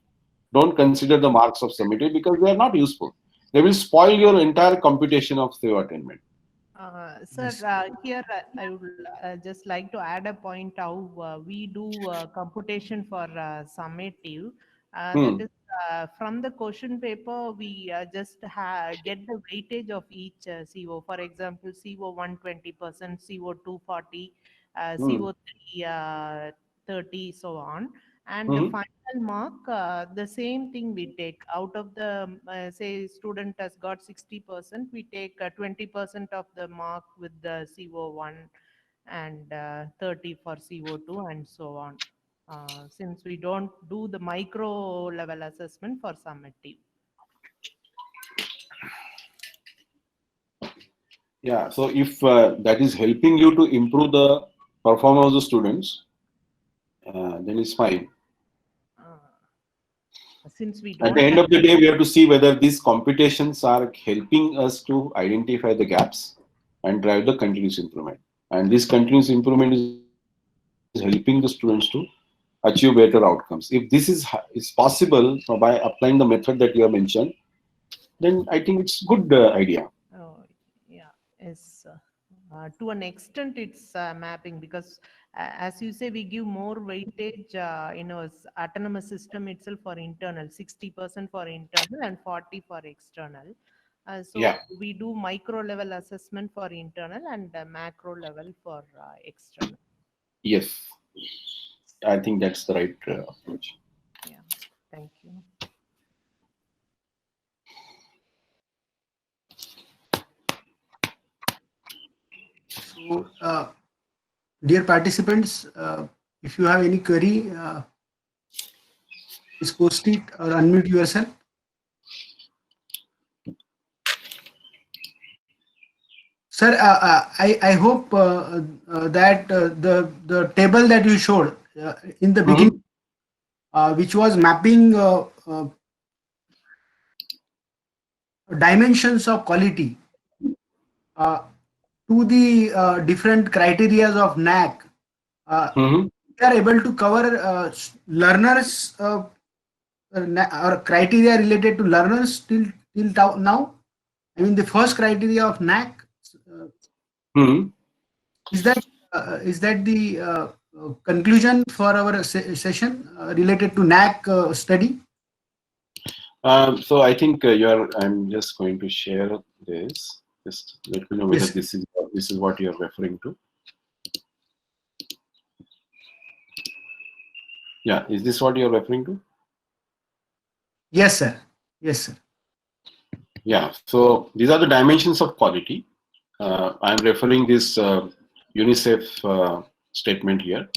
Don't consider the marks of summative because they are not useful. They will spoil your entire computation of CO attainment. Sir, Yes. here I would just like to add a point how we do computation for summative. That Hmm. is, from the question paper, we just get the weightage of each CO. For example, CO 120%, CO 240, Hmm. CO 3 30, so on. And the Hmm. final mark, the same thing we take out of the, say, student has got 60%, we take 20% of the mark with the CO1 and 30 for CO2 and so on. Since we don't do the micro level assessment for summative. Yeah. So if that is helping you to improve the performance of the students, then it's fine. Since we At the don't end have. of the day, we have to see whether these computations are helping us to identify the gaps and drive the continuous improvement. And this continuous improvement is helping the students to achieve better outcomes. If this is possible by applying the method that you have mentioned, then I think it's good idea. Oh, yeah, yes. To an extent, it's mapping because, as you say, we give more weightage in our autonomous system itself for internal, 60% for internal and 40 for external. Yeah. So we do micro level assessment for internal and macro level for external. Yes. I think that's the right approach. Yeah, thank you. So, dear participants, if you have any query, please post it or unmute yourself. Sir, I hope that the table that you showed in the beginning, Mhm. which was mapping dimensions of quality uh, to the different criteria of NAC, Mm-hmm. we are able to cover learners or criteria related to learners till now. I mean, the first criteria of NAC uh, Mm-hmm. is that the conclusion for our session related to NAC study. So I think I'm just going to share this. Just let me know whether Yes, this is what you're referring to. Yeah, is this what you're referring to? yes, sir. Yes, sir. Yeah. So these are the dimensions of quality. I'm referring this UNICEF statement here,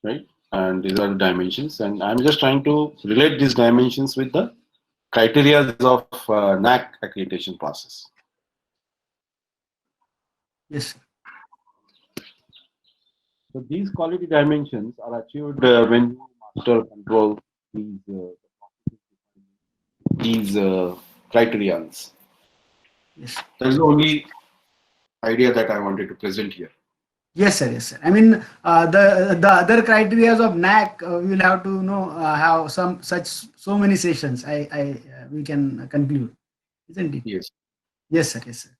right? And these are the dimensions, and I'm just trying to relate these dimensions with the criteria of NAC accreditation process. Yes, sir. So these quality dimensions are achieved when you master control these criterions. Yes. That is the only idea that I wanted to present here. Yes, sir. Yes, sir. I mean, the other criteria of NAC, we will have to have some such so many sessions. We can conclude, isn't it? Yes. Yes, sir. Yes, sir.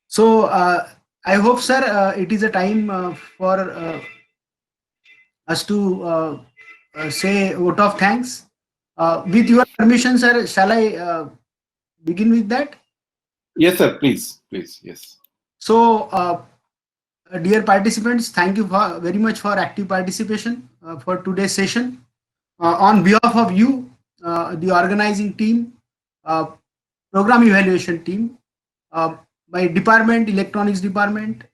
So I hope, sir, it is a time for us to say vote of thanks. With your permission, sir, shall I begin with that? Yes, sir. Please, please. Yes. So, dear participants, thank you very much for active participation for today's session. On behalf of you, the organizing team, uh, program evaluation team, my department, electronics department,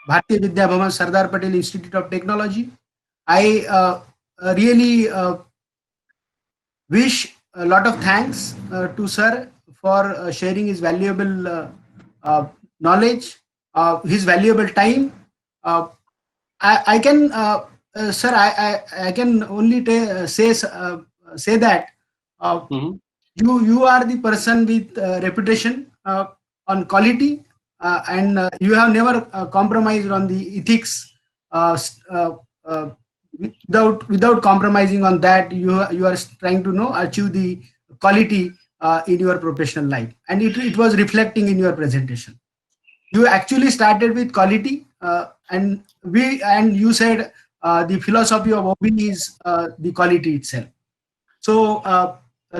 Bharatiya Vidya Bhavan, Sardar Patel Institute of Technology, I really wish a lot of thanks to sir for sharing his valuable knowledge, his valuable time. Uh, I can, sir, I can only say that uh, Mm-hmm. you are the person with reputation on quality, and you have never compromised on the ethics. Uh, without compromising on that, you are trying to achieve the quality in your professional life, and it was reflecting in your presentation. You actually started with quality, and you said the philosophy of OBE is the quality itself. So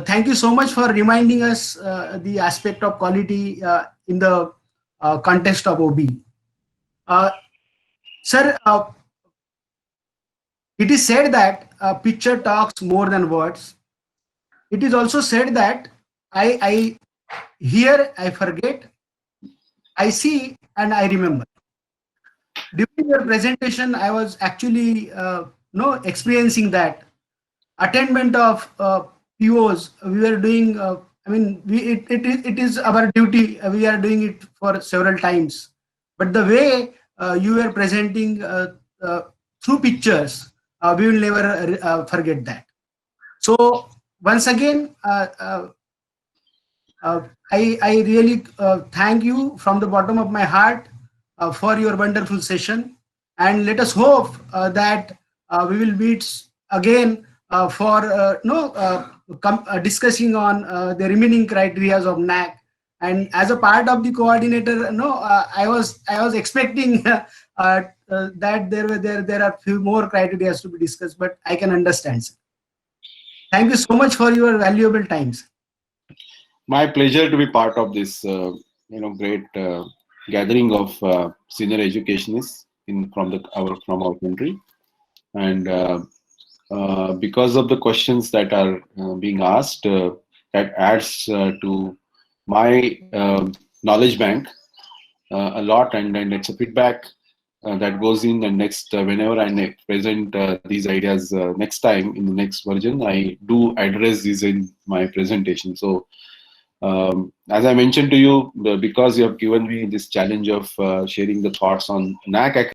thank you so much for reminding us the aspect of quality in the context of OBE. Sir, it is said that a picture talks more than words. It is also said that I hear, I forget, I see, and I remember. During your presentation, I was actually experiencing that attainment of POs. We were doing. I mean, it is our duty. We are doing it for several times. But the way you were presenting through pictures, we will never forget that. So once again, I really thank you from the bottom of my heart for your wonderful session. And let us hope that we will meet again for discussing on the remaining criteria of NAC. And as a part of the coordinator, I was expecting that there are few more criteria to be discussed, but I can understand. Thank you so much for your valuable times. My pleasure to be part of this, great gathering of senior educationists from our country, and because of the questions that are being asked, that adds to my knowledge bank a lot, and it's a feedback that goes in. And next, whenever I present these ideas next time in the next version, I do address these in my presentation. So. As I mentioned to you, because you have given me this challenge of sharing the thoughts on NAC